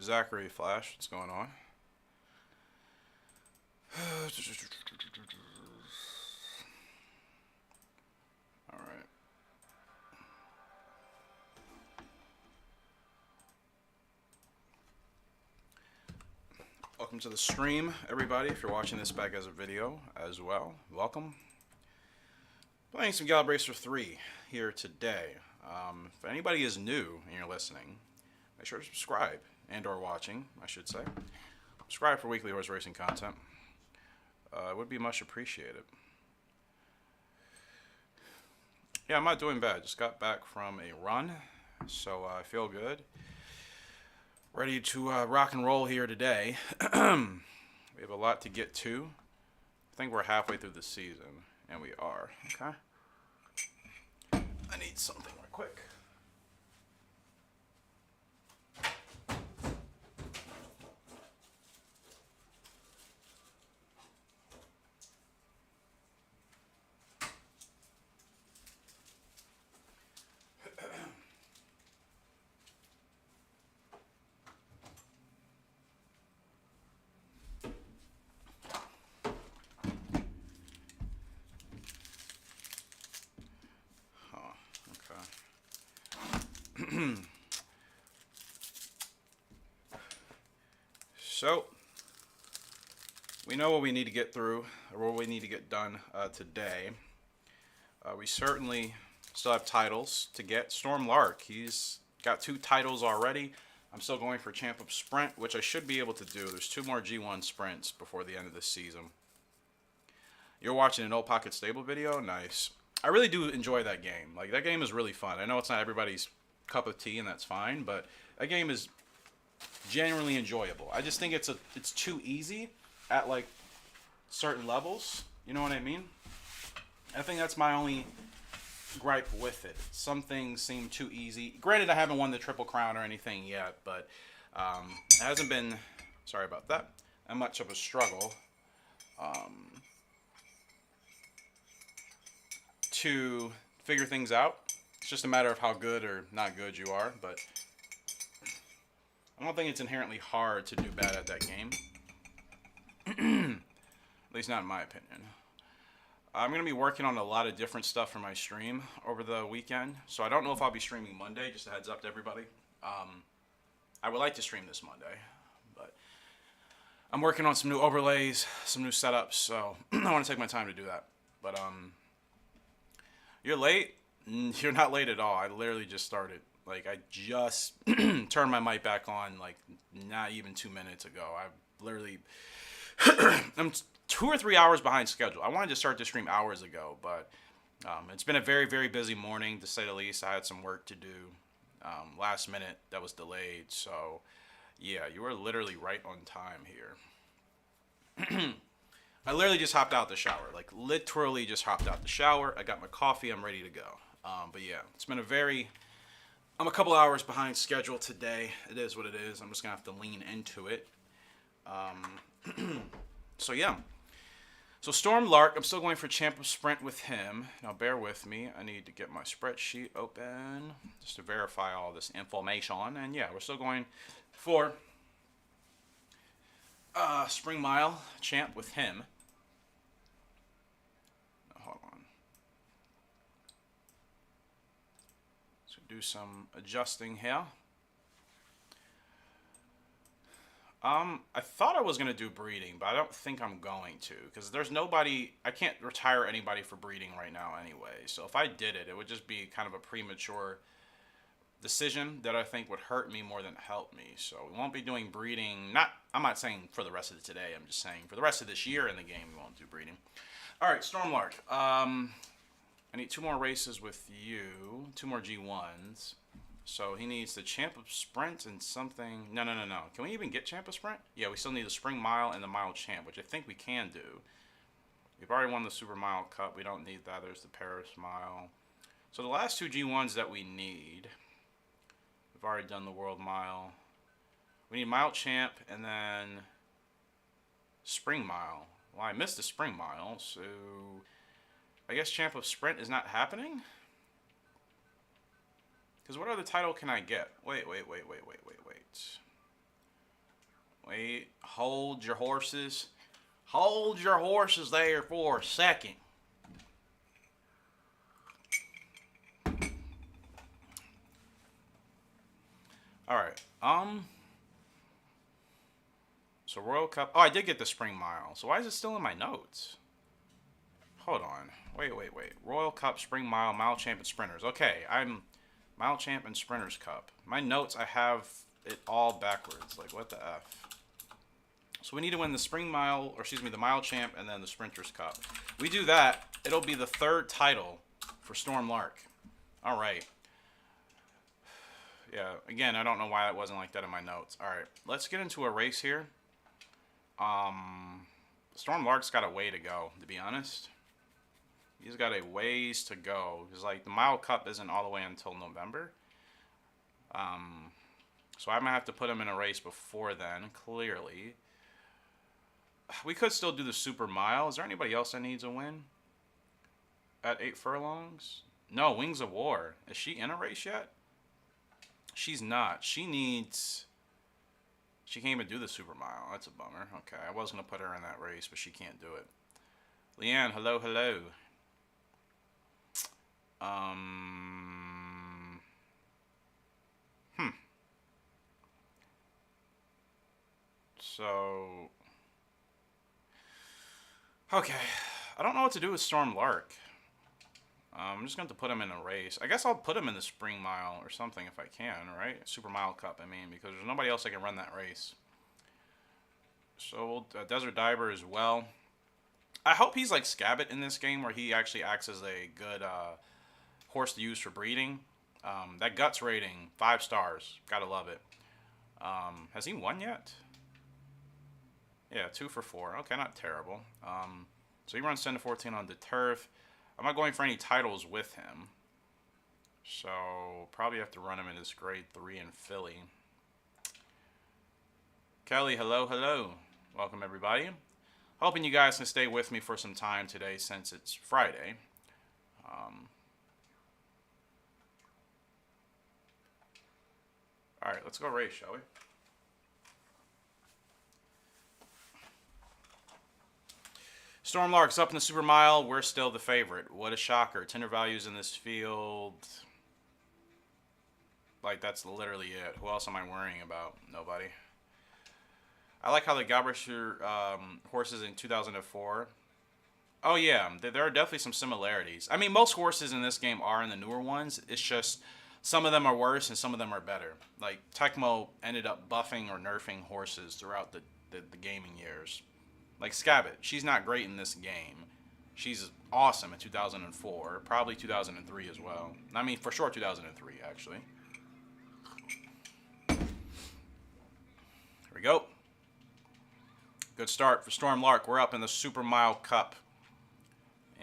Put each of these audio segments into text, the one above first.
Zachary Flash, what's going on? Alright. Welcome to the stream, everybody. If you're watching this back as a video as well, welcome. Playing some Gallop Racer 3 here today. If anybody is new and you're listening, make sure to subscribe and or watching, I should say. Subscribe for weekly horse racing content. It would be much appreciated. Yeah, I'm not doing bad. Just got back from a run, so I feel good. Ready to rock and roll here today. We have a lot to get to. I think we're halfway through the season, and we are. Okay. I need something right quick. So, we know what we need to get through, or what we need to get done today. We certainly still have titles to get. Storm Lark, he's got 2 titles already. I'm still going for Champ of Sprint, which I should be able to do. There's 2 more G1 sprints before the end of this season. You're watching an Old Pocket Stable video? Nice. I really do enjoy that game. Like, that game is really fun. I know it's not everybody's cup of tea, and that's fine, but that game is genuinely enjoyable. I just think it's too easy at like certain levels. You know what I mean? I think that's my only gripe with it. Some things seem too easy. Granted, I haven't won the Triple Crown or anything yet, but it hasn't been, sorry about that, much of a struggle to figure things out. It's just a matter of how good or not good you are, but I don't think it's inherently hard to do bad at that game. At least not in my opinion. I'm going to be working on a lot of different stuff for my stream over the weekend. So I don't know if I'll be streaming Monday, just a heads up to everybody. I would like to stream this Monday, but I'm working on some new overlays, some new setups, so I want to take my time to do that. But you're late? You're not late at all. I literally just started. Like, I just turned my mic back on, like, not even 2 minutes ago. I literally, I'm 2 or 3 hours behind schedule. I wanted to start the stream hours ago, but it's been a very, very busy morning, to say the least. I had some work to do last minute that was delayed. So, yeah, you were literally right on time here. I literally just hopped out the shower. Like, literally just hopped out the shower. I got my coffee. I'm ready to go. But, yeah, it's been I'm a couple hours behind schedule today. It is what it is. I'm just going to have to lean into it. So, yeah. So, Storm Lark, I'm still going for Champ of Sprint with him. Now, bear with me. I need to get my spreadsheet open just to verify all this information. And, yeah, we're still going for Spring Mile Champ with him. Hold on. Do some adjusting here. I thought I was going to do breeding, but I don't think I'm going to, because there's nobody, I can't retire anybody for breeding right now anyway. So if I did it, it would just be kind of a premature decision that I think would hurt me more than help me. So we won't be doing breeding. I'm not saying for the rest of today. I'm just saying for the rest of this year in the game, we won't do breeding. All right, Stormlark. I need 2 more races with you, 2 more G1s. So he needs the Champ of Sprint and something. No. Can we even get Champ of Sprint? Yeah, we still need the Spring Mile and the Mile Champ, which I think we can do. We've already won the Super Mile Cup. We don't need that. There's the Paris Mile. So the last 2 G1s that we need, we've already done the World Mile. We need Mile Champ and then Spring Mile. Well, I missed the Spring Mile, so I guess Champ of Sprint is not happening? Because what other title can I get? Wait. Wait. Hold your horses. Hold your horses there for a second. All right. So Royal Cup. Oh, I did get the Spring Mile. So why is it still in my notes? Hold on. Wait. Royal Cup, Spring Mile, Mile Champion Sprinters. Okay, I'm Mile Champion Sprinters Cup. My notes, I have it all backwards. Like, what the F? So we need to win the Spring Mile, or excuse me, the Mile Champ, and then the Sprinters Cup. We do that, it'll be the 3rd title for Storm Lark. All right. Yeah, again, I don't know why it wasn't like that in my notes. All right, let's get into a race here. Storm Lark's got a way to go, to be honest. He's got a ways to go. Because, like, the Mile Cup isn't all the way until November. So I'm going to have to put him in a race before then, clearly. We could still do the Super Mile. Is there anybody else that needs a win? At 8 furlongs? No, Wings of War. Is she in a race yet? She's not. She needs... She can't even do the Super Mile. That's a bummer. Okay, I was going to put her in that race, but she can't do it. Leanne, hello. So... Okay. I don't know what to do with Storm Lark. I'm just going to put him in a race. I guess I'll put him in the Spring Mile or something if I can, right? Super Mile Cup, I mean, because there's nobody else that can run that race. So, Desert Diver as well. I hope he's like Scabbit in this game, where he actually acts as a good horse to use for breeding. That Guts rating, 5 stars. Gotta love it. Has he won yet? Yeah, 2 for 4. Okay, not terrible. So he runs 10 to 14 on the turf. I'm not going for any titles with him. So, probably have to run him in this grade 3 in Philly. Kelly, hello. Welcome, everybody. Hoping you guys can stay with me for some time today since it's Friday. Alright, let's go race, shall we? Storm Lark's up in the Super Mile. We're still the favorite. What a shocker. Tender values in this field. Like, that's literally it. Who else am I worrying about? Nobody. I like how the Galbraith horses in 2004. Oh, yeah. There are definitely some similarities. I mean, most horses in this game are in the newer ones. It's just some of them are worse and some of them are better. Like, Tecmo ended up buffing or nerfing horses throughout the gaming years. Like Scabbit, she's not great in this game. She's awesome in 2004, probably 2003 as well. I mean, for sure 2003, actually. Here we go. Good start for Storm Lark. We're up in the Super Mile Cup.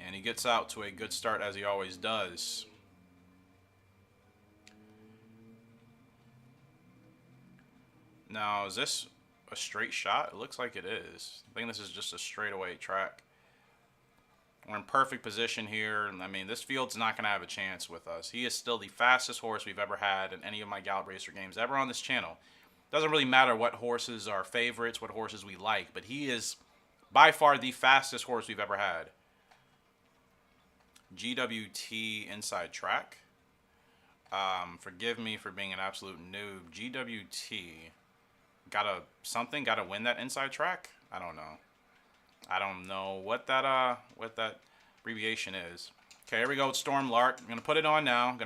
And he gets out to a good start, as he always does. Now, is this a straight shot? It looks like it is. I think this is just a straightaway track. We're in perfect position here. I mean, this field's not going to have a chance with us. He is still the fastest horse we've ever had in any of my Gallop Racer games ever on this channel. Doesn't really matter what horses are favorites, what horses we like, but he is by far the fastest horse we've ever had. GWT inside track. Forgive me for being an absolute noob. GWT. Gotta win that inside track? I don't know. I don't know what that abbreviation is. Okay, here we go with Storm Lark. I'm gonna put it on now.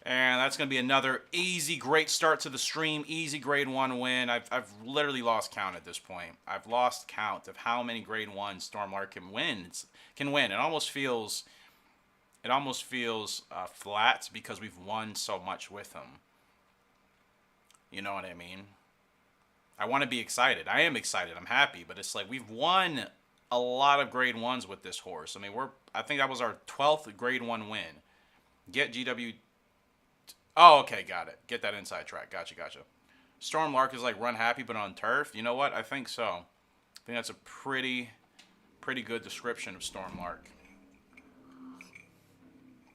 And that's gonna be another easy, great start to the stream. Easy grade 1 win. I've literally lost count at this point. I've lost count of how many grade 1s Storm Lark can win. It almost feels flat because we've won so much with him. You know what I mean? I want to be excited. I am excited. I'm happy. But it's like we've won a lot of grade 1s with this horse. I mean, I think that was our 12th grade 1 win. Get GW... Oh, okay. Got it. Get that inside track. Gotcha. Storm Lark is like run happy but on turf. You know what? I think so. I think that's a pretty good description of Storm Lark.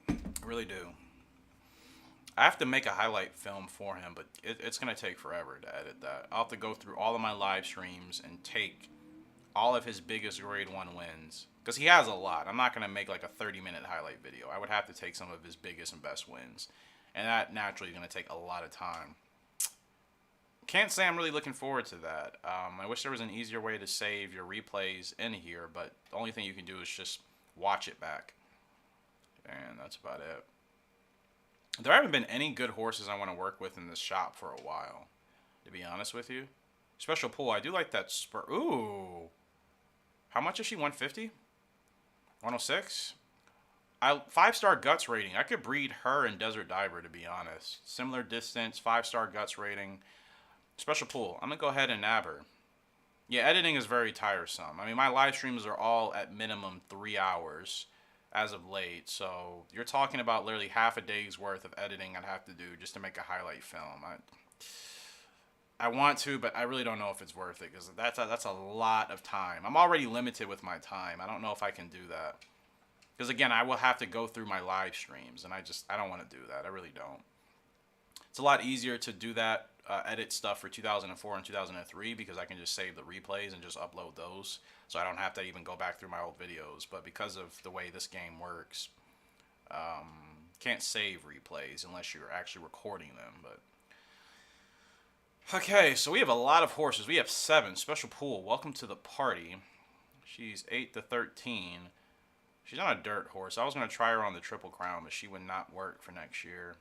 I really do. I have to make a highlight film for him, but it's going to take forever to edit that. I'll have to go through all of my live streams and take all of his biggest grade 1 wins. Because he has a lot. I'm not going to make like a 30-minute highlight video. I would have to take some of his biggest and best wins. And that naturally is going to take a lot of time. Can't say I'm really looking forward to that. I wish there was an easier way to save your replays in here, but the only thing you can do is just watch it back. And that's about it. There haven't been any good horses I want to work with in this shop for a while, to be honest with you. Special pull, I do like that spur. Ooh. How much is she? 150? 106? 5-star guts rating. I could breed her and Desert Diver, to be honest. Similar distance, 5-star guts rating. Special pull. I'm going to go ahead and nab her. Yeah, editing is very tiresome. I mean, my live streams are all at minimum 3 hours as of late. So you're talking about literally half a day's worth of editing I'd have to do just to make a highlight film. I want to, but I really don't know if it's worth it because that's a lot of time. I'm already limited with my time. I don't know if I can do that. Because again, I will have to go through my live streams, and I don't want to do that. I really don't. It's a lot easier to do that, edit stuff for 2004 and 2003 because I can just save the replays and just upload those. So I don't have to even go back through my old videos. But because of the way this game works, can't save replays unless you're actually recording them. But okay, so we have a lot of horses. We have 7. Special pool. Welcome to the party. She's 8 to 13. She's on a dirt horse. I was going to try her on the Triple Crown, but she would not work for next year.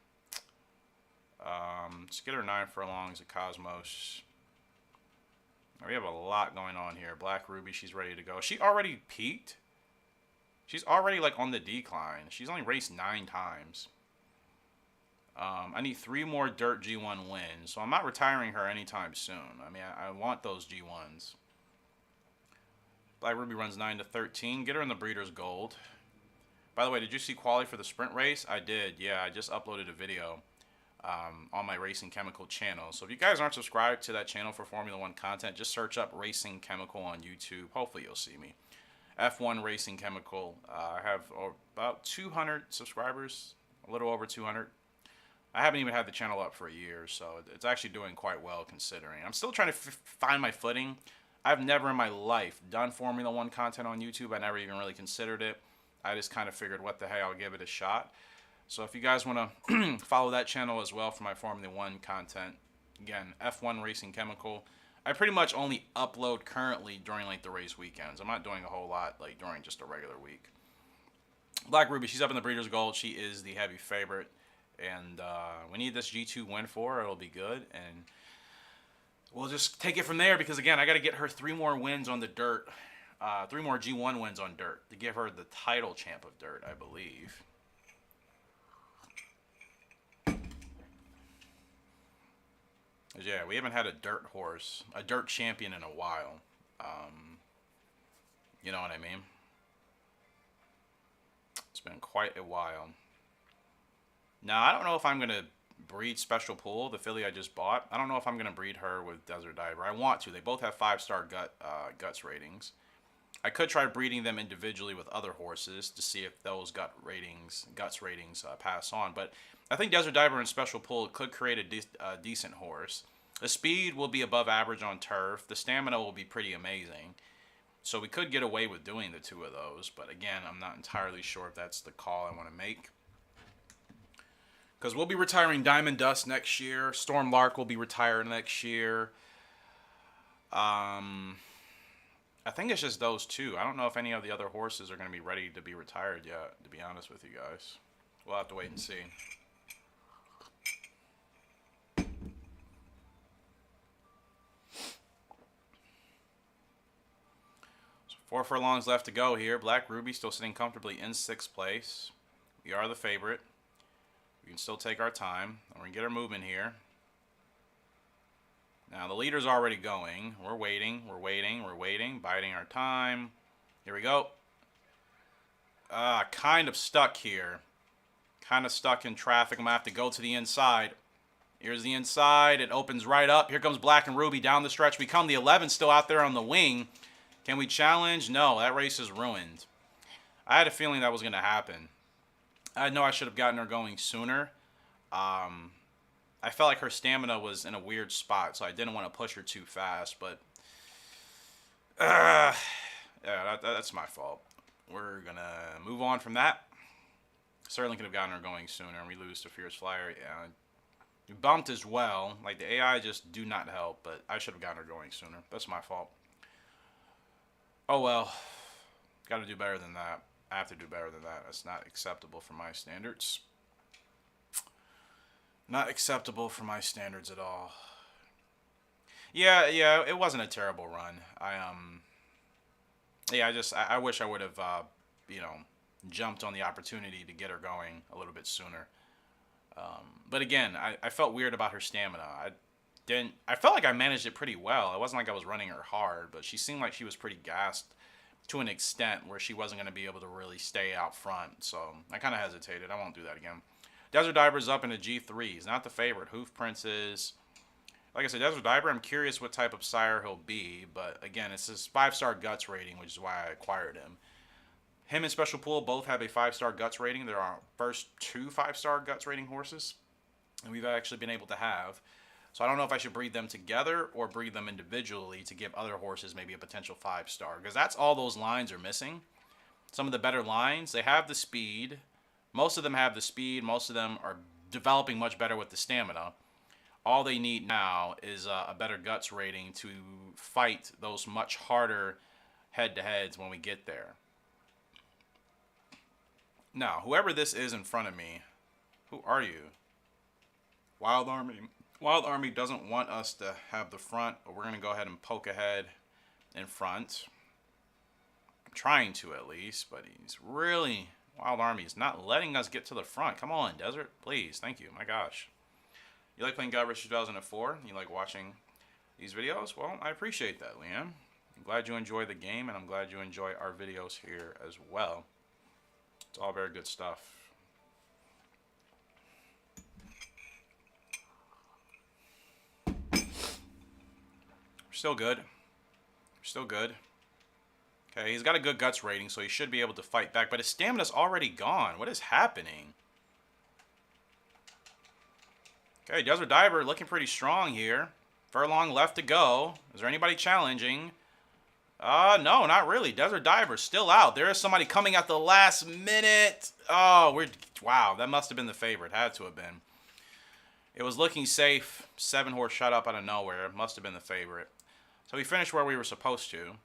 Let's get her 9 furlongs at Cosmos. We have a lot going on here. Black Ruby, she's ready to go. She already peaked? She's already like on the decline. She's only raced 9 times. I need 3 more dirt G1 wins, so I'm not retiring her anytime soon. I mean, I want those G1s. Black Ruby runs 9 to 13. Get her in the Breeders' Gold. By the way, did you see quali for the sprint race? I did. Yeah, I just uploaded a video on my Racing Chemical channel. So if you guys aren't subscribed to that channel for Formula 1 content, just search up Racing Chemical on YouTube. Hopefully you'll see me. F1 Racing Chemical. I have about 200 subscribers, a little over 200. I haven't even had the channel up for a year, so it's actually doing quite well considering. I'm still trying to find my footing. I've never in my life done Formula 1 content on YouTube. I never even really considered it. I just kind of figured, what the heck, I'll give it a shot. So if you guys want to follow that channel as well for my Formula 1 content, again, F1 Racing Chemical. I pretty much only upload currently during like the race weekends. I'm not doing a whole lot like during just a regular week. Black Ruby, she's up in the Breeders' Gold. She is the heavy favorite. And we need this G2 win for her. It'll be good. And we'll just take it from there because, again, I got to get her 3 more wins on the dirt. 3 more G1 wins on dirt to give her the title champ of dirt, I believe. Yeah, we haven't had a dirt horse, a dirt champion in a while. You know what I mean? It's been quite a while. Now, I don't know if I'm going to breed Special Pool, the filly I just bought. I don't know if I'm going to breed her with Desert Diver. I want to. They both have 5-star guts ratings. I could try breeding them individually with other horses to see if those guts ratings pass on. But I think Desert Diver and Special Pull could create a decent horse. The speed will be above average on turf. The stamina will be pretty amazing. So we could get away with doing the 2 of those. But again, I'm not entirely sure if that's the call I want to make. Because we'll be retiring Diamond Dust next year. Storm Lark will be retired next year. I think it's just those 2. I don't know if any of the other horses are going to be ready to be retired yet, to be honest with you guys. We'll have to wait and see. So 4 furlongs left to go here. Black Ruby still sitting comfortably in 6th place. We are the favorite. We can still take our time. We're going to get our movement here. Now, the leader's already going. We're waiting, we're waiting, we're waiting, biding our time. Here we go. Kind of stuck here. Kind of stuck in traffic. I'm going to have to go to the inside. Here's the inside. It opens right up. Here comes Black and Ruby down the stretch. We come. The 11 still out there on the wing. Can we challenge? No, that race is ruined. I had a feeling that was going to happen. I know I should have gotten her going sooner. I felt like her stamina was in a weird spot, so I didn't want to push her too fast. But yeah, that's my fault. We're gonna move on from that. Certainly could have gotten her going sooner, and we lose to Fierce Flyer. Yeah, we bumped as well. Like, the AI just do not help, but I should have gotten her going sooner. That's my fault. Oh well, got to do better than that. I have to do better than that. That's not acceptable for my standards. Not acceptable for my standards at all. Yeah, it wasn't a terrible run. Yeah, I wish I would have, you know, jumped on the opportunity to get her going a little bit sooner. But again, I felt weird about her stamina. I felt like I managed it pretty well. It wasn't like I was running her hard, but she seemed like she was pretty gassed to an extent where she wasn't going to be able to really stay out front. So I kind of hesitated. I won't do that again. Desert Diver's up in a G3. He's not the favorite. Hoof Prince is. Like I said, Desert Diver, I'm curious what type of sire he'll be. But again, it's his 5-star guts rating, which is why I acquired him. Him and Special Pool both have a 5-star guts rating. They're our first 2 5-star guts rating horses. And we've actually been able to have. So I don't know if I should breed them together or breed them individually to give other horses maybe a potential 5-star. Because that's all those lines are missing. Some of the better lines, they have the speed. Most of them have the speed. Most of them are developing much better with the stamina. All they need now is a better guts rating to fight those much harder head-to-heads when we get there. Now, whoever this is in front of me, who are you? Wild Army. Wild Army doesn't want us to have the front, but we're going to go ahead and poke ahead in front. I'm trying to at least, but he's really... Wild Army is not letting us get to the front. Come on, Desert. Please. Thank you. My gosh. You like playing God vs. 2004? You like watching these videos? Well, I appreciate that, Liam. I'm glad you enjoy the game, and I'm glad you enjoy our videos here as well. It's all very good stuff. We're still good. We're still good. Okay, he's got a good guts rating, so he should be able to fight back. But his stamina's already gone. What is happening? Okay, Desert Diver looking pretty strong here. Furlong left to go. Is there anybody challenging? No, not really. Desert Diver still out. There is somebody coming at the last minute. Oh, wow, that must have been the favorite. Had to have been. It was looking safe. 7-horse shot up out of nowhere. Must have been the favorite. So we finished where we were supposed to.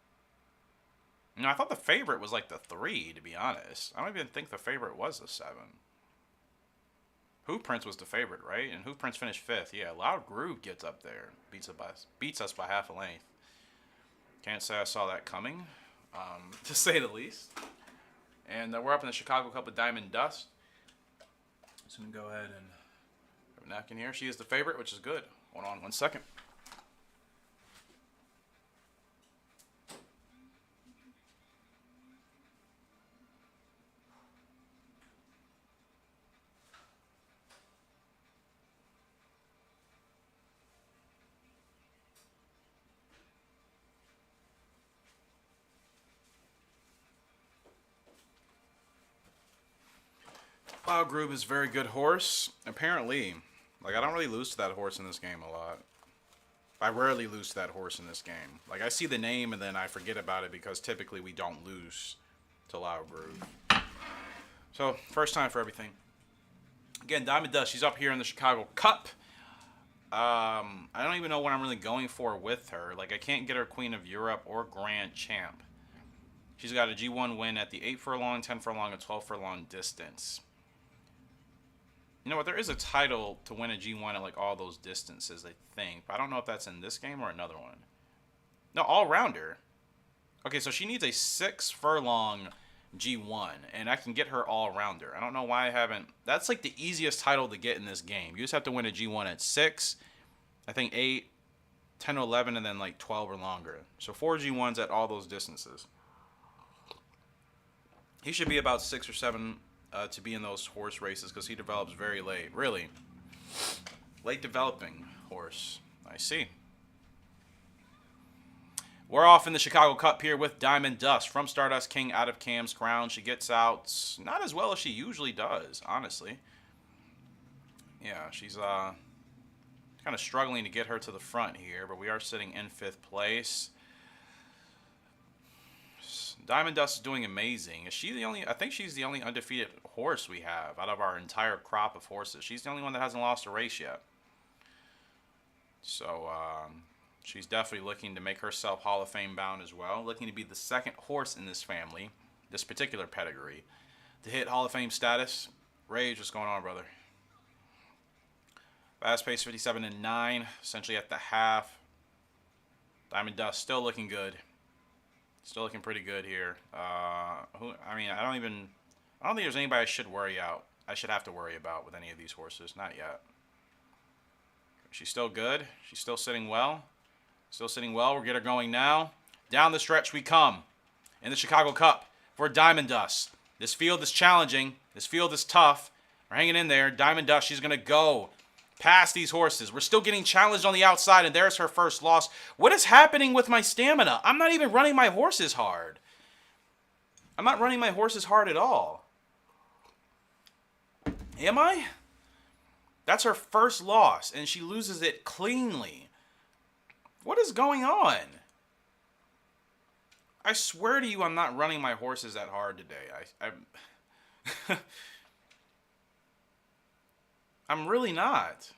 You know, I thought the favorite was like the 3, to be honest. I don't even think the favorite was the 7. Hoof Prince was the favorite, right? And Hoof Prince finished 5th. Yeah, Loud Groove gets up there. Beats us by half a length. Can't say I saw that coming, to say the least. And we're up in the Chicago Cup of Diamond Dust. So I'm going to go ahead and have a napkin here. She is the favorite, which is good. Hold on 1 second. Cloud Groove is a very good horse. Apparently, like, I don't really lose to that horse in this game a lot. I rarely lose to that horse in this game. Like, I see the name and then I forget about it because typically we don't lose to Loud Groove. So, first time for everything. Again, Diamond Dust, she's up here in the Chicago Cup. I don't even know what I'm really going for with her. Like, I can't get her Queen of Europe or Grand Champ. She's got a G1 win at the 8 furlong, 10 furlong, and 12 furlong distance. You know what? There is a title to win a G1 at like all those distances, I think. But I don't know if that's in this game or another one. No, all-rounder. Okay, so she needs a 6 furlong G1, and I can get her all-rounder. I don't know why I haven't... That's like the easiest title to get in this game. You just have to win a G1 at 6, I think 8, 10 or 11, and then like 12 or longer. So 4 G1s at all those distances. He should be about 6 or 7... to be in those horse races because he develops very late. Really. Late developing horse. I see. We're off in the Chicago Cup here with Diamond Dust from Stardust King out of Cam's Crown. She gets out not as well as she usually does, honestly. Yeah, she's kind of struggling to get her to the front here, but we are sitting in 5th place. Diamond Dust is doing amazing. Is she the only? I think she's the only undefeated horse we have out of our entire crop of horses. She's the only one that hasn't lost a race yet. So she's definitely looking to make herself Hall of Fame bound as well. Looking to be the 2nd horse in this family, this particular pedigree, to hit Hall of Fame status. Rage, what's going on, brother? Fast pace 57-9, essentially at the half. Diamond Dust still looking good. Still looking pretty good here. I don't think there's anybody I should have to worry about with any of these horses. Not yet. She's still good. She's still sitting well. Still sitting well. We'll get her going now. Down the stretch we come in the Chicago Cup for Diamond Dust. This field is challenging. This field is tough. We're hanging in there. Diamond Dust, she's going to go past these horses. We're still getting challenged on the outside, and there's her first loss. What is happening with my stamina? I'm not even running my horses hard. I'm not running my horses hard at all. Am I? That's her first loss, and she loses it cleanly. What is going on? I swear to you, I'm not running my horses that hard today. I'm really not.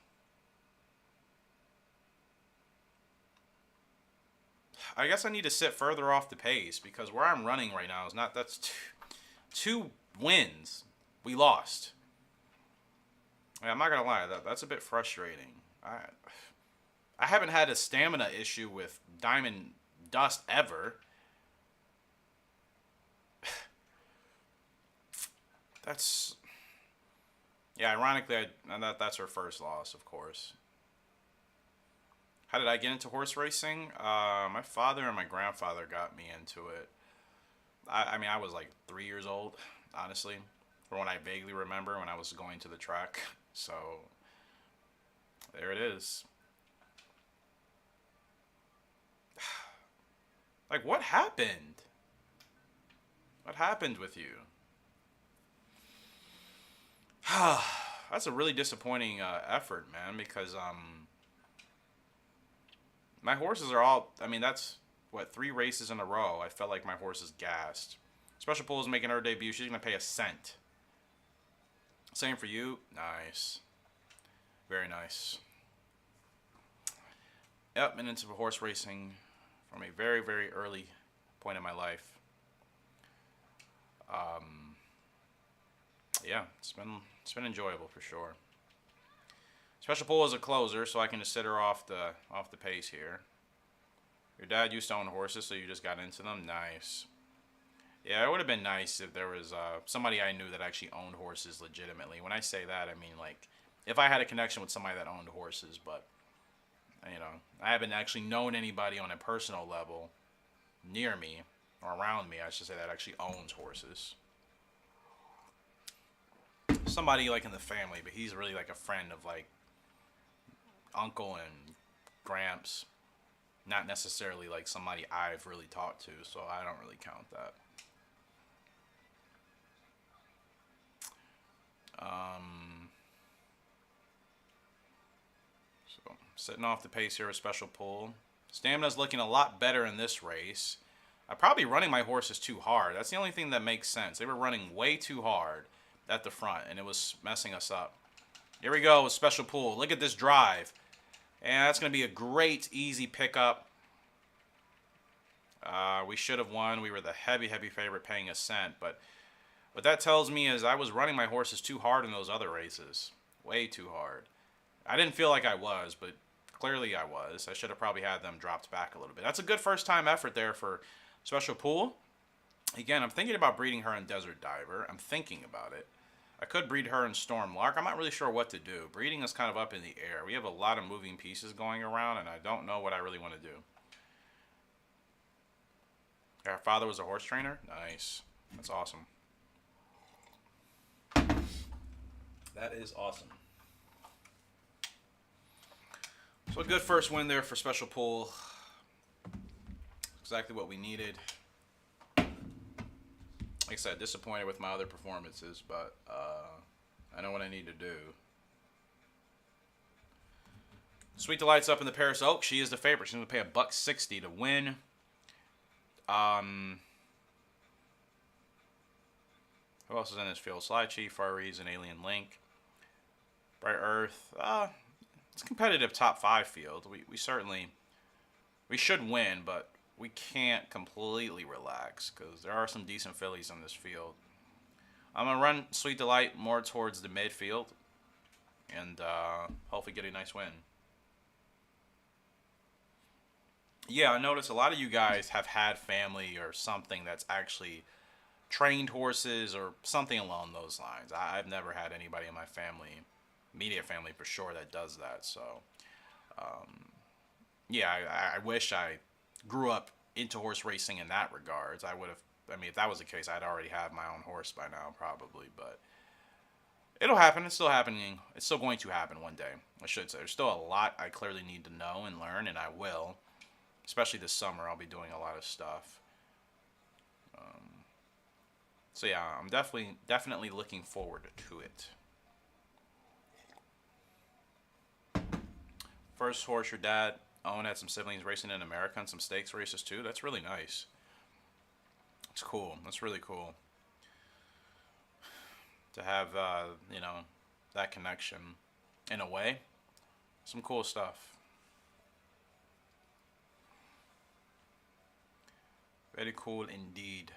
I guess I need to sit further off the pace because where I'm running right now is not. That's two wins. We lost. I'm not gonna lie. That's a bit frustrating. I haven't had a stamina issue with Diamond Dust ever. That's. Yeah, ironically, that's her first loss, of course. How did I get into horse racing? My father and my grandfather got me into it. I mean, I was like 3 years old, honestly, from what I vaguely remember when I was going to the track. So, there it is. Like, what happened? What happened with you? That's a really disappointing effort, man, because my horses are all, I mean, that's, what, 3 races in a row. I felt like my horse is gassed. Special Pool is making her debut. She's going to pay a cent. Same for you. Nice. Very nice. Yep, been into horse racing from a very, very early point in my life. Yeah, it's been enjoyable for sure. Special Pool is a closer, so I can just sit her off the pace here. Your dad used to own horses, so you just got into them. Nice. Yeah, it would have been nice if there was somebody I knew that actually owned horses legitimately. When I say that, I mean like if I had a connection with somebody that owned horses, but you know, I haven't actually known anybody on a personal level near me or around me, I should say, that actually owns horses. Somebody like in the family, but he's really like a friend of like uncle and gramps, not necessarily like somebody I've really talked to, so I don't really count that. So sitting off the pace here with Special Pool. Stamina's looking a lot better in this race. I'm probably running my horses too hard. That's the only thing that makes sense. They were running way too hard at the front, and it was messing us up. Here we go with Special Pool. Look at this drive. And that's going to be a great, easy pickup. We should have won. We were the heavy, heavy favorite paying a cent. But what that tells me is I was running my horses too hard in those other races. Way too hard. I didn't feel like I was, but clearly I was. I should have probably had them dropped back a little bit. That's a good first-time effort there for Special Pool. Again, I'm thinking about breeding her in Desert Diver. I'm thinking about it. I could breed her in Storm Lark. I'm not really sure what to do. Breeding is kind of up in the air. We have a lot of moving pieces going around, and I don't know what I really want to do. Her father was a horse trainer? Nice. That's awesome. That is awesome. So a good first win there for Special Pool. Exactly what we needed. Like I said, disappointed with my other performances, but I know what I need to do. Sweet Delight's up in the Paris Oak. She is the favorite. She's going to pay $160 to win. Who else is in this field? Sly Chief, Far Reason, Alien Link, Bright Earth. It's a competitive top 5 field. We certainly, we should win, but we can't completely relax because there are some decent fillies on this field. I'm going to run Sweet Delight more towards the midfield and hopefully get a nice win. Yeah, I noticed a lot of you guys have had family or something that's actually trained horses or something along those lines. I've never had anybody in my family, immediate family for sure, that does that. So, yeah, I wish I grew up into horse racing in that regards. I would have, I mean, if that was the case, I'd already have my own horse by now, probably. But it'll happen. It's still happening. It's still going to happen one day, I should say. There's still a lot I clearly need to know and learn, and I will. Especially this summer, I'll be doing a lot of stuff. So yeah, I'm definitely looking forward to it. First horse your dad owned had some siblings racing in America and some stakes races too. That's really nice. It's cool. That's really cool. To have, you know, that connection in a way. Some cool stuff. Very cool indeed.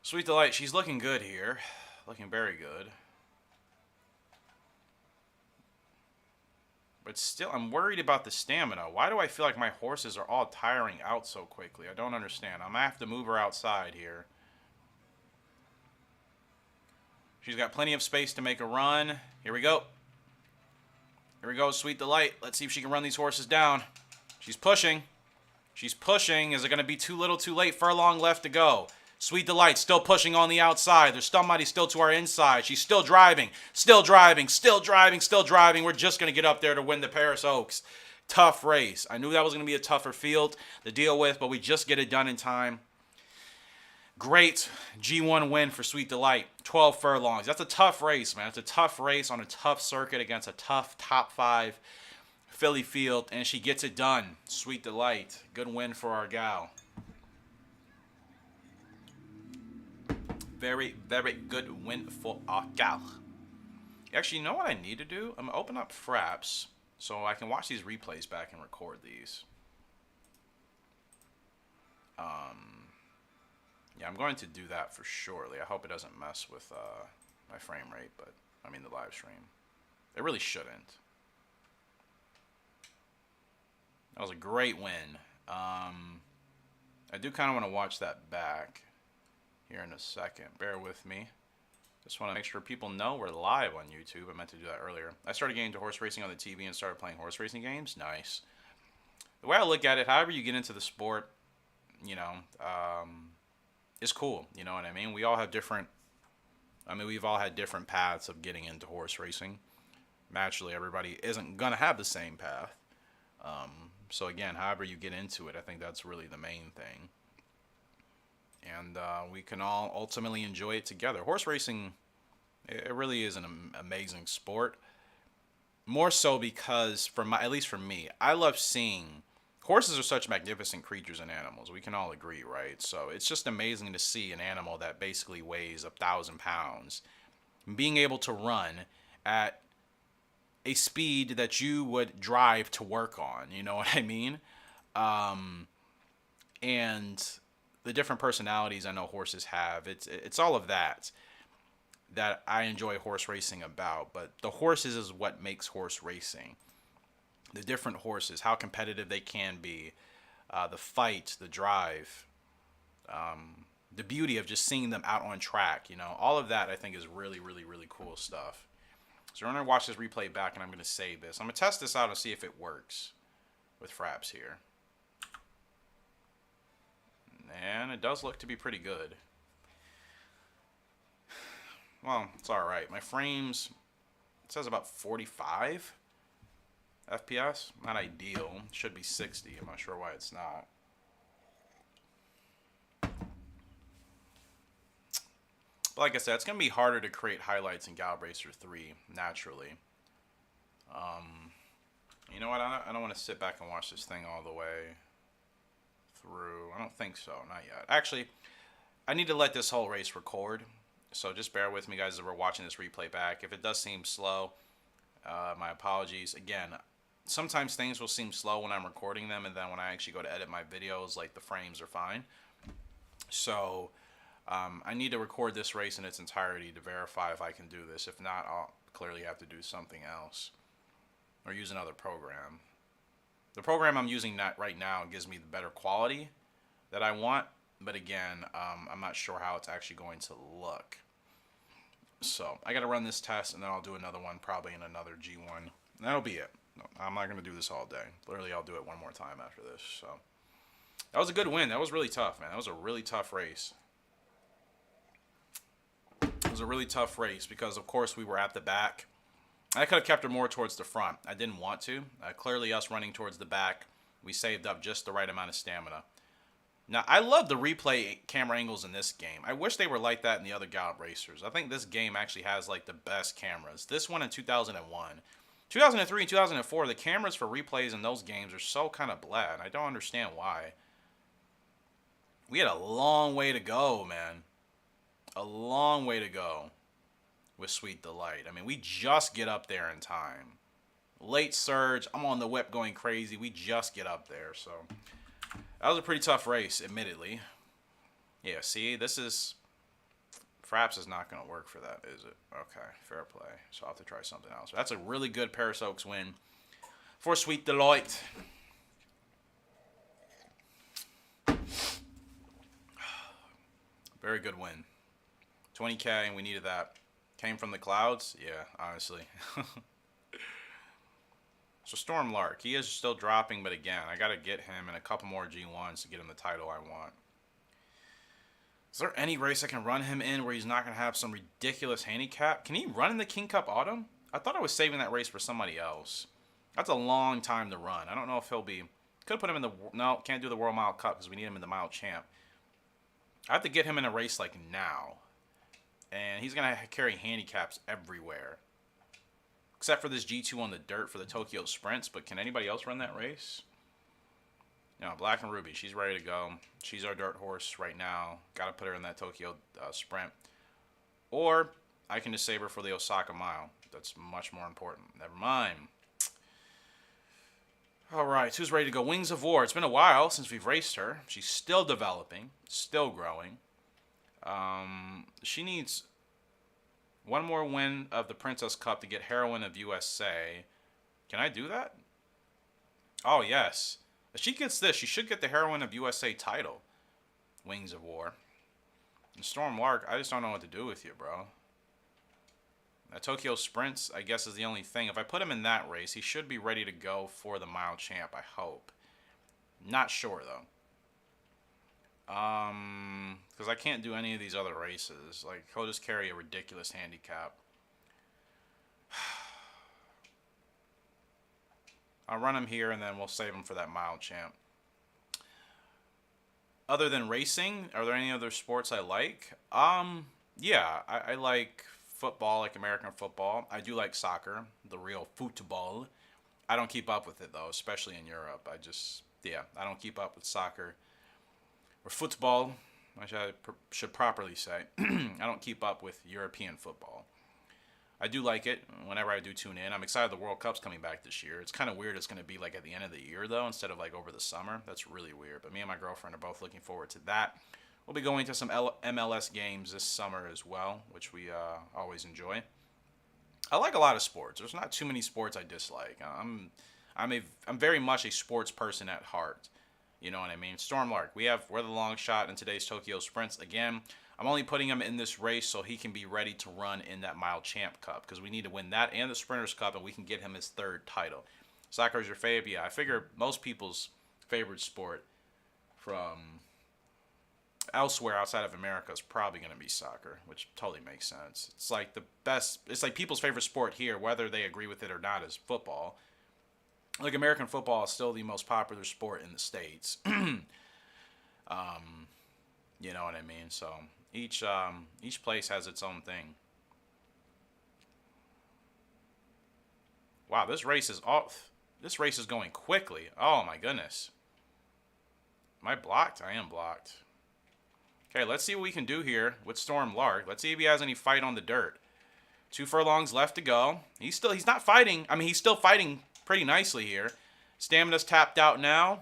Sweet Delight, she's looking good here. Looking very good. But still, I'm worried about the stamina. Why do I feel like my horses are all tiring out so quickly? I don't understand. I'm going to have to move her outside here. She's got plenty of space to make a run. Here we go. Here we go, Sweet Delight. Let's see if she can run these horses down. She's pushing. She's pushing. Is it going to be too little too late? Furlong left to go. Sweet Delight still pushing on the outside. There's somebody still to our inside. She's still driving. Still driving. Still driving. Still driving. We're just going to get up there to win the Paris Oaks. Tough race. I knew that was going to be a tougher field to deal with, but we just get it done in time. Great G1 win for Sweet Delight. 12 furlongs. That's a tough race, man. It's a tough race on a tough circuit against a tough top 5 filly field, and she gets it done. Sweet Delight. Good win for our gal. Very, very good win for our gal. Actually, you know what I need to do? I'm going to open up Fraps so I can watch these replays back and record these. Yeah, I'm going to do that for surely. I hope it doesn't mess with my frame rate, but I mean the live stream. It really shouldn't. That was a great win. I do kind of want to watch that back here in a second. Bear with me. Just want to make sure people know we're live on YouTube. I meant to do that earlier. I started getting into horse racing on the TV and started playing horse racing games. Nice. The way I look at it, however you get into the sport, you know, is cool. You know what I mean? We all have different, we've all had different paths of getting into horse racing. Naturally, everybody isn't going to have the same path. So again, however you get into it, I think that's really the main thing. And we can all ultimately enjoy it together. Horse racing, it really is an amazing sport. More so because, at least for me, I love seeing, horses are such magnificent creatures and animals. We can all agree, right? So it's just amazing to see an animal that basically weighs 1,000 pounds being able to run at a speed that you would drive to work on. You know what I mean? And the different personalities I know horses have. It's all of that I enjoy horse racing about. But the horses is what makes horse racing. The different horses, how competitive they can be, the fight, the drive, the beauty of just seeing them out on track. You know, all of that I think is really, really, really cool stuff. So we're going to watch this replay back, and I'm going to save this. I'm going to test this out and see if it works with Fraps here. And it does look to be pretty good. Well, it's alright. My frames, it says about 45 FPS. Not ideal. It should be 60. I'm not sure why it's not. But like I said, it's going to be harder to create highlights in Gallop Racer 3, naturally. You know what? I don't want to sit back and watch this thing all the way through. I don't think so. Not yet. Actually, I need to let this whole race record. So just bear with me, guys, as we're watching this replay back. If it does seem slow, my apologies. Again, sometimes things will seem slow when I'm recording them, and then when I actually go to edit my videos, like, the frames are fine. So I need to record this race in its entirety to verify if I can do this. If not, I'll clearly have to do something else or use another program. The program I'm using right now gives me the better quality that I want, but again, I'm not sure how it's actually going to look. So I got to run this test, and then I'll do another one probably in another G1. That'll be it. No, I'm not going to do this all day. Literally, I'll do it one more time after this. So that was a good win. That was really tough, man. That was a really tough race. It was a really tough race because, of course, we were at the back. I could have kept her more towards the front. I didn't want to. Clearly, us running towards the back, we saved up just the right amount of stamina. Now, I love the replay camera angles in this game. I wish they were like that in the other Gallop Racers. I think this game actually has, like, the best cameras. This one in 2001. 2003 and 2004, the cameras for replays in those games are so kind of bland. I don't understand why. We had a long way to go, man. A long way to go with Sweet Delight. I mean, we just get up there in time. Late surge. I'm on the whip going crazy. We just get up there, so that was a pretty tough race, admittedly. Yeah, see, this is... Fraps is not going to work for that, is it? Okay, fair play. So I'll have to try something else. That's a really good Paris Oaks win for Sweet Delight. Very good win. 20K, and we needed that. Came from the clouds? Yeah, honestly. So Storm Lark, he is still dropping, but again, I got to get him in a couple more G1s to get him the title I want. Is there any race I can run him in where he's not going to have some ridiculous handicap? Can he run in the King Cup Autumn? I thought I was saving that race for somebody else. That's a long time to run. I don't know if he'll be... Could have put him in the... No, can't do the World Mile Cup because we need him in the Mile Champ. I have to get him in a race like now. And he's going to carry handicaps everywhere. Except for this G2 on the dirt for the Tokyo Sprints. But can anybody else run that race? No, Black and Ruby. She's ready to go. She's our dirt horse right now. Got to put her in that Tokyo Sprint. Or I can just save her for the Osaka Mile. That's much more important. Never mind. All right, who's ready to go? Wings of War. It's been a while since we've raced her. She's still developing, still growing. She needs one more win of the Princess Cup to get Heroine of USA. Can I do that? Oh, yes. If she gets this, she should get the Heroine of USA title. Wings of War. And Storm Lark, I just don't know what to do with you, bro. That Tokyo Sprints, I guess, is the only thing. If I put him in that race, he should be ready to go for the Mile Champ, I hope. Not sure, though. Because I can't do any of these other races. Like, he'll just carry a ridiculous handicap. I'll run him here, and then we'll save him for that Mile Champ. Other than racing, are there any other sports I like? Yeah, I like football, like American football. I do like soccer, the real football. I don't keep up with it, though, especially in Europe. I don't keep up with soccer. Or football, which I should properly say. I don't keep up with European football. I do like it whenever I do tune in. I'm excited the World Cup's coming back this year. It's kind of weird it's going to be like at the end of the year, though, instead of like over the summer. That's really weird. But me and my girlfriend are both looking forward to that. We'll be going to some MLS games this summer as well, which we always enjoy. I like a lot of sports. There's not too many sports I dislike. I'm very much a sports person at heart. You know what I mean? Stormlark, we're the long shot in today's Tokyo Sprints. Again, I'm only putting him in this race so he can be ready to run in that Mile Champ Cup because we need to win that and the Sprinters Cup, and we can get him his third title. Soccer is your favorite? Yeah, I figure most people's favorite sport from elsewhere outside of America is probably going to be soccer, which totally makes sense. It's like the best. It's like people's favorite sport here, whether they agree with it or not, is football. Like American football is still the most popular sport in the States. You know what I mean? So Each place has its own thing. Wow, this race is off. This race is going quickly. Oh my goodness. Am I blocked? I am blocked. Okay, let's see what we can do here with Storm Lark. Let's see if he has any fight on the dirt. 2 furlongs left to go. He's not fighting. I mean, he's still fighting pretty nicely here. Stamina's tapped out now.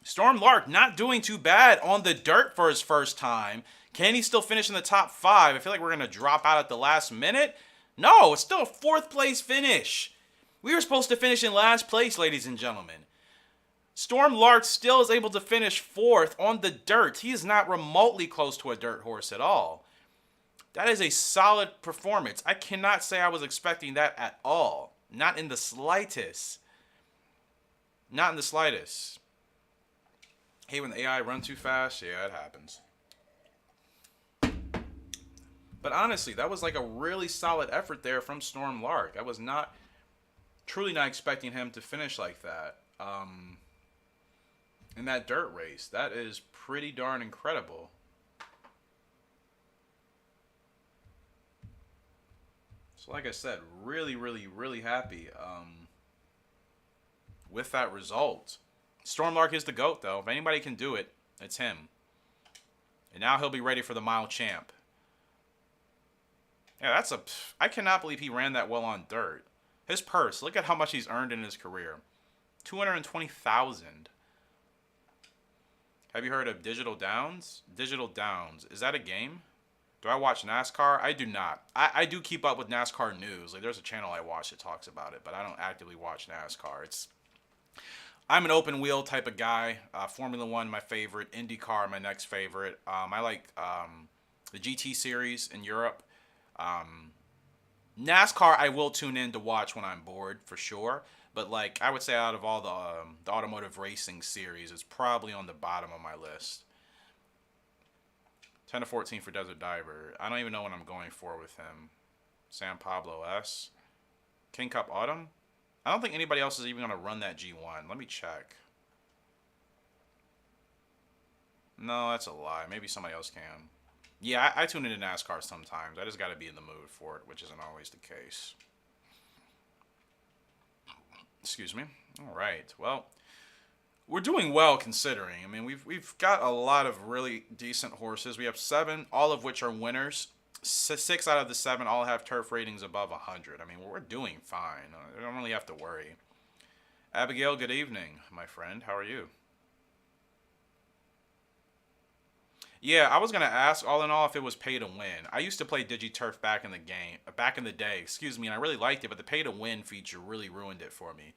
Storm Lark not doing too bad on the dirt for his first time. Can he still finish in the top 5? I feel like we're going to drop out at the last minute. No, it's still a 4th place finish. We were supposed to finish in last place, ladies and gentlemen. Storm Lark still is able to finish 4th on the dirt. He is not remotely close to a dirt horse at all. That is a solid performance. I cannot say I was expecting that at all. Not in the slightest. Not in the slightest. Hey, when the AI run too fast, yeah, it happens. But honestly, that was like a really solid effort there from Storm Lark. I was truly not expecting him to finish like that. In that dirt race. That is pretty darn incredible. So like I said, really, really, really happy with that result. Stormlark is the GOAT, though. If anybody can do it, it's him. And now he'll be ready for the mile champ. Yeah, I cannot believe he ran that well on dirt. His purse, look at how much he's earned in his career. $220,000. Have you heard of Digital Downs? Digital Downs. Is that a game? Do I watch NASCAR? I do not. I do keep up with NASCAR news. Like, there's a channel I watch that talks about it, but I don't actively watch NASCAR. I'm an open wheel type of guy. Formula One, my favorite. IndyCar, my next favorite. I like the GT series in Europe. NASCAR, I will tune in to watch when I'm bored, for sure. But, like, I would say out of all the automotive racing series, it's probably on the bottom of my list. 10 to 14 for Desert Diver. I don't even know what I'm going for with him. San Pablo S. King Cup Autumn? I don't think anybody else is even going to run that G1. Let me check. No, that's a lie. Maybe somebody else can. Yeah, I tune into NASCAR sometimes. I just got to be in the mood for it, which isn't always the case. Excuse me. All right. Well, we're doing well considering. I mean, we've got a lot of really decent horses. We have 7, all of which are winners. 6 out of the 7 all have turf ratings above 100. I mean, we're doing fine. I don't really have to worry. Abigail, good evening, my friend. How are you? Yeah, I was gonna ask, all in all, if it was pay to win. I used to play DigiTurf back in the day, excuse me, and I really liked it, but the pay to win feature really ruined it for me.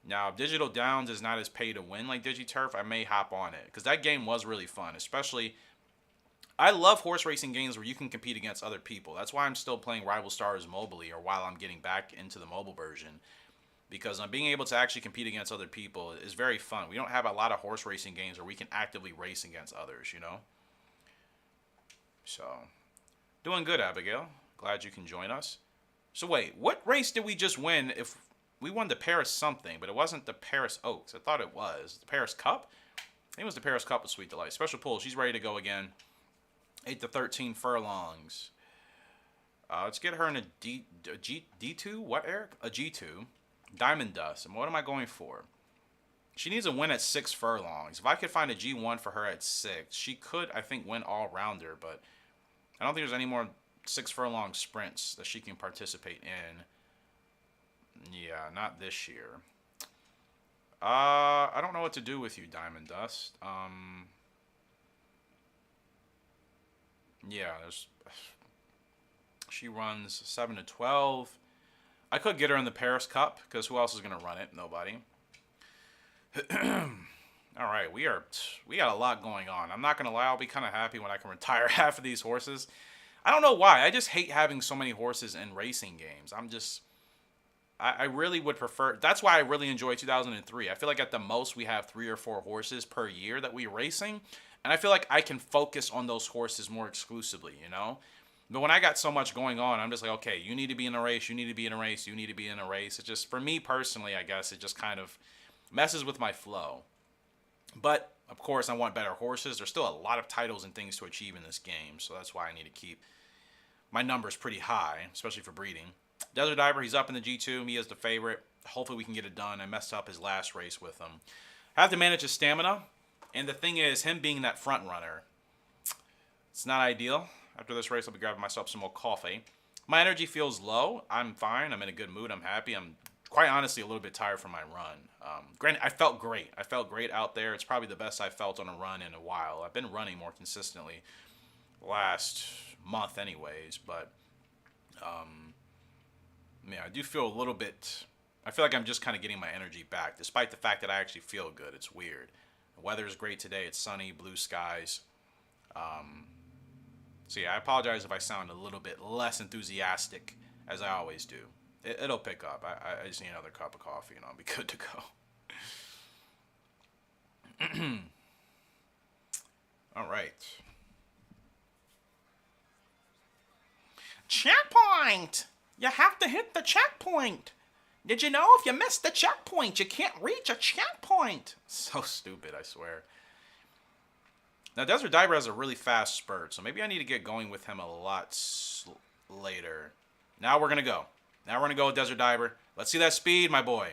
Now, if Digital Downs is not as pay to win like DigiTurf, I may hop on it, because that game was really fun. Especially, I love horse racing games where you can compete against other people. That's why I'm still playing Rival Stars mobilely, or while I'm getting back into the mobile version, because being able to actually compete against other people is very fun. We don't have a lot of horse racing games where we can actively race against others, you know? So, doing good, Abigail. Glad you can join us. So wait, what race did we just win? If we won the Paris something, but it wasn't the Paris Oaks. I thought it was. The Paris Cup? I think it was the Paris Cup with Sweet Delight. Special pull. She's ready to go again. 8 to 13 furlongs. Let's get her in a D2? What, Eric? A G2. Diamond Dust. And what am I going for? She needs a win at 6 furlongs. If I could find a G1 for her at 6, she could, I think, win all-rounder, but I don't think there's any more 6 furlong sprints that she can participate in. Yeah, not this year. I don't know what to do with you, Diamond Dust. Yeah, she runs 7 to 12. I could get her in the Paris Cup, because who else is going to run it? Nobody. All right, we got a lot going on. I'm not going to lie, I'll be kind of happy when I can retire half of these horses. I don't know why. I just hate having so many horses in racing games. I really would prefer. That's why I really enjoy 2003. I feel like at the most we have 3 or 4 horses per year that we're racing. And I feel like I can focus on those horses more exclusively, you know? But when I got so much going on, I'm just like, okay, you need to be in a race, you need to be in a race, you need to be in a race. It just, for me personally, I guess, it just kind of messes with my flow. But, of course, I want better horses. There's still a lot of titles and things to achieve in this game, so that's why I need to keep my numbers pretty high, especially for breeding. Desert Diver, he's up in the G2. Me as the favorite. Hopefully we can get it done. I messed up his last race with him. Have to manage his stamina. And the thing is, him being that front runner, it's not ideal. After this race, I'll be grabbing myself some more coffee. My energy feels low. I'm fine. I'm in a good mood. I'm happy. I'm quite honestly a little bit tired from my run. Granted, I felt great. I felt great out there. It's probably the best I've felt on a run in a while. I've been running more consistently last month anyways, but yeah, I do feel a little bit, I feel like I'm just kind of getting my energy back, despite the fact that I actually feel good. It's weird. The weather is great today. It's sunny, blue skies. So yeah, I apologize if I sound a little bit less enthusiastic, as I always do. It'll pick up. I just need another cup of coffee and I'll be good to go. All right. Checkpoint! You have to hit the checkpoint. Did you know if you miss the checkpoint, you can't reach a checkpoint? So stupid, I swear. Now, Desert Diver has a really fast spurt, so maybe I need to get going with him a lot later. Now we're going to go. Now we're going to go with Desert Diver. Let's see that speed, my boy.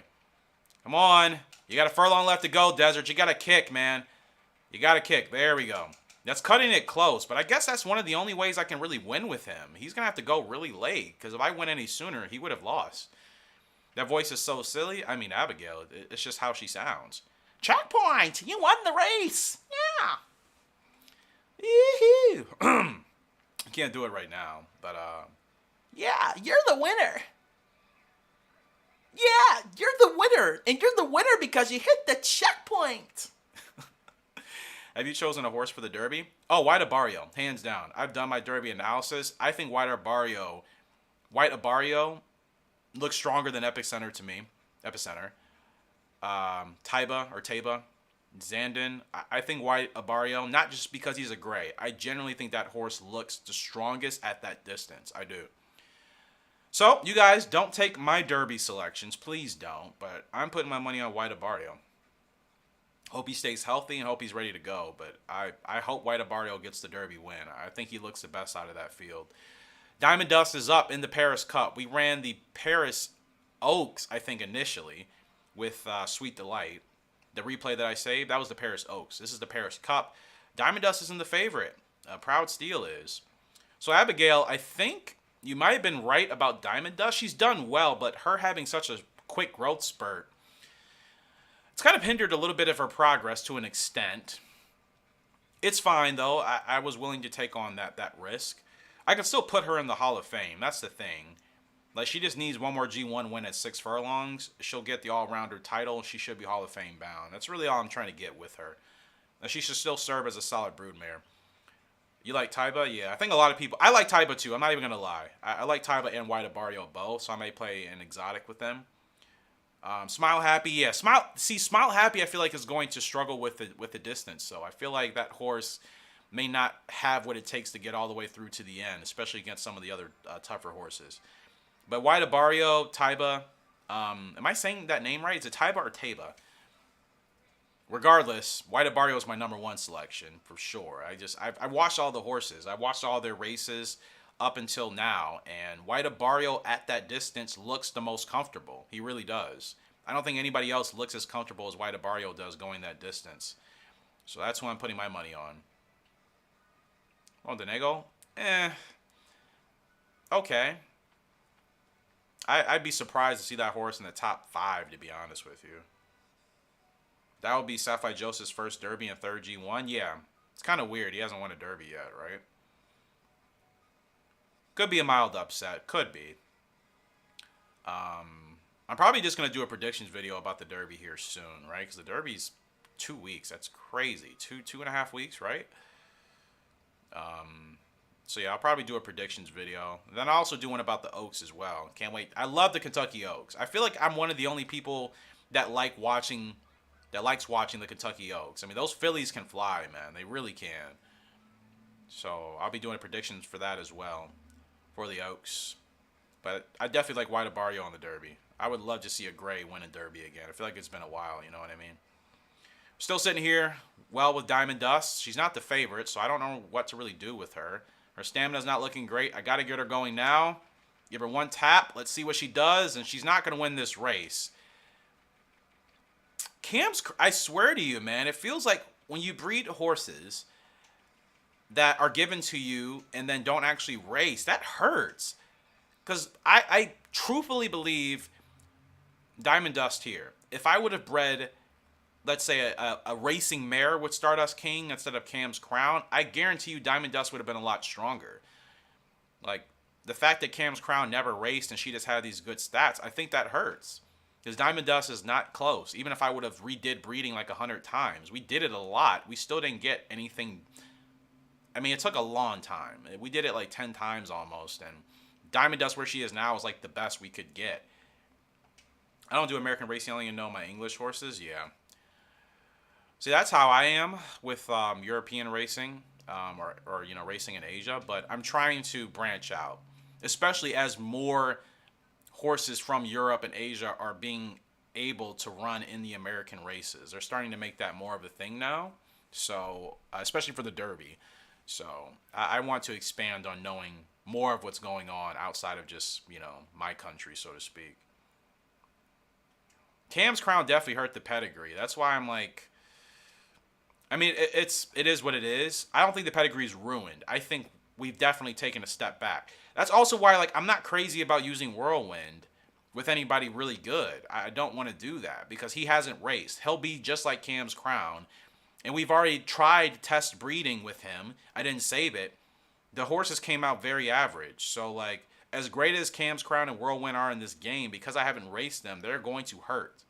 Come on. You got a furlong left to go, Desert. You got to kick, man. You got to kick. There we go. That's cutting it close, but I guess that's one of the only ways I can really win with him. He's going to have to go really late, because if I went any sooner, he would have lost. That voice is so silly. I mean, Abigail, it's just how she sounds. Checkpoint! You won the race! Yeah! Yee-hoo! I can't do it right now, but, yeah, you're the winner! Yeah, you're the winner! And you're the winner because you hit the checkpoint! Have you chosen a horse for the Derby? Oh, White Abarrio, hands down. I've done my Derby analysis. I think White Abarrio looks stronger than Epicenter to me. Epicenter. Taiba, Zandon. I think White Abarrio, not just because he's a gray. I generally think that horse looks the strongest at that distance. I do. So, you guys, don't take my Derby selections. Please don't. But I'm putting my money on White Abarrio. Hope he stays healthy and hope he's ready to go. But I hope White Abarrio gets the Derby win. I think he looks the best out of that field. Diamond Dust is up in the Paris Cup. We ran the Paris Oaks, I think, initially with Sweet Delight. The replay that I saved, that was the Paris Oaks. This is the Paris Cup. Diamond Dust isn't the favorite. Proud Steel is. So, Abigail, I think you might have been right about Diamond Dust. She's done well, but her having such a quick growth spurt, it's kind of hindered a little bit of her progress to an extent. It's fine, though. I was willing to take on that risk. I can still put her in the Hall of Fame. That's the thing. Like, she just needs one more G1 win at 6 furlongs. She'll get the all-rounder title. She should be Hall of Fame bound. That's really all I'm trying to get with her. Now, she should still serve as a solid broodmare. You like Taiba? Yeah, I think a lot of people... I like Taiba, too. I'm not even going to lie. I like Taiba and White Abarrio both, so I may play an exotic with them. Smile Happy, yeah. Smile Happy, I feel like is going to struggle with the distance. So I feel like that horse may not have what it takes to get all the way through to the end, especially against some of the other tougher horses. But White Abarrio, Taiba, am I saying that name right? Is it Taiba or Taiba? Regardless, White Abarrio is my #1 selection for sure. I watched all the horses. I watched all their races up until now, and White Abarrio at that distance looks the most comfortable. He really does. I don't think anybody else looks as comfortable as White Abarrio does going that distance. So that's who I'm putting my money on. Montenegro? Okay. I'd be surprised to see that horse in the top 5, to be honest with you. That would be Sapphire Joseph's first Derby and 3rd G1. Yeah, it's kind of weird. He hasn't won a Derby yet, right? Could be a mild upset. Could be. I'm probably just going to do a predictions video about the Derby here soon, right? Because the Derby's 2 weeks. That's crazy. 2.5 weeks, right? So, yeah, I'll probably do a predictions video. And then I'll also do one about the Oaks as well. Can't wait. I love the Kentucky Oaks. I feel like I'm one of the only people that likes watching the Kentucky Oaks. I mean, those fillies can fly, man. They really can. So, I'll be doing predictions for that as well. For the Oaks. But I definitely like White Abarrio on the Derby. I would love to see a gray win a Derby again. I feel like it's been a while, you know what I mean? Still sitting here, well, with Diamond Dust. She's not the favorite, so I don't know what to really do with her. Her stamina's not looking great. I got to get her going now. Give her one tap. Let's see what she does, and she's not going to win this race. I swear to you, man, it feels like when you breed horses that are given to you and then don't actually race, that hurts. Because I truthfully believe Diamond Dust here. If I would have bred, let's say, a racing mare with Stardust King instead of Cam's Crown, I guarantee you Diamond Dust would have been a lot stronger. Like, the fact that Cam's Crown never raced and she just had these good stats, I think that hurts. Because Diamond Dust is not close. Even if I would have redid breeding like 100 times. We did it a lot. We still didn't get anything. I mean, it took a long time. We did it like 10 times almost. And Diamond Dust, where she is now, is like the best we could get. I don't do American racing. I only know my English horses. Yeah. See, that's how I am with European racing or you know, racing in Asia. But I'm trying to branch out. Especially as more horses from Europe and Asia are being able to run in the American races. They're starting to make that more of a thing now. So, especially for the Derby. So, I want to expand on knowing more of what's going on outside of just, you know, my country, so to speak. Cam's Crown definitely hurt the pedigree. That's why I'm like, I mean, it is what it is. I don't think the pedigree's ruined. I think we've definitely taken a step back. That's also why, like, I'm not crazy about using Whirlwind with anybody really good. I don't want to do that because he hasn't raced. He'll be just like Cam's Crown. And we've already tried test breeding with him. I didn't save it. The horses came out very average. So, like, as great as Cam's Crown and Whirlwind are in this game, because I haven't raced them, they're going to hurt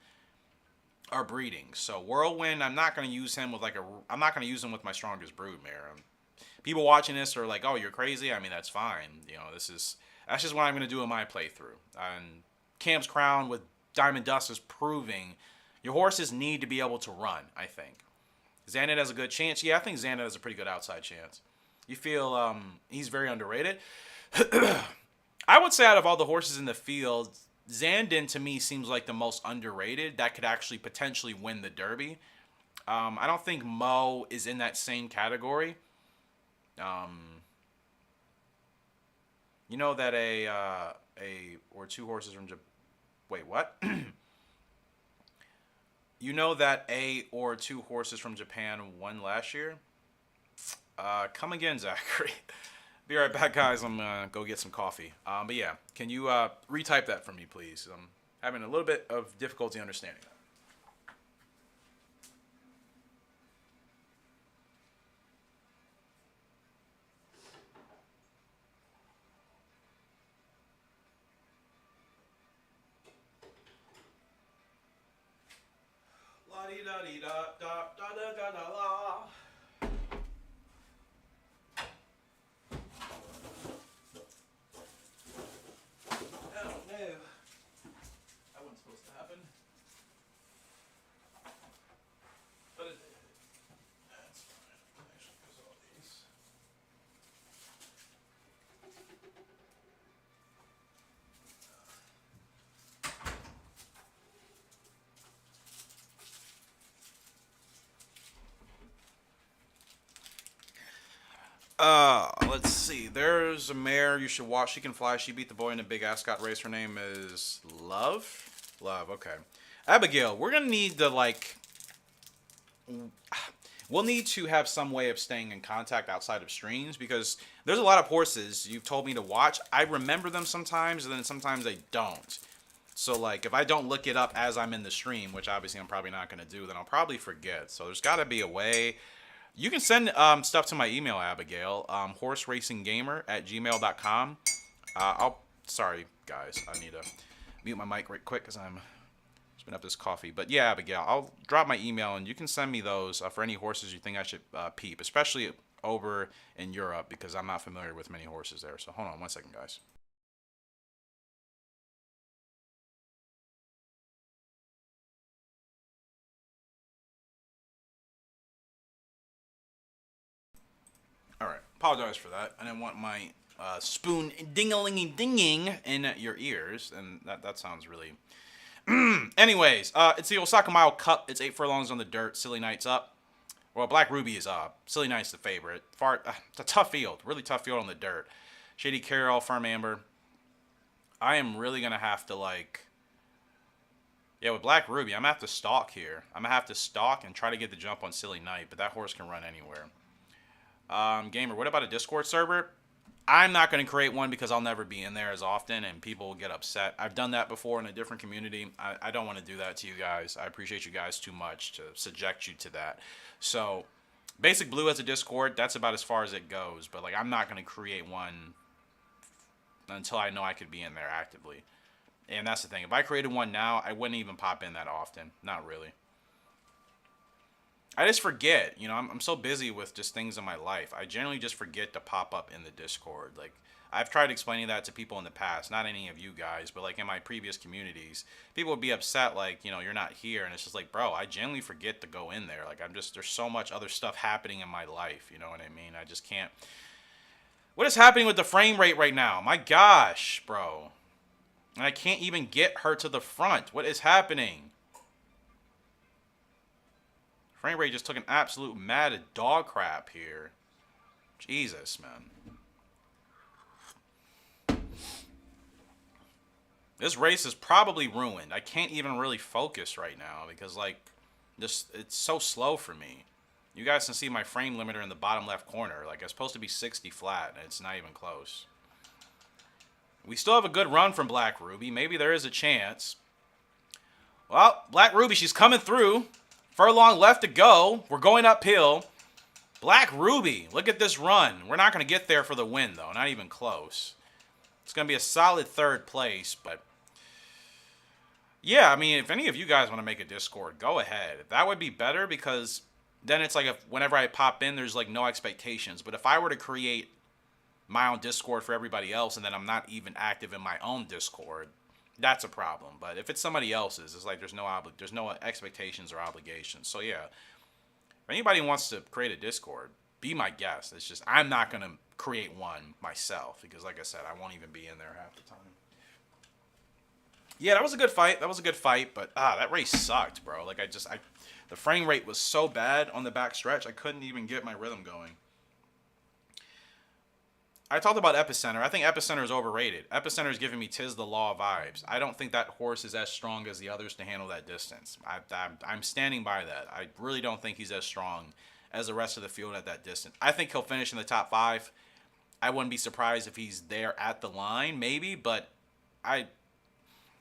our breeding. So, Whirlwind, I'm not going to use him with, like, I'm not going to use him with my strongest broodmare. People watching this are like, oh, you're crazy? I mean, that's fine. You know, that's just what I'm going to do in my playthrough. And Cam's Crown with Diamond Dust is proving your horses need to be able to run, I think. Xanad has a good chance. Yeah, I think Xanad has a pretty good outside chance. You feel he's very underrated? I would say out of all the horses in the field, Zandon to me seems like the most underrated that could actually potentially win the Derby. I don't think Mo is in that same category. You know that or two horses from Japan. Wait, what? You know that a or two horses from Japan won last year? Come again, Zachary. Be right back, guys. I'm gonna go get some coffee. But yeah, can you retype that for me, please? I'm having a little bit of difficulty understanding that. La di da di da da da da da da la. Oh no, that wasn't supposed to happen, but it did. That's fine. Actually, goes all these. Let's see. There's a mare you should watch. She can fly. She beat the boy in a big ascot race. Her name is Love. Love. Okay. Abigail, we're gonna need to like. We'll need to have some way of staying in contact outside of streams because there's a lot of horses you've told me to watch. I remember them sometimes, and then sometimes I don't. So like, if I don't look it up as I'm in the stream, which obviously I'm probably not gonna do, then I'll probably forget. So there's got to be a way. You can send stuff to my email, Abigail, horseracinggamer@gmail.com. Sorry, guys. I need to mute my mic right quick because I'm spin up this coffee. But yeah, Abigail, I'll drop my email and you can send me those for any horses you think I should peep, especially over in Europe because I'm not familiar with many horses there. So hold on one second, guys. All right, apologize for that. I didn't want my spoon ding-a-ling-dinging in your ears, and that sounds really Anyways, it's the Osaka Mile Cup. It's 8 furlongs on the dirt. Silly Knight's up. Well, Black Ruby is up. Silly Knight's the favorite. It's a tough field. Really tough field on the dirt. Shady Carol, Firm Amber. I am really going to have to, like... Yeah, with Black Ruby, I'm going to have to stalk here. I'm going to have to stalk and try to get the jump on Silly Knight, but that horse can run anywhere. Gamer, what about a Discord server? I'm not going to create one because I'll never be in there as often and people will get upset. I've done that before in a different community. I don't want to do that to you guys. I appreciate you guys too much to subject you to that. So, Basic Blue as a Discord, that's about as far as it goes. But, like, I'm not going to create one until I know I could be in there actively. And that's the thing. If I created one now, I wouldn't even pop in that often. Not really. I just forget, you know, I'm so busy with just things in my life. I generally just forget to pop up in the Discord. Like, I've tried explaining that to people in the past, not any of you guys, but like in my previous communities, people would be upset, like, you know, you're not here. And it's just like, bro, I generally forget to go in there. Like, there's so much other stuff happening in my life. You know what I mean? I just can't. What is happening with the frame rate right now? My gosh, bro. And I can't even get her to the front. What is happening? Frame rate just took an absolute mad dog crap here. Jesus, man. This race is probably ruined. I can't even really focus right now because, like, it's so slow for me. You guys can see my frame limiter in the bottom left corner. Like, it's supposed to be 60 flat, and it's not even close. We still have a good run from Black Ruby. Maybe there is a chance. Well, Black Ruby, she's coming through. Furlong left to go. We're going uphill. Black Ruby, look at this run. We're not going to get there for the win, though. Not even close. It's going to be a solid third place, but... Yeah, I mean, if any of you guys want to make a Discord, go ahead. That would be better because then it's like whenever I pop in, there's like no expectations. But if I were to create my own Discord for everybody else and then I'm not even active in my own Discord... That's a problem. But if it's somebody else's, it's like there's no expectations or obligations. So yeah, if anybody wants to create a Discord, be my guest. It's just I'm not gonna create one myself because, like I said, I won't even be in there half the time. Yeah, that was a good fight. But that race sucked, bro. Like the frame rate was so bad on the back stretch. I couldn't even get my rhythm going. I talked about Epicenter. I think Epicenter is overrated. Epicenter is giving me Tiz the Law vibes. I don't think that horse is as strong as the others to handle that distance. I'm standing by that. I really don't think he's as strong as the rest of the field at that distance. I think he'll finish in the top 5. I wouldn't be surprised if he's there at the line, maybe, but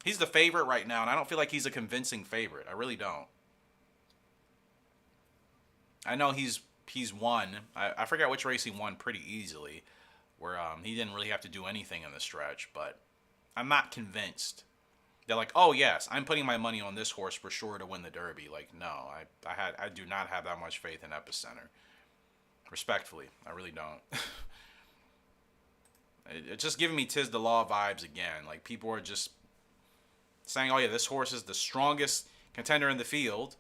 he's the favorite right now, and I don't feel like he's a convincing favorite. I really don't. I know he's won. I forget which race he won pretty easily, where he didn't really have to do anything in the stretch, but I'm not convinced. They're like, oh yes, I'm putting my money on this horse for sure to win the Derby. Like, no, I do not have that much faith in Epicenter. Respectfully, I really don't. It's just giving me Tiz the Law vibes again. Like, people are just saying, oh yeah, this horse is the strongest contender in the field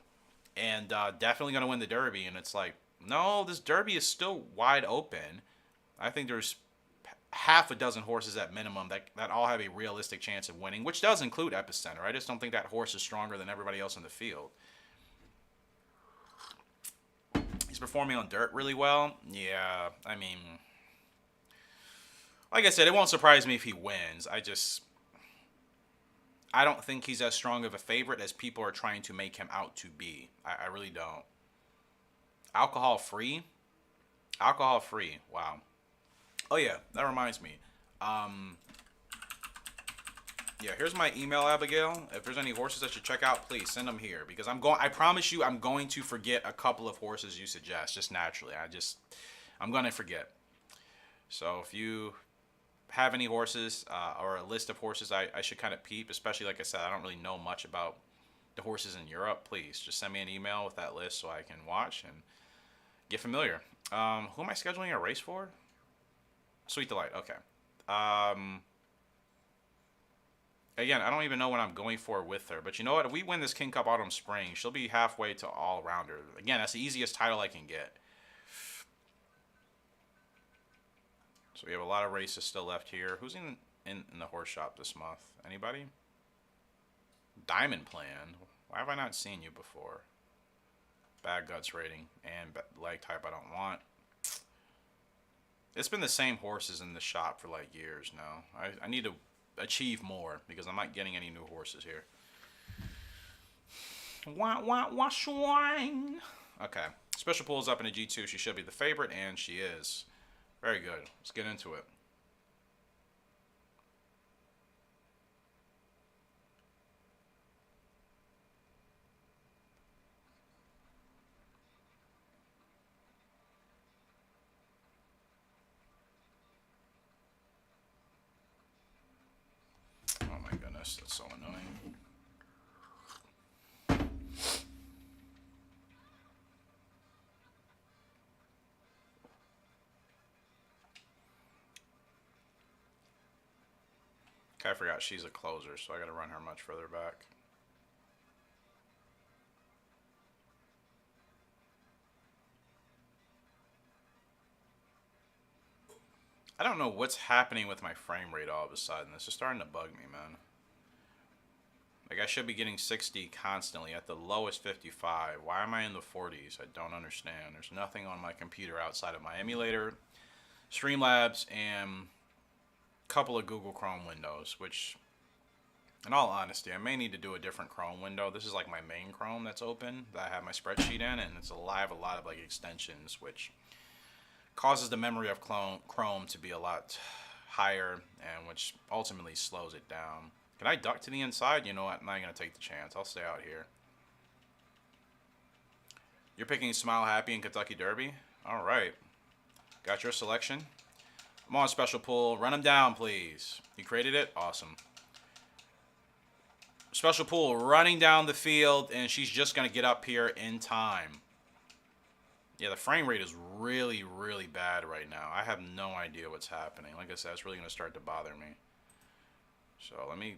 and definitely going to win the Derby. And it's like, no, this Derby is still wide open. I think there's half a dozen horses at minimum that all have a realistic chance of winning, which does include Epicenter. I just don't think that horse is stronger than everybody else in the field. He's performing on dirt really well. Yeah, I mean, like I said, it won't surprise me if he wins. I don't think he's as strong of a favorite as people are trying to make him out to be. I really don't. Alcohol free? Alcohol free. Wow. Oh yeah, that reminds me. Yeah, here's my email, Abigail. If there's any horses I should check out, please send them here because I promise you I'm going to forget a couple of horses you suggest just naturally. I'm going to forget. So if you have any horses or a list of horses I should kind of peep, especially like I said, I don't really know much about the horses in Europe, please just send me an email with that list so I can watch and get familiar. Who am I scheduling a race for? Sweet Delight, okay. Again, I don't even know what I'm going for with her, but you know what? If we win this King Cup Autumn Spring, she'll be halfway to all-rounder. Again, that's the easiest title I can get. So we have a lot of races still left here. Who's in the horse shop this month? Anybody? Diamond Plan. Why have I not seen you before? Bad guts rating and leg type I don't want. It's been the same horses in the shop for like years now. I need to achieve more because I'm not getting any new horses here. Wah, wah, wah, swine. Okay. Special Pool's up in a G2. She should be the favorite, and she is. Very good. Let's get into it. Oh my goodness, that's so annoying. Okay, I forgot she's a closer, so I gotta run her much further back. I don't know what's happening with my frame rate all of a sudden. This is starting to bug me, man. Like, I should be getting 60 constantly, at the lowest 55. Why am I in the 40s? I don't understand. There's nothing on my computer outside of my emulator, Streamlabs, and a couple of Google Chrome windows, which, in all honesty, I may need to do a different Chrome window. This is like my main Chrome that's open, that I have my spreadsheet in, and it's I have a lot of like extensions, which causes the memory of Chrome to be a lot higher, and which ultimately slows it down. Can I duck to the inside? You know what? I'm not going to take the chance. I'll stay out here. You're picking Smile Happy in Kentucky Derby? All right. Got your selection. I'm on Special Pool. Run him down, please. You created it? Awesome. Special Pool running down the field, and she's just going to get up here in time. Yeah, the frame rate is really, really bad right now. I have no idea what's happening. Like I said, it's really going to start to bother me. So let me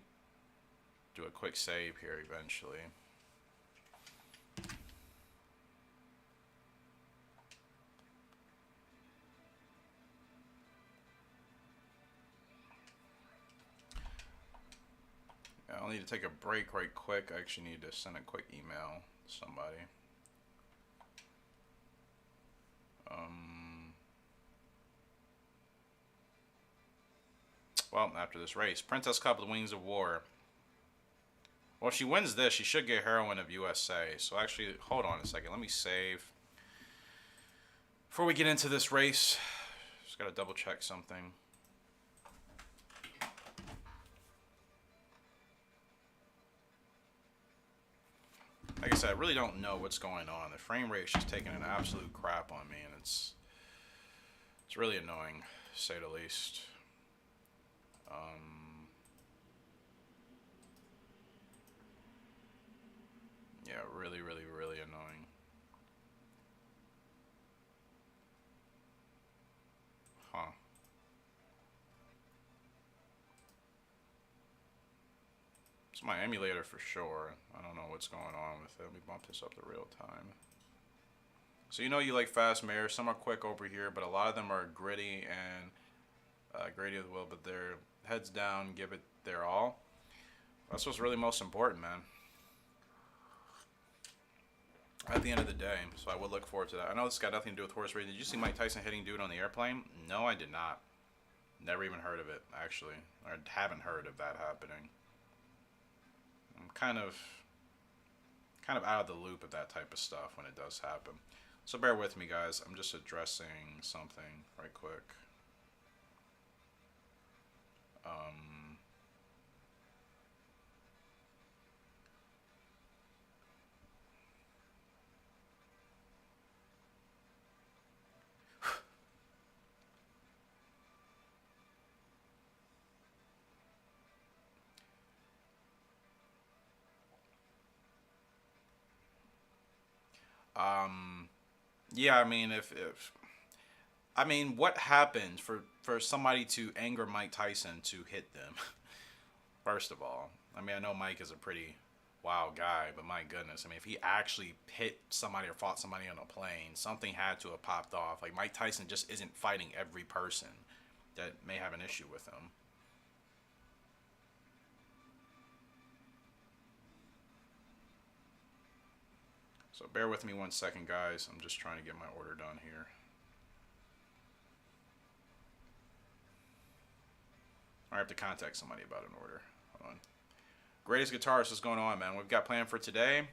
do a quick save here eventually. I'll need to take a break right quick. I actually need to send a quick email to somebody. Well, after this race, Princess Cup with Wings of War. Well, if she wins this, she should get Heroine of USA. So actually, hold on a second. Let me save. Before we get into this race, just got to double check something. Like I said, I really don't know what's going on. The frame rate is just taking an absolute crap on me, and it's really annoying, to say the least. Yeah, really, really, really annoying. Huh. It's my emulator for sure. I don't know what's going on with it. Let me bump this up to real time. So you know you like fast mares. Some are quick over here, but a lot of them are gritty and gritty as well, but they're heads down, give it their all. That's what's really most important, man. At the end of the day, so I would look forward to that. I know this got nothing to do with horse racing. Did you see Mike Tyson hitting dude on the airplane? No, I did not. Never even heard of it, actually. I haven't heard of that happening. I'm kind of out of the loop of that type of stuff when it does happen. So bear with me, guys. I'm just addressing something right quick. Yeah, I mean, I mean, what happened for somebody to anger Mike Tyson to hit them? First of all, I mean, I know Mike is a pretty wild guy, but my goodness, I mean, if he actually hit somebody or fought somebody on a plane, something had to have popped off. Like, Mike Tyson just isn't fighting every person that may have an issue with him. So bear with me 1 second, guys. I'm just trying to get my order done here. I have to contact somebody about an order. Hold on. Greatest guitarist, what's going on, man? We've got planned for today.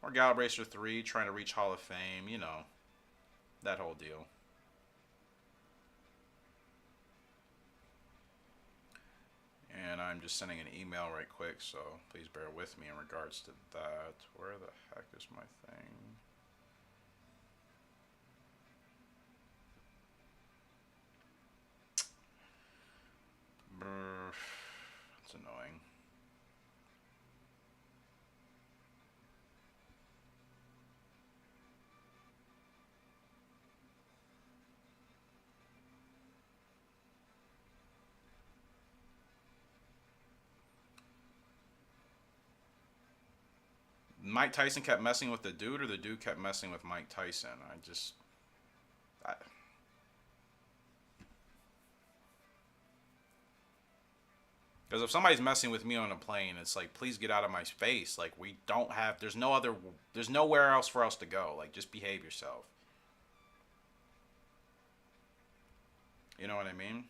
Or Gallop Racer 3, trying to reach Hall of Fame. You know, that whole deal. And I'm just sending an email right quick, so please bear with me in regards to that. Where the heck is my thing? Brr, it's annoying. Mike Tyson kept messing with the dude, or the dude kept messing with Mike Tyson? Because if somebody's messing with me on a plane, it's like, please get out of my space. Like, we don't have, there's nowhere else for us to go. Like, just behave yourself. You know what I mean?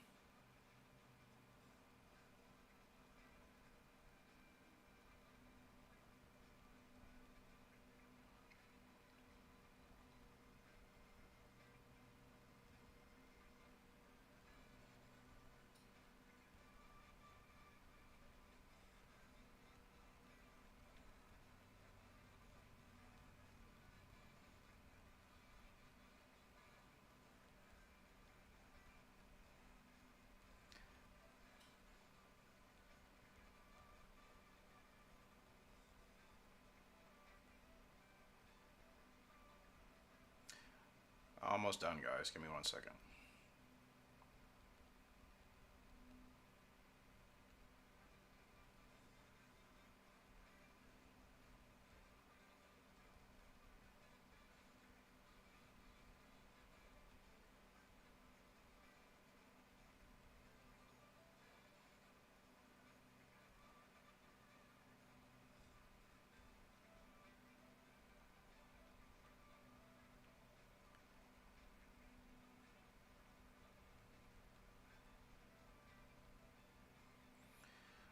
Almost done, guys. Give me 1 second.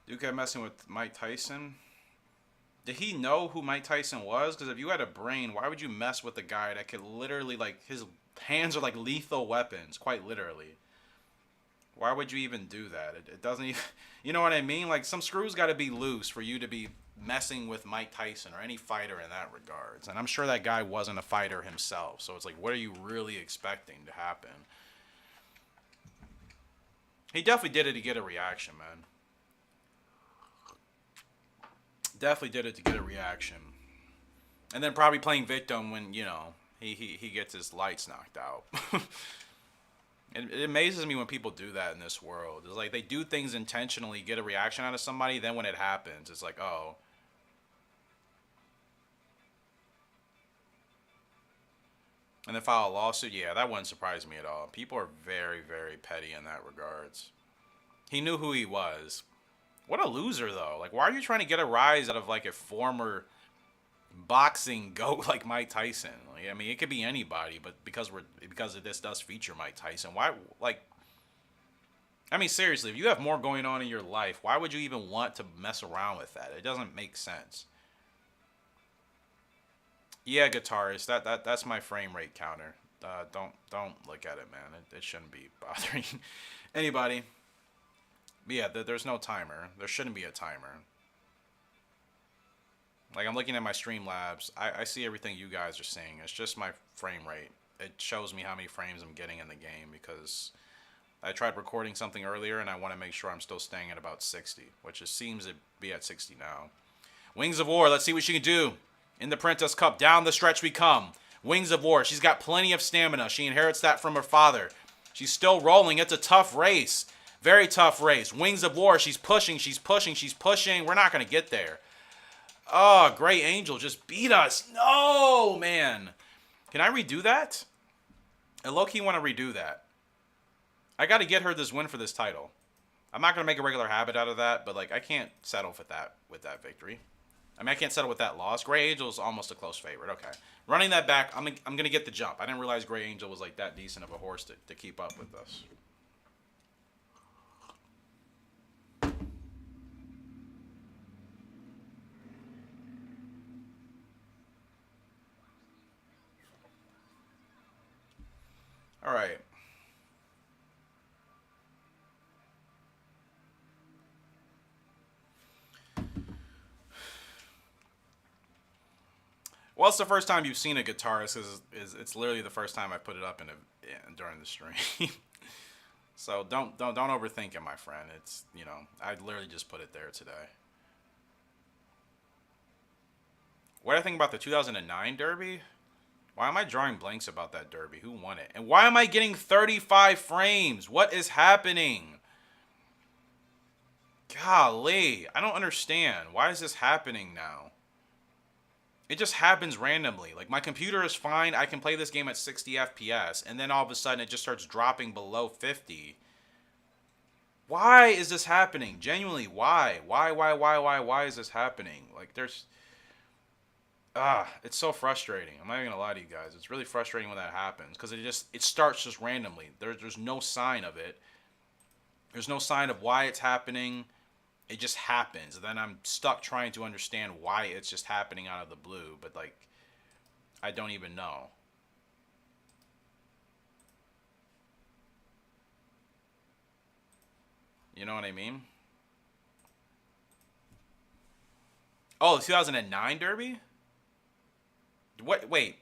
Dude kept messing with Mike Tyson. Did he know who Mike Tyson was? Because if you had a brain, why would you mess with a guy that could literally, like, his hands are like lethal weapons, quite literally. Why would you even do that? It doesn't even, you know what I mean? Like, some screws got to be loose for you to be messing with Mike Tyson or any fighter in that regards. And I'm sure that guy wasn't a fighter himself. So it's like, what are you really expecting to happen? He definitely did it to get a reaction, man. Definitely did it to get a reaction. And then probably playing victim when, you know, he gets his lights knocked out. It amazes me when people do that in this world. It's like they do things intentionally, get a reaction out of somebody, then when it happens, it's like, oh. And then file a lawsuit? Yeah, that wouldn't surprise me at all. People are very, very petty in that regards. He knew who he was. What a loser, though. Like, why are you trying to get a rise out of, like, a former boxing goat like Mike Tyson? Like, I mean, it could be anybody, but because this does feature Mike Tyson, why, like, I mean, seriously, if you have more going on in your life, why would you even want to mess around with that? It doesn't make sense. Yeah, guitarist, that's my frame rate counter. Don't look at it, man. It shouldn't be bothering anybody. But yeah, there's no timer. There shouldn't be a timer. Like, I'm looking at my Streamlabs. I see everything you guys are seeing. It's just my frame rate. It shows me how many frames I'm getting in the game because I tried recording something earlier and I want to make sure I'm still staying at about 60, which it seems to be at 60 now. Wings of War, let's see what she can do. In the Princess Cup, down the stretch we come. Wings of War, she's got plenty of stamina. She inherits that from her father. She's still rolling. It's a tough race. Very tough race. Wings of War, she's pushing, she's pushing, she's pushing. We're not going to get there. Oh, Gray Angel just beat us. No, man. Can I redo that? I low-key want to redo that. I got to get her this win for this title. I'm not going to make a regular habit out of that, but, like, I can't settle for that with that victory. I mean, I can't settle with that loss. Gray Angel is almost a close favorite. Okay. Running that back, I'm going to get the jump. I didn't realize Gray Angel was like that decent of a horse to keep up with us. All right. Well, it's the first time you've seen a guitarist. It's literally the first time I put it up during the stream. So don't overthink it, my friend. It's, you know, I literally just put it there today. What do I think about the 2009 Derby? Why am I drawing blanks about that Derby? Who won it? And why am I getting 35 frames? What is happening? Golly, I don't understand. Why is this happening now? It just happens randomly. Like, my computer is fine. I can play this game at 60 FPS. And then all of a sudden, it just starts dropping below 50. Why is this happening? Genuinely, why? Why is this happening? Like, there's... it's so frustrating. I'm not even gonna lie to you guys. It's really frustrating when that happens. Because it starts just randomly. There's no sign of it. There's no sign of why it's happening. It just happens. And then I'm stuck trying to understand why it's just happening out of the blue. But, like, I don't even know. You know what I mean? Oh, the 2009 Derby? What? Wait.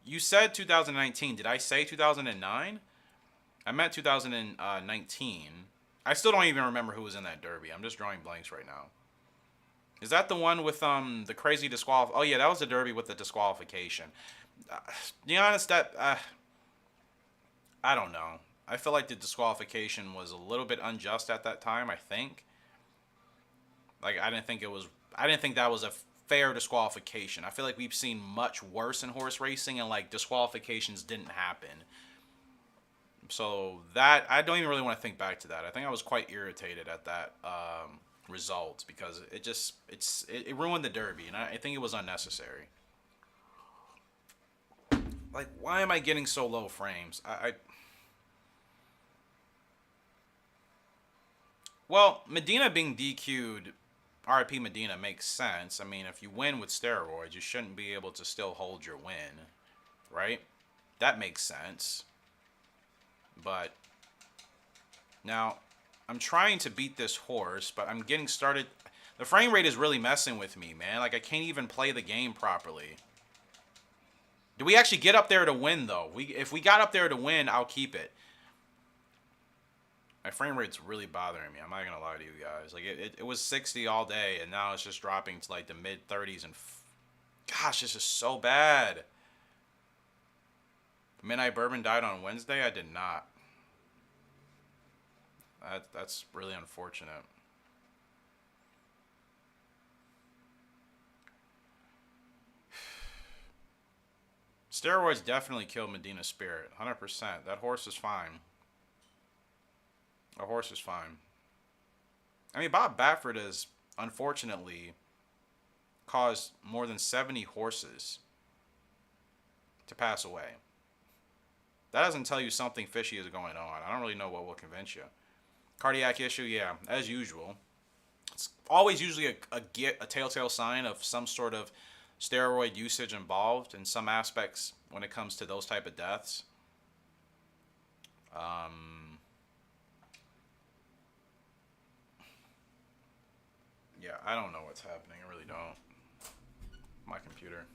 You said 2019. Did I say 2009? I meant 2019. I still don't even remember who was in that Derby. I'm just drawing blanks right now. Is that the one with the crazy disqualification? Oh, yeah, that was the Derby with the disqualification. To be honest, that... I don't know. I feel like the disqualification was a little bit unjust at that time, I think. Like, I didn't think that was a fair disqualification. I feel like we've seen much worse in horse racing, and, like, disqualifications didn't happen. So that, I don't even really want to think back to that. I think I was quite irritated at that result because it ruined the Derby, and I think it was unnecessary. Like, why am I getting so low frames? Well, Medina being DQ'd, RIP Medina, makes sense. I mean, if you win with steroids, you shouldn't be able to still hold your win, right? That makes sense. But now I'm trying to beat this horse, but I'm getting started. The frame rate is really messing with me, man. Like, I can't even play the game properly. Do we actually get up there to win, though? If we got up there to win, I'll keep it. My frame rate's really bothering me. I'm not gonna lie to you guys. Like, it was 60 all day, and now it's just dropping to like the mid 30s. And gosh, this is so bad. Midnight Bourbon died on Wednesday? I did not. That's really unfortunate. Steroids definitely killed Medina's spirit. 100%. That horse is fine. That horse is fine. I mean, Bob Baffert has, unfortunately, caused more than 70 horses to pass away. That doesn't tell you something fishy is going on. I don't really know what will convince you. Cardiac issue, yeah, as usual. It's always usually a telltale sign of some sort of steroid usage involved in some aspects when it comes to those type of deaths. Yeah, I don't know what's happening. I really don't. My computer.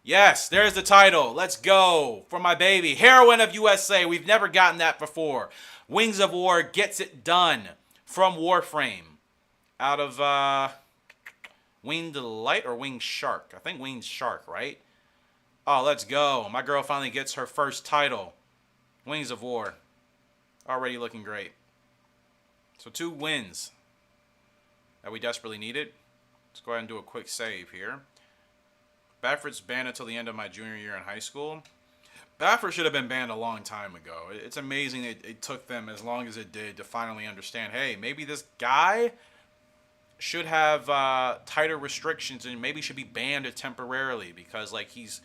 Yes, there's the title. Let's go for my baby. Heroine of USA. We've never gotten that before. Wings of War gets it done from Warframe. Out of Winged Light or Winged Shark? I think Winged Shark, right? Oh, let's go. My girl finally gets her first title. Wings of War. Already looking great. So 2 wins that we desperately needed. Let's go ahead and do a quick save here. Baffert's banned until the end of my junior year in high school. Baffert should have been banned a long time ago. It's amazing it took them as long as it did to finally understand, hey, maybe this guy should have tighter restrictions and maybe should be banned temporarily because, like, he's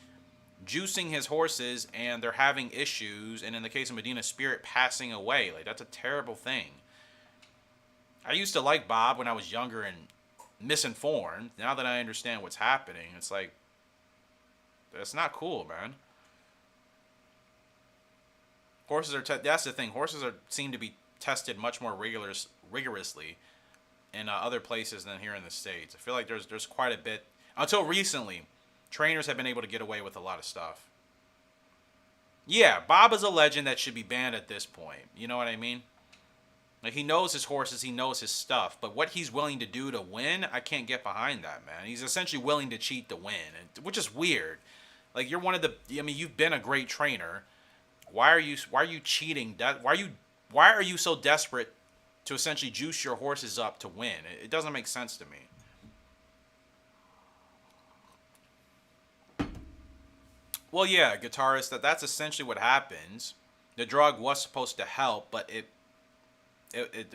juicing his horses and they're having issues, and in the case of Medina Spirit, passing away. Like, that's a terrible thing. I used to like Bob when I was younger and misinformed. Now that I understand what's happening, it's like, that's not cool, man. Horses are that's the thing. Horses seem to be tested much more rigorously in other places than here in the States. I feel like there's quite a bit. Until recently, trainers have been able to get away with a lot of stuff. Yeah, Bob is a legend that should be banned at this point. You know what I mean? Like, he knows his horses, he knows his stuff, but what he's willing to do to win, I can't get behind that, man. He's essentially willing to cheat to win, which is weird. Like, you're one of the, I mean, you've been a great trainer. Why are you cheating? Why are you so desperate to essentially juice your horses up to win? It doesn't make sense to me. Well, yeah, guitarist, that's essentially what happens. The drug was supposed to help, but it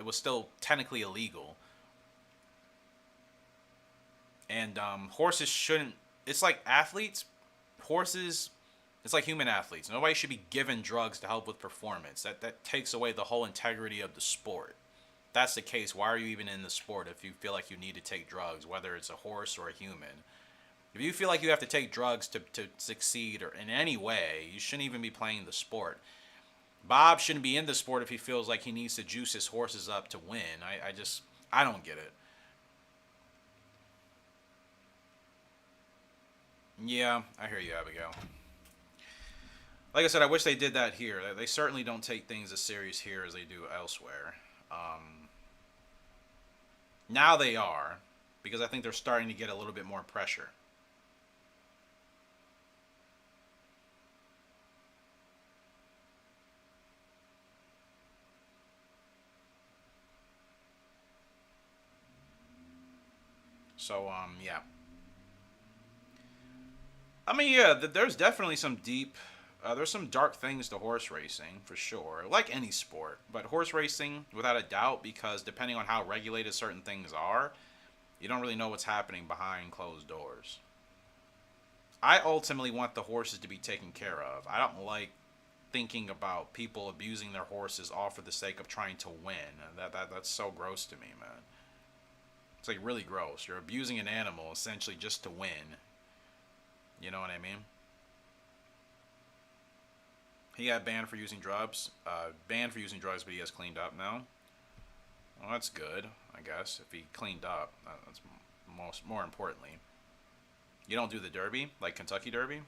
was still technically illegal. And horses shouldn't. It's like athletes. Horses. It's like human athletes. Nobody should be given drugs to help with performance. That takes away the whole integrity of the sport. If that's the case, why are you even in the sport if you feel like you need to take drugs, whether it's a horse or a human? If you feel like you have to take drugs to succeed or in any way, you shouldn't even be playing the sport. Bob shouldn't be in the sport if he feels like he needs to juice his horses up to win. I don't get it. Yeah, I hear you, Abigail. Like I said, I wish they did that here. They certainly don't take things as serious here as they do elsewhere. Now they are, because I think they're starting to get a little bit more pressure. So, yeah. I mean, yeah, there's definitely some there's some dark things to horse racing, for sure. Like any sport. But horse racing, without a doubt, because depending on how regulated certain things are, you don't really know what's happening behind closed doors. I ultimately want the horses to be taken care of. I don't like thinking about people abusing their horses all for the sake of trying to win. That's so gross to me, man. It's like really gross. You're abusing an animal essentially just to win. You know what I mean? He got banned for using drugs. Banned for using drugs, but he has cleaned up now. Well, that's good, I guess. If he cleaned up, that's more importantly. You don't do the Derby, like Kentucky Derby?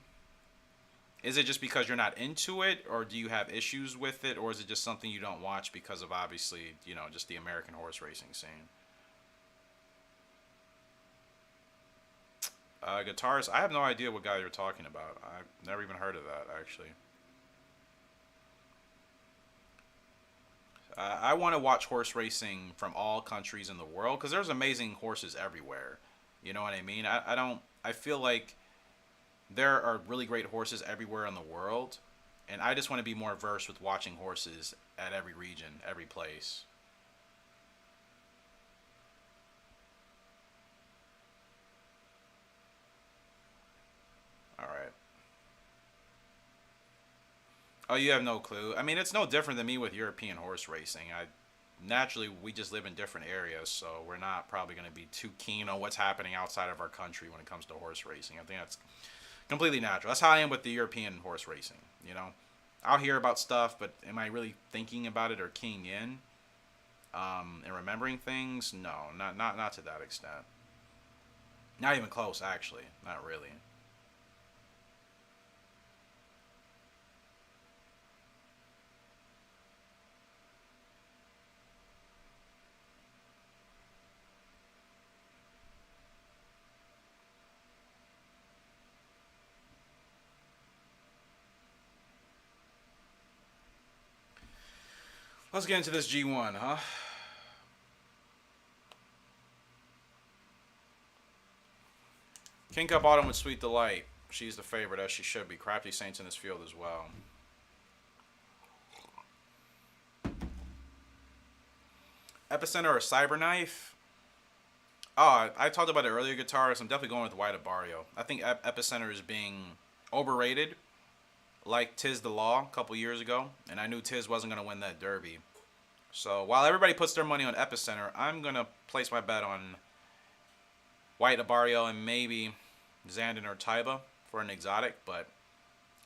Is it just because you're not into it, or do you have issues with it, or is it just something you don't watch because of, obviously, just the American horse racing scene? Guitarist, I have no idea what guy you're talking about. I've never even heard of that, actually. I want to watch horse racing from all countries in the world because there's amazing horses everywhere. You know what I mean? I feel like there are really great horses everywhere in the world, and I just want to be more versed with watching horses at every region, every place. All right. Oh, you have no clue. I mean, it's no different than me with European horse racing. Naturally, we just live in different areas, so we're not probably going to be too keen on what's happening outside of our country when it comes to horse racing. I think that's completely natural. That's how I am with the European horse racing. I'll hear about stuff, but am I really thinking about it or keying in and remembering things? No, not to that extent. Not even close, actually. Not really. Let's get into this G1, huh? King Cup Autumn with Sweet Delight. She's the favorite, as she should be. Crafty Saints in this field as well. Epicenter or Cyberknife? Oh, I talked about it earlier, guitarist. I'm definitely going with White Abarrio. I think Epicenter is being overrated, like Tiz the Law a couple years ago, and I knew Tiz wasn't going to win that Derby. So while everybody puts their money on Epicenter, I'm going to place my bet on White Abarrio and maybe Zandon or Taiba for an exotic. But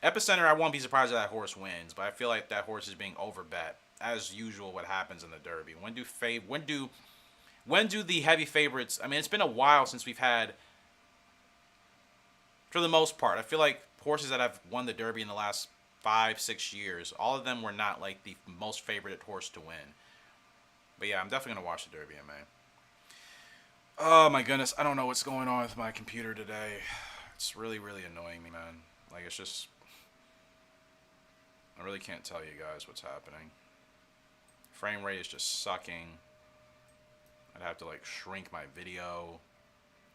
Epicenter, I won't be surprised if that horse wins, but I feel like that horse is being overbet. As usual, what happens in the Derby. When do the heavy favorites... I mean, it's been a while since we've had... For the most part, I feel like horses that have won the Derby in the last 5-6 years, all of them were not like the most favorited horse to win. But yeah, I'm definitely going to watch the Derby in May. Oh my goodness, I don't know what's going on with my computer today. It's really, really annoying me, man. Like, it's just... I really can't tell you guys what's happening. Frame rate is just sucking. I'd have to like shrink my video,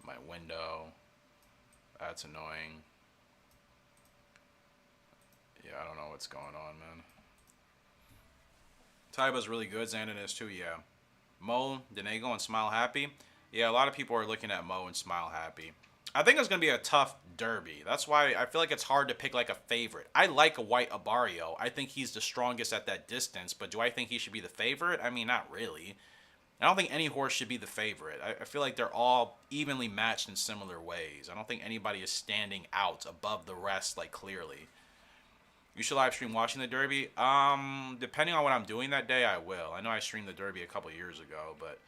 my window. That's annoying. Yeah, I don't know what's going on, man. Taiba's really good. Zandon is too, yeah. Mo, Denego, and Smile Happy. Yeah, a lot of people are looking at Mo and Smile Happy. I think it's going to be a tough Derby. That's why I feel like it's hard to pick like a favorite. I like a White Abarrio. I think he's the strongest at that distance, but do I think he should be the favorite? I mean, not really. I don't think any horse should be the favorite. I feel like they're all evenly matched in similar ways. I don't think anybody is standing out above the rest, like, clearly. You should live stream watching the Derby. Depending on what I'm doing that day, I will. I know I streamed the Derby a couple years ago, but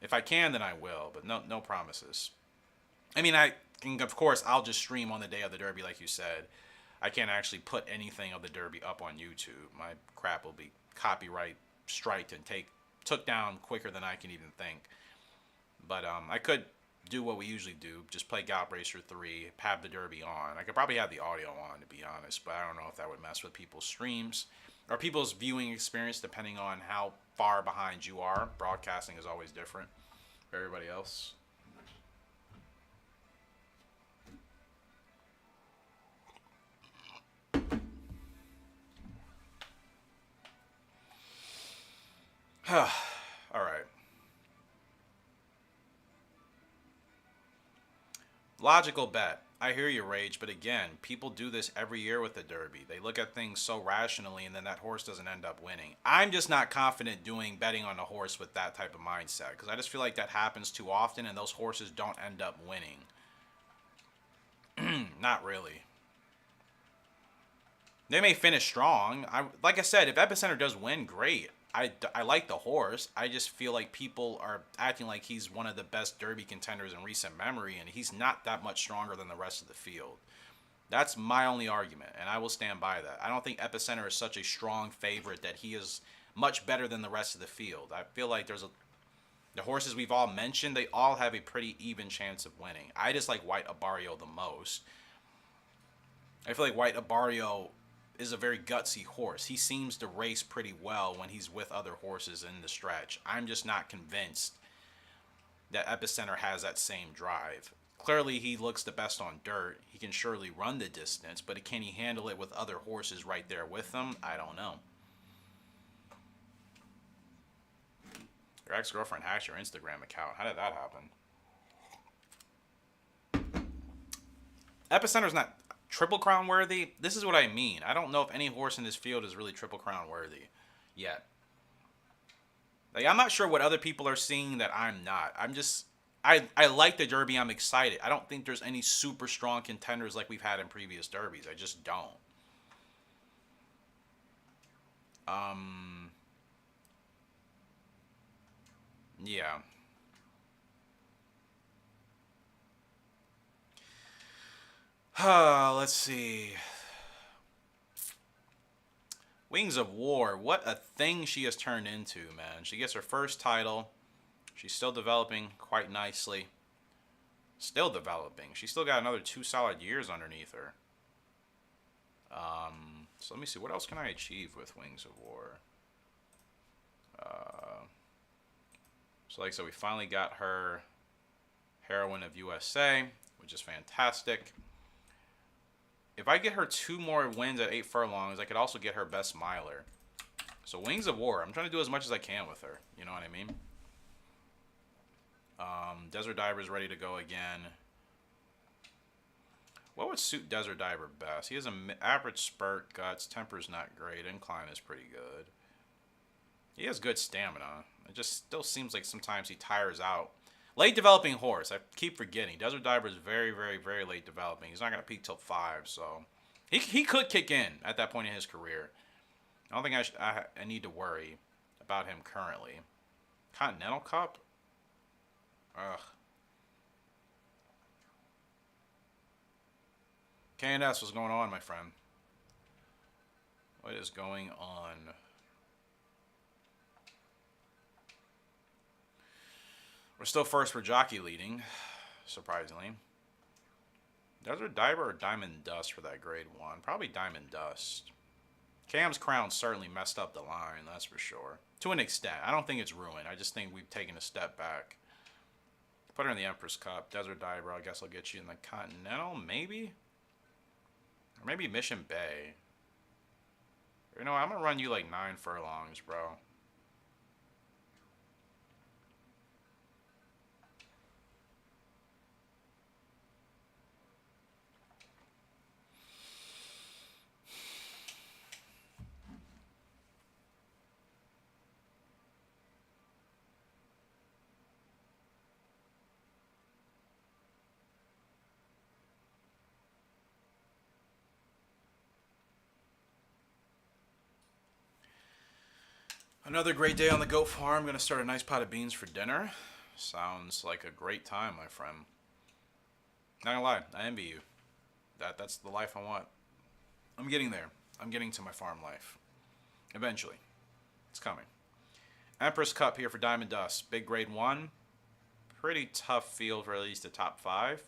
if I can, then I will. But no promises. I mean, of course, I'll just stream on the day of the Derby, like you said. I can't actually put anything of the Derby up on YouTube. My crap will be copyright striked and took down quicker than I can even think. But I could do what we usually do, just play Gallop Racer 3, have the Derby on. I could probably have the audio on, to be honest, but I don't know if that would mess with people's streams or people's viewing experience, depending on how far behind you are. Broadcasting is always different for everybody else. All right. Logical bet. I hear you, Rage, but again, people do this every year with the Derby. They look at things so rationally, and then that horse doesn't end up winning. I'm just not confident betting on a horse with that type of mindset, because I just feel like that happens too often, and those horses don't end up winning. Not really. They may finish strong. Like I said, if Epicenter does win, great. I like the horse. I just feel like people are acting like he's one of the best Derby contenders in recent memory, and he's not that much stronger than the rest of the field. That's my only argument, and I will stand by that. I don't think Epicenter is such a strong favorite that he is much better than the rest of the field. I feel like the horses we've all mentioned, they all have a pretty even chance of winning. I just like White Abarrio the most. I feel like White Abarrio is a very gutsy horse. He seems to race pretty well when he's with other horses in the stretch. I'm just not convinced that Epicenter has that same drive. Clearly, he looks the best on dirt. He can surely run the distance, but can he handle it with other horses right there with him? I don't know. Your ex-girlfriend hacked your Instagram account. How did that happen? Epicenter's not Triple Crown worthy. This is what I mean. I don't know if any horse in this field is really Triple Crown worthy yet. Like, I'm not sure what other people are seeing that I'm not. I like the Derby. I'm excited. I don't think there's any super strong contenders like we've had in previous Derbies. I just don't. Yeah. Let's see. Wings of War. What a thing she has turned into, man. She gets her first title. She's still developing quite nicely. Still developing. She's still got another 2 solid years underneath her. So let me see. What else can I achieve with Wings of War? So like I said, we finally got her Heroine of USA. which is fantastic. If I get her 2 more wins at 8 furlongs, I could also get her best miler. So Wings of War, I'm trying to do as much as I can with her. You know what I mean? Desert Diver's ready to go again. What would suit Desert Diver best? He has an average spurt, guts, temper's not great, incline is pretty good. He has good stamina. It just still seems like sometimes he tires out. Late developing horse. I keep forgetting. Desert Diver is very, very, very late developing. He's not going to peak till 5, so he could kick in at that point in his career. I don't think I need to worry about him currently. Continental Cup? Ugh. K&S, what's going on, my friend? What is going on? We're still first for jockey leading, surprisingly. Desert Diver or Diamond Dust for that grade 1? Probably Diamond Dust. Cam's Crown certainly messed up the line, that's for sure. To an extent. I don't think it's ruined. I just think we've taken a step back. Put her in the Empress Cup. Desert Diver, I guess I'll get you in the Continental, maybe? Or maybe Mission Bay. You know, I'm going to run you like 9 furlongs, bro. Another great day on the goat farm. I'm going to start a nice pot of beans for dinner. Sounds like a great time, my friend. Not gonna lie, I envy you. That's the life I want. I'm getting there. I'm getting to my farm life. Eventually. It's coming. Empress Cup here for Diamond Dust. Big grade 1. Pretty tough field for at least the top 5.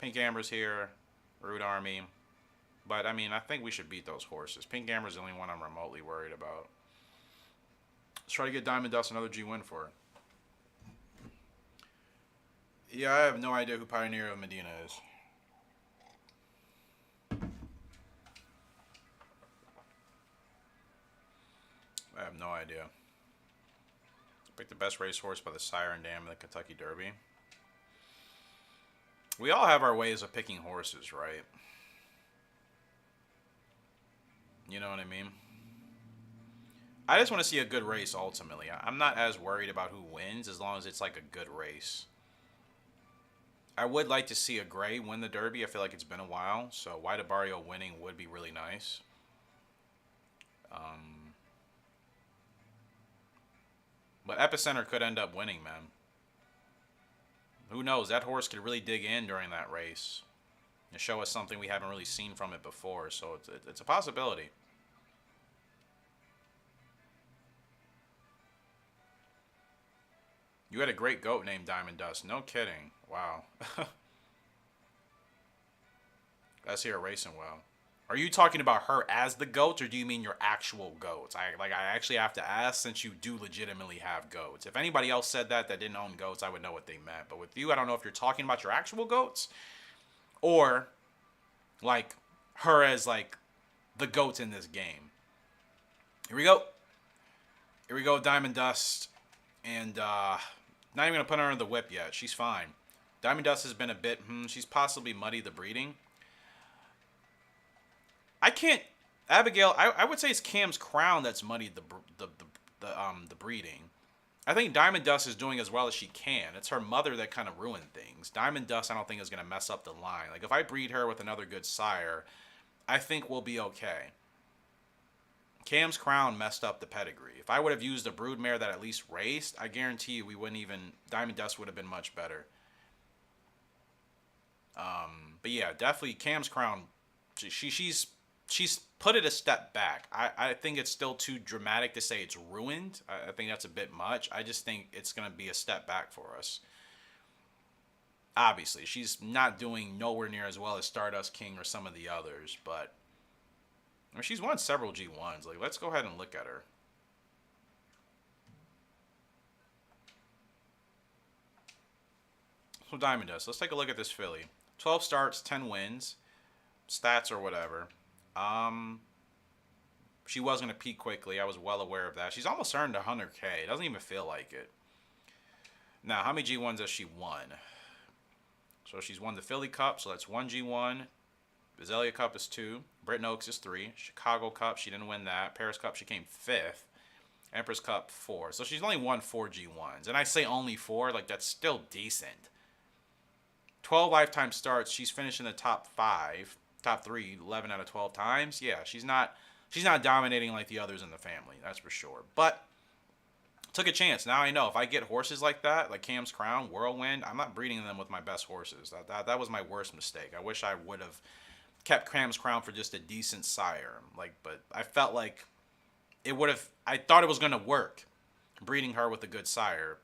Pink Amber's here. Root Army. But, I mean, I think we should beat those horses. Pink Amber's the only one I'm remotely worried about. Let's try to get Diamond Dust another G win for her. Yeah, I have no idea who Pioneer of Medina is. I have no idea. Pick the best racehorse by the Siren Dam in the Kentucky Derby. We all have our ways of picking horses, right? You know what I mean? I just want to see a good race ultimately. I'm not as worried about who wins as long as it's like a good race. I would like to see a gray win the Derby. I feel like it's been a while. So White Abario winning would be really nice. But Epicenter could end up winning, man. Who knows? That horse could really dig in during that race and show us something we haven't really seen from it before. So it's a possibility. You had a great goat named Diamond Dust. No kidding. Wow. That's here racing well. Are you talking about her as the goat, or do you mean your actual goats? I actually have to ask, since you do legitimately have goats. If anybody else said that didn't own goats, I would know what they meant. But with you, I don't know if you're talking about your actual goats, or like her as like the goats in this game. Here we go. Here we go, Diamond Dust. And not even going to put her under the whip yet. She's fine. Diamond Dust has been a bit, she's possibly muddied the breeding. I can't, Abigail, I would say it's Cam's Crown that's muddied the breeding. I think Diamond Dust is doing as well as she can. It's her mother that kind of ruined things. Diamond Dust, I don't think, is going to mess up the line. Like, if I breed her with another good sire, I think we'll be okay. Cam's Crown messed up the pedigree. If I would have used a broodmare that at least raced, I guarantee you we wouldn't even... Diamond Dust would have been much better. But yeah, definitely Cam's Crown, she's put it a step back. I think it's still too dramatic to say it's ruined. I think that's a bit much. I just think it's going to be a step back for us. Obviously, she's not doing nowhere near as well as Stardust King or some of the others, but... I mean, she's won several G1s. Like, let's go ahead and look at her. So Diamond does. Let's take a look at this filly. 12 starts, 10 wins. Stats or whatever. She was going to peak quickly. I was well aware of that. She's almost earned 100K. It doesn't even feel like it. Now, how many G1s has she won? So she's won the Philly Cup, so that's 1 G1. Azalea Cup is 2. Britain Oaks is 3. Chicago Cup, she didn't win that. Paris Cup, she came 5th. Empress Cup, 4. So she's only won 4 G1s. And I say only 4, like that's still decent. 12 lifetime starts, she's finished in the top 5. Top 3, 11 out of 12 times. Yeah, she's not dominating like the others in the family, that's for sure. But took a chance. Now I know if I get horses like that, like Cam's Crown, Whirlwind, I'm not breeding them with my best horses. That was my worst mistake. I wish I would have kept Cam's Crown for just a decent sire. But I felt like it would have. I thought it was gonna work, breeding her with a good sire.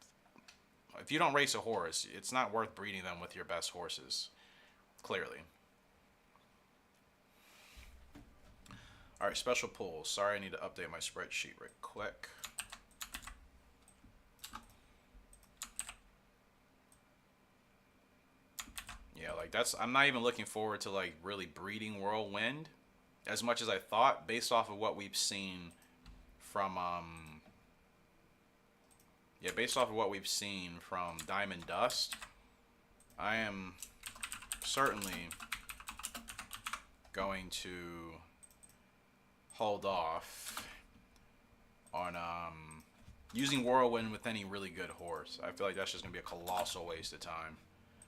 If you don't race a horse, it's not worth breeding them with your best horses. Clearly. All right, special pulls. Sorry, I need to update my spreadsheet real quick. Yeah, like I'm not even looking forward to like really breeding Whirlwind as much as I thought based off of what we've seen from based off of what we've seen from Diamond Dust. I am certainly going to hold off on using Whirlwind with any really good horse. I feel like that's just gonna be a colossal waste of time.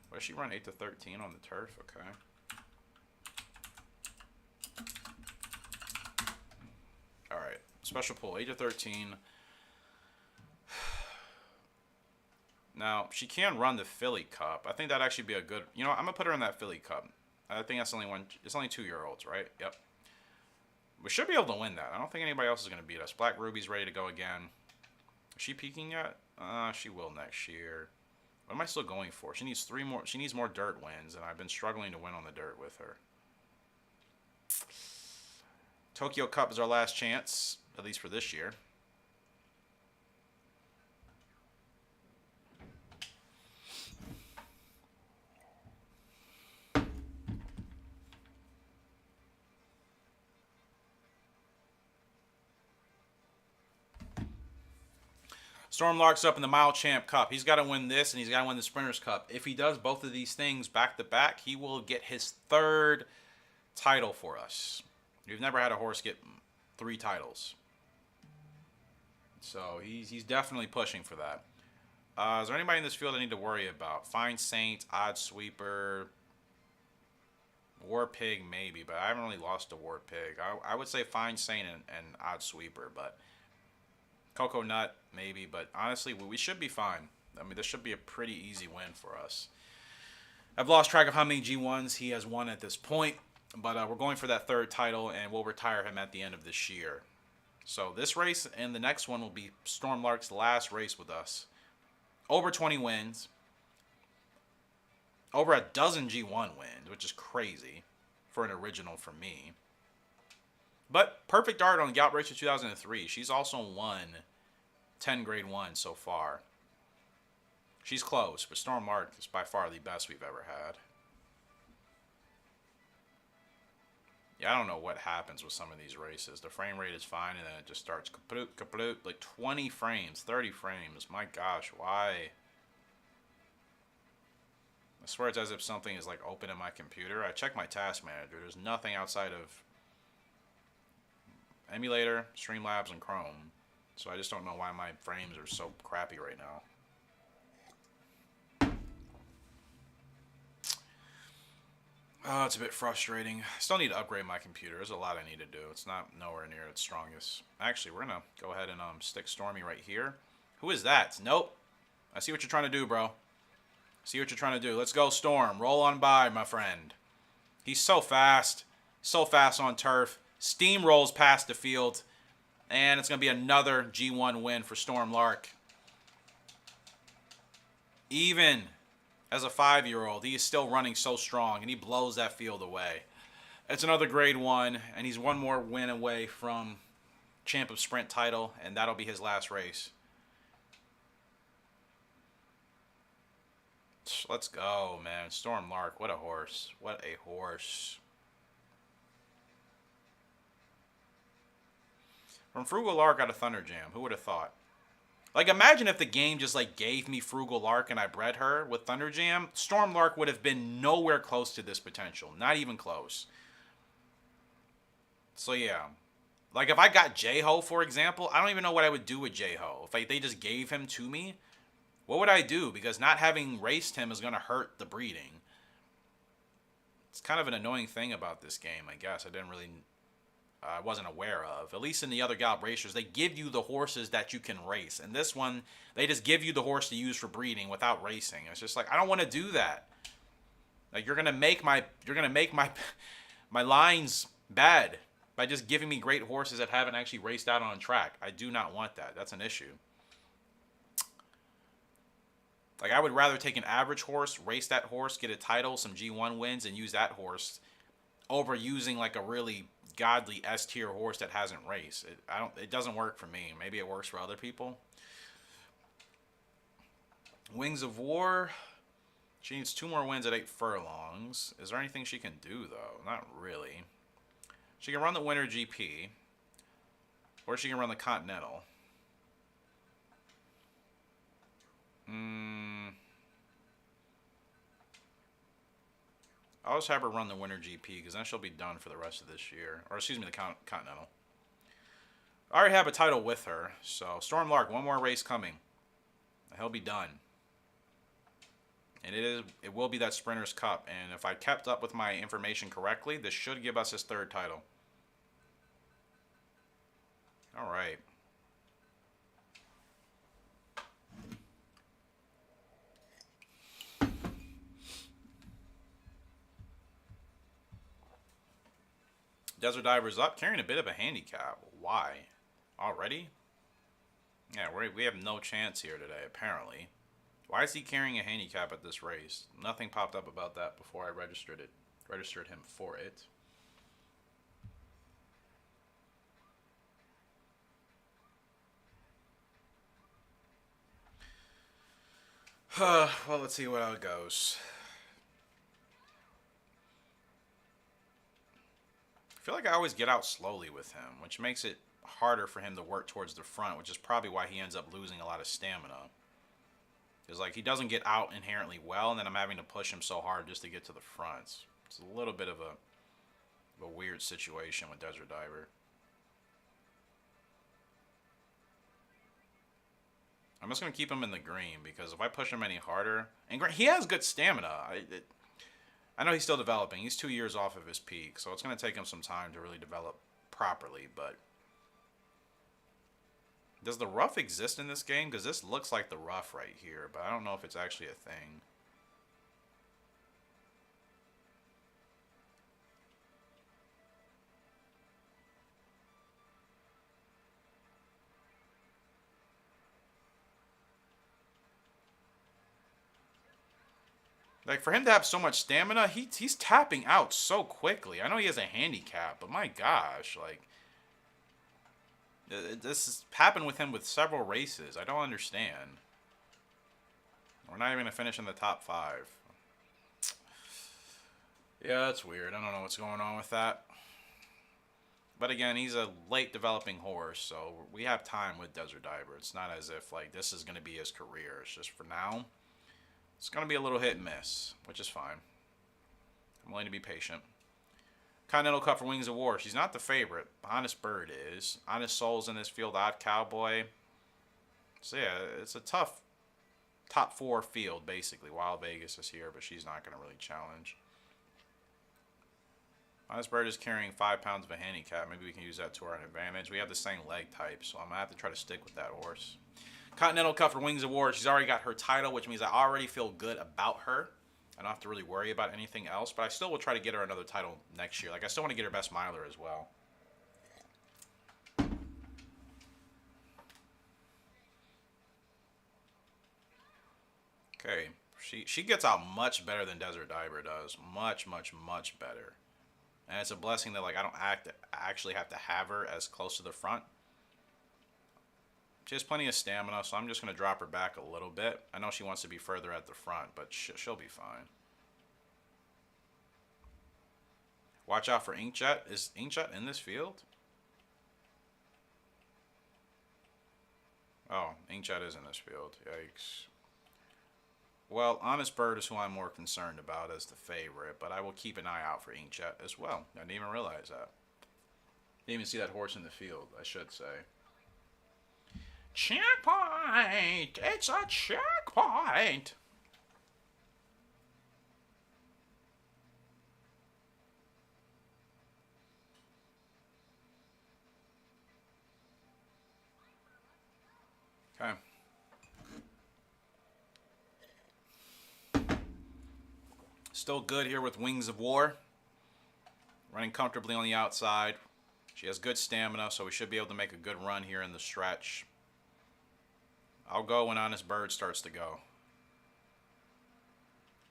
What does she run 8 to 13 on the turf? Okay. All right, special pull 8 to 13. Now she can run the Philly Cup. I think that'd actually be a good. You know, I'm gonna put her in that Philly Cup. I think that's only one. It's only 2-year-olds, right? Yep. We should be able to win that. I don't think anybody else is going to beat us. Black Ruby's ready to go again. Is she peaking yet? She will next year. What am I still going for? She needs 3 more. She needs more dirt wins, and I've been struggling to win on the dirt with her. Tokyo Cup is our last chance, at least for this year. Stormlark's up in the Mile Champ Cup. He's got to win this, and he's got to win the Sprinters Cup. If he does both of these things back-to-back, he will get his 3rd title for us. We've never had a horse get 3 titles. So he's definitely pushing for that. Is there anybody in this field I need to worry about? Fine Saint, Odd Sweeper, War Pig, maybe, but I haven't really lost to War Pig. I would say Fine Saint and Odd Sweeper, but Cocoa Nut, maybe, but honestly, we should be fine. I mean, this should be a pretty easy win for us. I've lost track of how many G1s he has won at this point, but we're going for that 3rd title, and we'll retire him at the end of this year. So this race and the next one will be Stormlark's last race with us. Over 20 wins. Over a dozen G1 wins, which is crazy for an original for me. But perfect art on Gallop Racer 2003. She's also won 10 Grade 1 so far. She's close, but Stormlark is by far the best we've ever had. Yeah, I don't know what happens with some of these races. The frame rate is fine, and then it just starts kaploot, kaploot. Like 20 frames, 30 frames. My gosh, why? I swear it's as if something is like open in my computer. I check my task manager. There's nothing outside of Emulator, Streamlabs, and Chrome. So I just don't know why my frames are so crappy right now. Oh, it's a bit frustrating. I still need to upgrade my computer. There's a lot I need to do. It's not nowhere near its strongest. Actually, we're going to go ahead and stick Stormy right here. Who is that? Nope. I see what you're trying to do, bro. See what you're trying to do. Let's go, Storm. Roll on by, my friend. He's so fast. So fast on turf. Steamrolls past the field. And it's going to be another G1 win for Stormlark. Even as a 5-year-old, he is still running so strong, and he blows that field away. It's another Grade 1, and he's one more win away from Champ of Sprint title, and that'll be his last race. Let's go, man. Storm Lark, what a horse. What a horse. From Frugal Lark out of Thunder Jam. Who would have thought? Like, imagine if the game just, like, gave me Frugal Lark and I bred her with Thunder Jam. Storm Lark would have been nowhere close to this potential. Not even close. So, yeah. Like, if I got J-Ho, for example, I don't even know what I would do with J-Ho. If like, they just gave him to me, what would I do? Because not having raced him is going to hurt the breeding. It's kind of an annoying thing about this game, I guess. I wasn't aware of. At least in the other Gallop Racers, they give you the horses that you can race. And this one, they just give you the horse to use for breeding without racing. It's just like, I don't want to do that. Like, you're gonna make my my lines bad by just giving me great horses that haven't actually raced out on a track. I do not want that. That's an issue. Like, I would rather take an average horse, race that horse, get a title, some G1 wins, and use that horse over using like a really godly S tier horse that hasn't raced. It doesn't work for me. Maybe it works for other people. Wings of War. She needs 2 more wins at 8 furlongs. Is there anything she can do though? Not really. She can run the Winter GP, or she can run the Continental. I'll just have her run the Winter GP, because then she'll be done for the rest of this year. Or, excuse me, the Continental. I already have a title with her. So, Storm Lark, 1 more race coming. He'll be done. And it will be that Sprinters Cup. And if I kept up with my information correctly, this should give us his 3rd title. Alright. Desert Diver's up, carrying a bit of a handicap. Why? Already? Yeah, we have no chance here today, apparently. Why is he carrying a handicap at this race? Nothing popped up about that before I registered him for it. Well, let's see how it goes. I feel like I always get out slowly with him, which makes it harder for him to work towards the front, which is probably why he ends up losing a lot of stamina. Because, like, he doesn't get out inherently well, and then I'm having to push him so hard just to get to the front. It's a little bit of a weird situation with Desert Diver. I'm just going to keep him in the green, because if I push him any harder... And he has good stamina. I know he's still developing. He's 2 years off of his peak, so it's going to take him some time to really develop properly, but... Does the rough exist in this game? Because this looks like the rough right here, but I don't know if it's actually a thing. Like, for him to have so much stamina, he's tapping out so quickly. I know he has a handicap, but my gosh, like... This has happened with him with several races. I don't understand. We're not even going to finish in the top 5. Yeah, that's weird. I don't know what's going on with that. But again, he's a late developing horse, so we have time with Desert Diver. It's not as if, like, this is going to be his career. It's just for now, it's going to be a little hit and miss, which is fine. I'm willing to be patient. Continental Cup for Wings of War. She's not the favorite. Honest Bird is. Honest Soul's in this field. Odd Cowboy. So, yeah, it's a tough top 4 field, basically. Wild Vegas is here, but she's not going to really challenge. Honest Bird is carrying 5 pounds of a handicap. Maybe we can use that to our advantage. We have the same leg type, so I'm going to have to try to stick with that horse. Continental Cup for Wings of War. She's already got her title, which means I already feel good about her. I don't have to really worry about anything else, but I still will try to get her another title next year. Like, I still want to get her Best Miler as well. Okay, she gets out much better than Desert Diver does. Much, much, much better. And it's a blessing that, like, I don't actually have to have her as close to the front. She has plenty of stamina, so I'm just going to drop her back a little bit. I know she wants to be further at the front, but she'll be fine. Watch out for Inkjet. Is Inkjet in this field? Oh, Inkjet is in this field. Yikes. Well, Honest Bird is who I'm more concerned about as the favorite, but I will keep an eye out for Inkjet as well. I didn't even realize that. Didn't even see that horse in the field, I should say. Checkpoint! It's a checkpoint! Okay. Still good here with Wings of War. Running comfortably on the outside. She has good stamina, so we should be able to make a good run here in the stretch. I'll go when Honest Bird starts to go.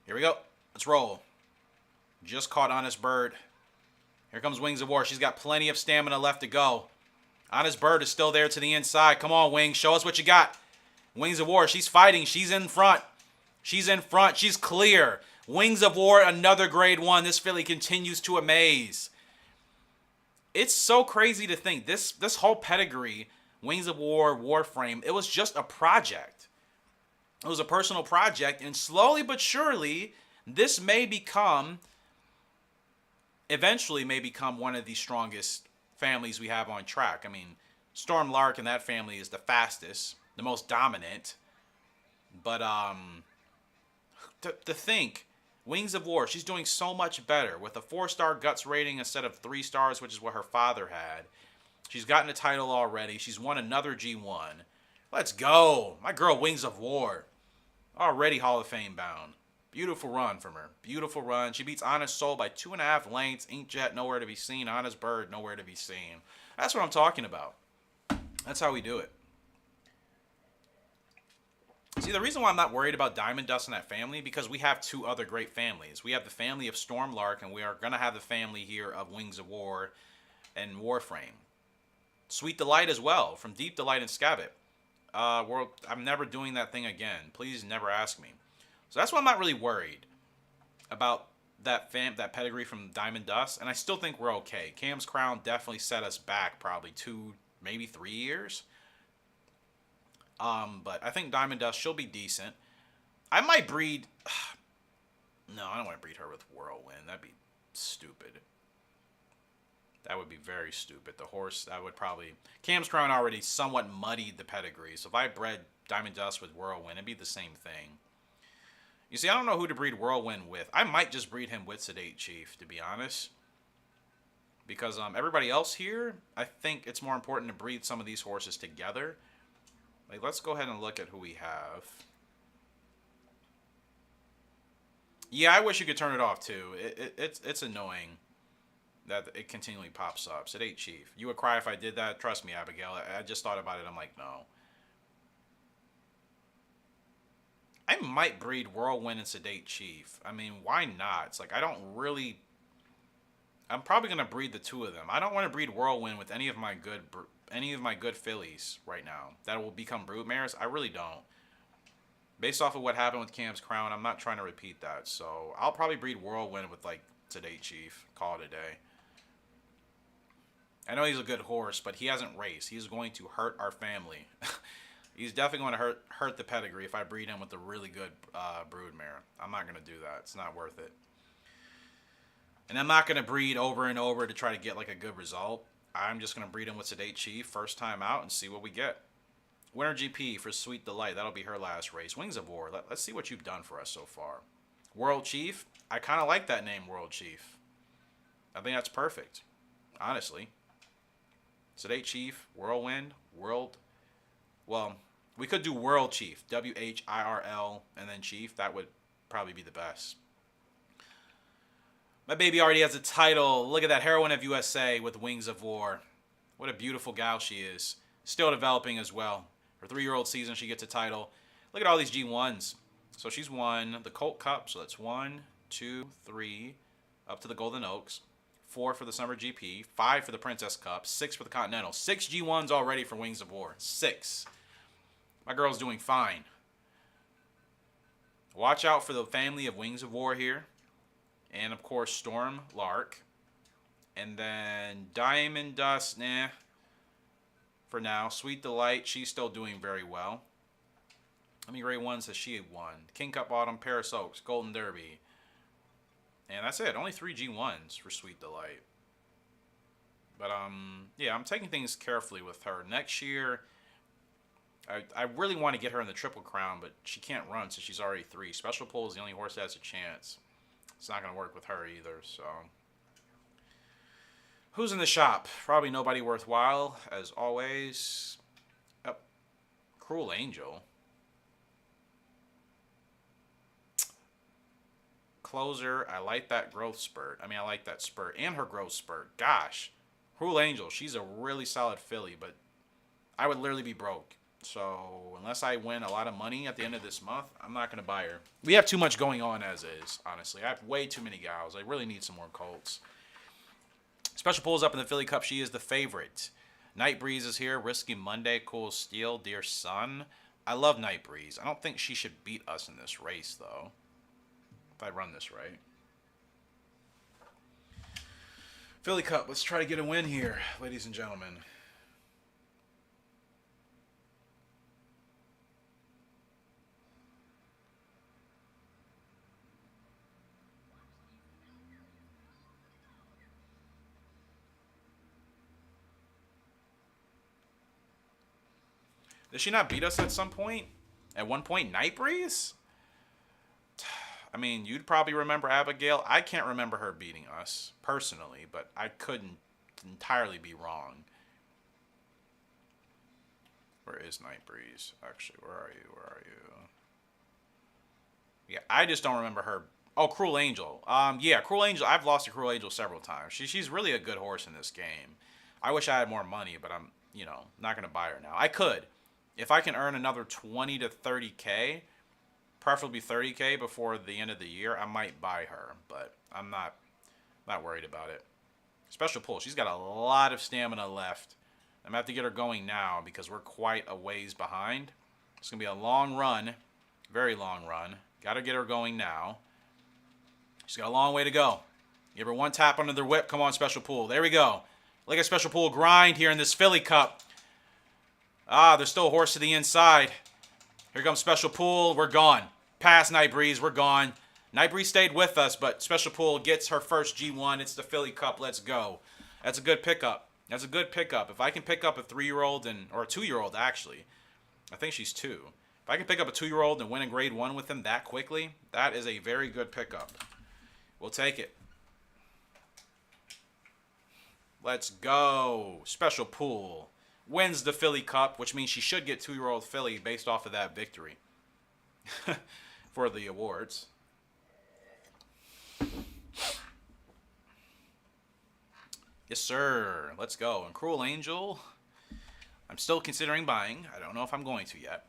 Here we go. Let's roll. Just caught Honest Bird. Here comes Wings of War. She's got plenty of stamina left to go. Honest Bird is still there to the inside. Come on, Wings. Show us what you got. Wings of War. She's fighting. She's in front. She's in front. She's clear. Wings of War, another grade 1. This filly continues to amaze. It's so crazy to think. This whole pedigree, Wings of War, Warframe, it was just a project. It was a personal project, and slowly but surely, this may become, eventually may become one of the strongest families we have on track. I mean, Storm Lark and that family is the fastest, the most dominant. But to think, Wings of War, she's doing so much better with a 4-star guts rating instead of 3 stars, which is what her father had. She's gotten a title already. She's won another G1. Let's go. My girl, Wings of War. Already Hall of Fame bound. Beautiful run from her. Beautiful run. She beats Honest Soul by 2.5 lengths. Inkjet, nowhere to be seen. Honest Bird, nowhere to be seen. That's what I'm talking about. That's how we do it. See, the reason why I'm not worried about Diamond Dust and that family, because we have 2 other great families. We have the family of Storm Lark, and we are going to have the family here of Wings of War and Warframe. Sweet Delight as well, from Deep Delight and Scabbit. I'm never doing that thing again. Please never ask me. So that's why I'm not really worried about that pedigree from Diamond Dust, and I still think we're okay. Cam's Crown definitely set us back probably 2, maybe 3 years. But I think Diamond Dust, she'll be decent. I might breed... No, I don't want to breed her with Whirlwind. That'd be stupid. That would be very stupid. The horse, that would probably... Cam's Crown already somewhat muddied the pedigree. So if I bred Diamond Dust with Whirlwind, it'd be the same thing. You see, I don't know who to breed Whirlwind with. I might just breed him with Sedate Chief, to be honest. Because everybody else here, I think it's more important to breed some of these horses together. Like, let's go ahead and look at who we have. Yeah, I wish you could turn it off, too. It's annoying that it continually pops up. Sedate Chief. You would cry if I did that? Trust me, Abigail. I just thought about it. I'm like, no. I might breed Whirlwind and Sedate Chief. I mean, why not? It's like, I don't really... I'm probably going to breed the 2 of them. I don't want to breed Whirlwind with any of my good fillies right now that will become broodmares. I really don't. Based off of what happened with Cam's Crown, I'm not trying to repeat that. So I'll probably breed Whirlwind with like Sedate Chief. Call it a day. I know he's a good horse, but he hasn't raced. He's going to hurt our family. He's definitely going to hurt the pedigree if I breed him with a really good broodmare. I'm not going to do that. It's not worth it. And I'm not going to breed over and over to try to get like a good result. I'm just going to breed him with Sedate Chief first time out and see what we get. Winner GP for Sweet Delight. That'll be her last race. Wings of War. Let's see what you've done for us so far. World Chief. I kind of like that name, World Chief. I think that's perfect. Honestly. Sedate Chief. Whirlwind. World. Well, we could do World Chief. W-H-I-R-L and then Chief. That would probably be the best. My baby already has a title. Look at that, Heroine of USA with Wings of War. What a beautiful gal she is. Still developing as well. Her 3-year-old season, she gets a title. Look at all these G1s. So she's won the Colt Cup. So that's 1, 2, 3, up to the Golden Oaks. 4 for the Summer GP. 5 for the Princess Cup. 6 for the Continental. 6 G1s already for Wings of War. 6. My girl's doing fine. Watch out for the family of Wings of War here. And, of course, Storm Lark. And then Diamond Dust, nah. For now. Sweet Delight, she's still doing very well. How many grade ones has she won? King Cup Autumn, Paris Oaks, Golden Derby. And that's it. Only 3 G1s for Sweet Delight. But, yeah, I'm taking things carefully with her. Next year, I really want to get her in the Triple Crown, but she can't run, so she's already 3. Special Pull is the only horse that has a chance. It's not going to work with her either, so. Who's in the shop? Probably nobody worthwhile, as always. Yep. Cruel Angel. Closer, I like that growth spurt. I like that spurt and her growth spurt. Gosh. Cruel Angel, she's a really solid filly, but I would literally be broke. So, unless I win a lot of money at the end of this month, I'm not going to buy her. We have too much going on as is, honestly. I have way too many gals. I really need some more colts. Special Pulls up in the Philly Cup. She is the favorite. Night Breeze is here. Risky Monday. Cool Steel. Dear Sun. I love Night Breeze. I don't think she should beat us in this race, though. If I run this right. Philly Cup. Let's try to get a win here, ladies and gentlemen. Did she not beat us at some point? At one point, Night Breeze? You'd probably remember Abigail. I can't remember her beating us, personally, but I couldn't entirely be wrong. Where is Night Breeze? Actually, where are you? Where are you? Yeah, I just don't remember her. Oh, Cruel Angel. Yeah, Cruel Angel. I've lost to Cruel Angel several times. She's really a good horse in this game. I wish I had more money, but I'm, not going to buy her now. I could. If I can earn another 20 to 30K, preferably 30K before the end of the year, I might buy her, but I'm not worried about it. Special Pull. She's got a lot of stamina left. I'm going to have to get her going now because we're quite a ways behind. It's going to be a long run, very long run. Got to get her going now. She's got a long way to go. Give her one tap under the whip. Come on, Special Pull. There we go. Look at Special Pull grind here in this Philly Cup. There's still a horse to the inside. Here comes Special Pull. We're gone. Past Night Breeze. We're gone. Night Breeze stayed with us, but Special Pull gets her first G1. It's the Philly Cup. Let's go. That's a good pickup. That's a good pickup. If I can pick up a 3-year-old or a 2-year-old, actually. I think she's 2. If I can pick up a 2-year-old and win a grade 1 with him that quickly, that is a very good pickup. We'll take it. Let's go. Special Pull wins the Philly Cup, which means she should get 2-year-old filly based off of that victory for the awards. Yes, sir. Let's go. And Cruel Angel, I'm still considering buying. I don't know if I'm going to yet.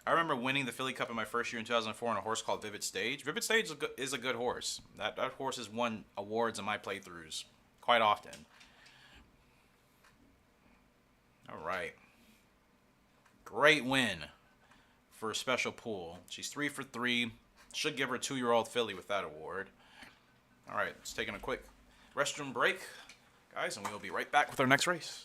I remember winning the Philly Cup in my first year in 2004 on a horse called Vivid Stage. Vivid Stage is a good horse. That horse has won awards in my playthroughs quite often. All right. Great win for a Special Pull. She's 3 for 3. Should give her a 2-year-old filly with that award. All right, let's take a quick restroom break, guys, and we will be right back with our next race.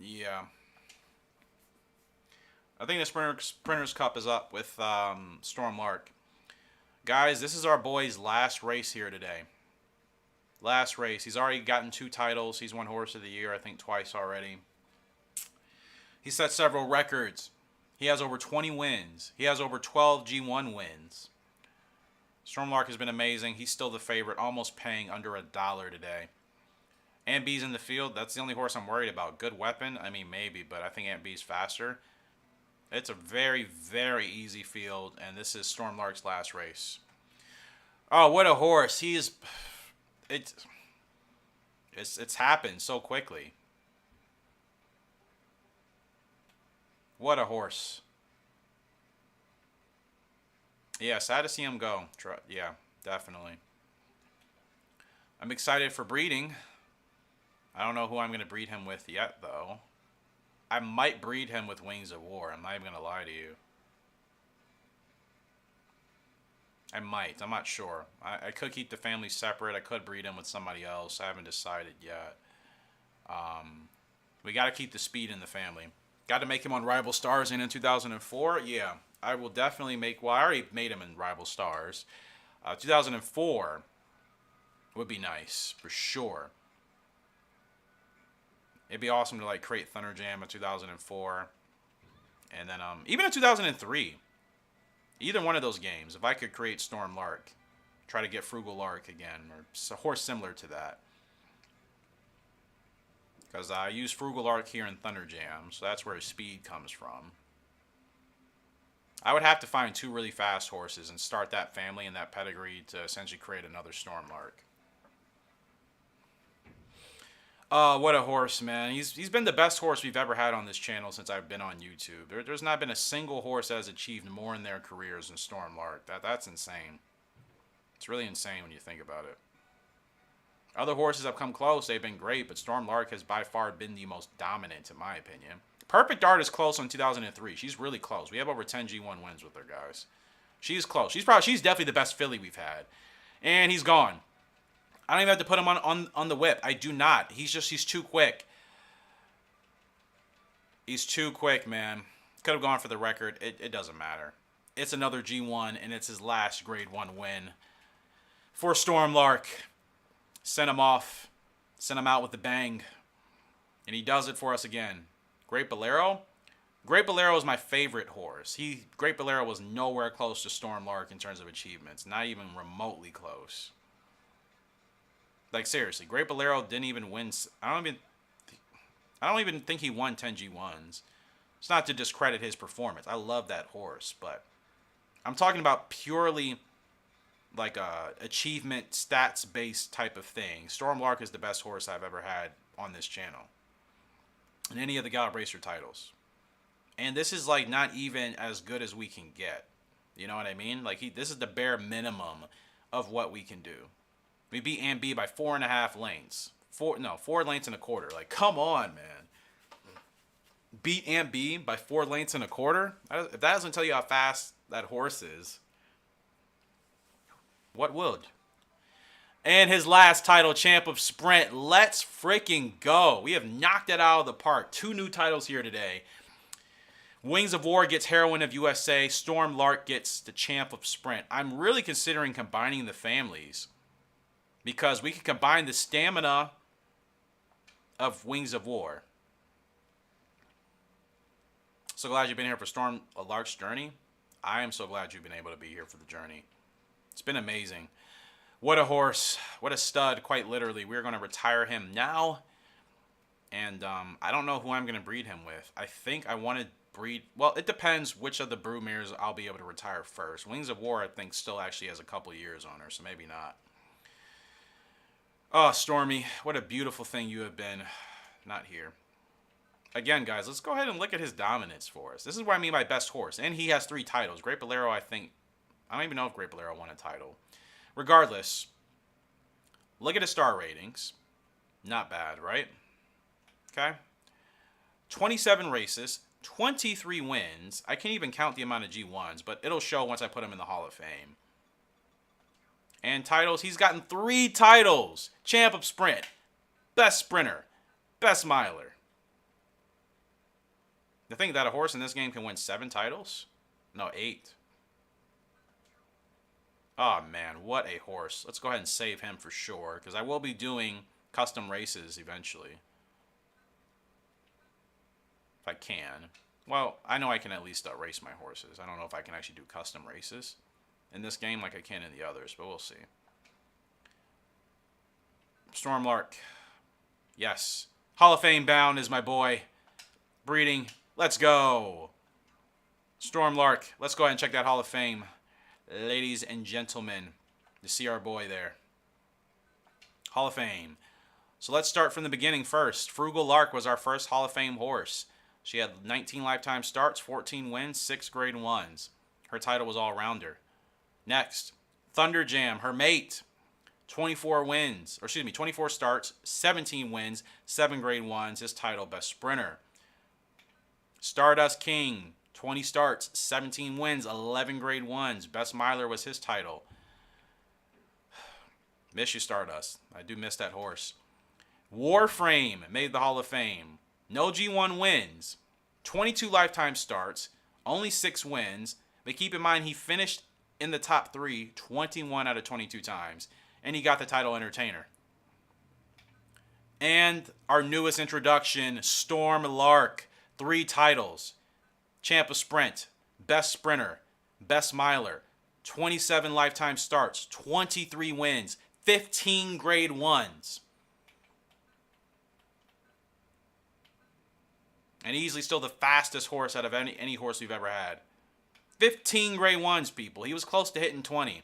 Yeah. I think the Sprinters Cup is up with Storm Lark. Guys, this is our boy's last race here today. Last race. He's already gotten 2 titles. He's won Horse of the Year, I think, twice already. He set several records. He has over 20 wins. He has over 12 G1 wins. Stormlark has been amazing. He's still the favorite, almost paying under $1 today. Ant B's in the field. That's the only horse I'm worried about. Good weapon? I mean, maybe, but I think Ant B's faster. It's a very, very easy field, and this is Stormlark's last race. Oh, what a horse. He is... It's happened so quickly. What a horse. Yeah, sad to see him go. Yeah, definitely. I'm excited for breeding. I don't know who I'm going to breed him with yet, though. I might breed him with Wings of War. I'm not even going to lie to you. I might. I'm not sure. I could keep the family separate. I could breed him with somebody else. I haven't decided yet. We got to keep the speed in the family. Got to make him on Rival Stars in 2004. Yeah, I will definitely make... Well, I already made him in Rival Stars. 2004 would be nice, for sure. It'd be awesome to like create Thunder Jam in 2004. And then even in 2003. Either one of those games, if I could create Storm Lark, try to get Frugal Lark again, or a horse similar to that. Because I use Frugal Lark here in Thunder Jam, so that's where his speed comes from. I would have to find 2 really fast horses and start that family and that pedigree to essentially create another Storm Lark. What a horse, man. He's been the best horse we've ever had on this channel since I've been on YouTube. There's not been a single horse that has achieved more in their careers than Storm Lark. That's insane. It's really insane when you think about it. Other horses have come close. They've been great, but Storm Lark has by far been the most dominant, in my opinion. Perfect Dart is close on 2003. She's really close. We have over 10 G1 wins with her, guys. She's close. She's definitely the best filly we've had. And he's gone. I don't even have to put him on the whip. I do not. He's too quick. He's too quick, man. Could have gone for the record. It doesn't matter. It's another G1, and it's his last Grade 1 win for Storm Lark. Send him off. Send him out with a bang. And he does it for us again. Great Bolero. Great Bolero is my favorite horse. Great Bolero was nowhere close to Storm Lark in terms of achievements. Not even remotely close. Like, seriously, Great Bolero didn't even win. I don't even think he won 10 G1s. It's not to discredit his performance. I love that horse, but I'm talking about purely like a achievement stats based type of thing. Storm Lark is the best horse I've ever had on this channel in any of the Gallop Racer titles, and this is like not even as good as we can get. You know what I mean? Like this is the bare minimum of what we can do. We beat Ant B by 4.5 lengths. 4 lengths and a quarter. Like, come on, man. Beat Ant B by 4 lengths and a quarter? If that doesn't tell you how fast that horse is, what would? And his last title, Champ of Sprint. Let's freaking go. We have knocked it out of the park. 2 new titles here today. Wings of War gets Heroine of USA. Storm Lark gets the Champ of Sprint. I'm really considering combining the families, because we can combine the stamina of Wings of War. So glad you've been here for Storm Lark's journey. I am so glad you've been able to be here for the journey. It's been amazing. What a horse. What a stud, quite literally. We're going to retire him now. And I don't know who I'm going to breed him with. I think I want to breed... Well, it depends which of the broodmares I'll be able to retire first. Wings of War, I think, still actually has a couple years on her, so maybe not. Oh, Stormy, what a beautiful thing you have been. Not here. Again, guys, let's go ahead and look at his dominance for us. This is what I mean by best horse. And he has 3 titles. Great Bolero, I think... I don't even know if Great Bolero won a title. Regardless, look at his star ratings. Not bad, right? Okay. 27 races, 23 wins. I can't even count the amount of G1s, but it'll show once I put him in the Hall of Fame. And titles, he's gotten 3 titles. Champ of Sprint, Best Sprinter, Best Miler. The thing that a horse in this game can win 7 titles? No, 8. Oh, man, what a horse. Let's go ahead and save him for sure, because I will be doing custom races eventually. If I can. Well, I know I can at least race my horses. I don't know if I can actually do custom races in this game like I can in the others, but we'll see. Stormlark. Yes. Hall of Fame bound is my boy. Breeding. Let's go. Stormlark. Let's go ahead and check that Hall of Fame. Ladies and gentlemen, you see our boy there. Hall of Fame. So let's start from the beginning first. Frugal Lark was our first Hall of Fame horse. She had 19 lifetime starts, 14 wins, 6 grade 1s. Her title was all-rounder. Next, Thunder Jam, her mate. 24 wins, or excuse me, 24 starts, 17 wins, 7 grade 1s. His title, Best Sprinter. Stardust King. 20 starts, 17 wins, 11 grade 1s. Best Miler was his title. Miss you, Stardust. I do miss that horse. Warframe made the Hall of Fame. No G1 wins. 22 lifetime starts, only 6 wins. But keep in mind, he finished in the top 3 21 out of 22 times. And he got the title Entertainer. And our newest introduction, Storm Lark. 3 titles. Champ of Sprint, Best Sprinter, Best Miler, 27 lifetime starts, 23 wins, 15 grade 1s. And easily still the fastest horse out of any horse we've ever had. 15 grade 1s, people. He was close to hitting 20.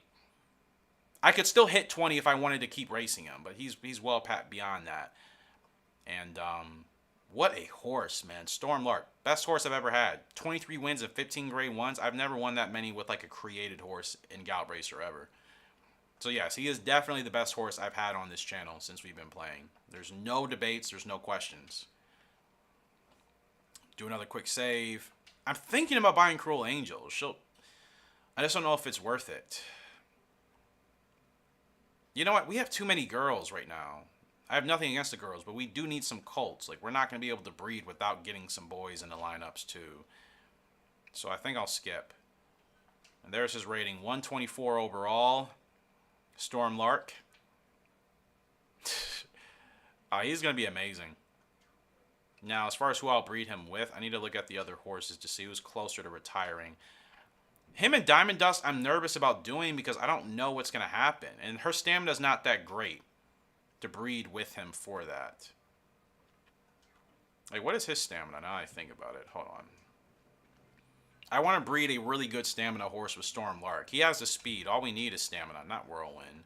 I could still hit 20 if I wanted to keep racing him, but he's well beyond that. And what a horse, man. Stormlark. Best horse I've ever had. 23 wins and 15 grade 1s. I've never won that many with like a created horse in Gallop Racer ever. So yes, he is definitely the best horse I've had on this channel since we've been playing. There's no debates. There's no questions. Do another quick save. I'm thinking about buying Cruel Angel. I just don't know if it's worth it. You know what? We have too many girls right now. I have nothing against the girls, but we do need some colts. Like, we're not going to be able to breed without getting some boys in the lineups, too. So I think I'll skip. And there's his rating. 124 overall. Stormlark. He's going to be amazing. Now, as far as who I'll breed him with, I need to look at the other horses to see who's closer to retiring. Him and Diamond Dust, I'm nervous about doing because I don't know what's going to happen. And her stamina's not that great to breed with him for that. Like, what is his stamina now I think about it? Hold on. I want to breed a really good stamina horse with Stormlark. He has the speed. All we need is stamina, not Whirlwind.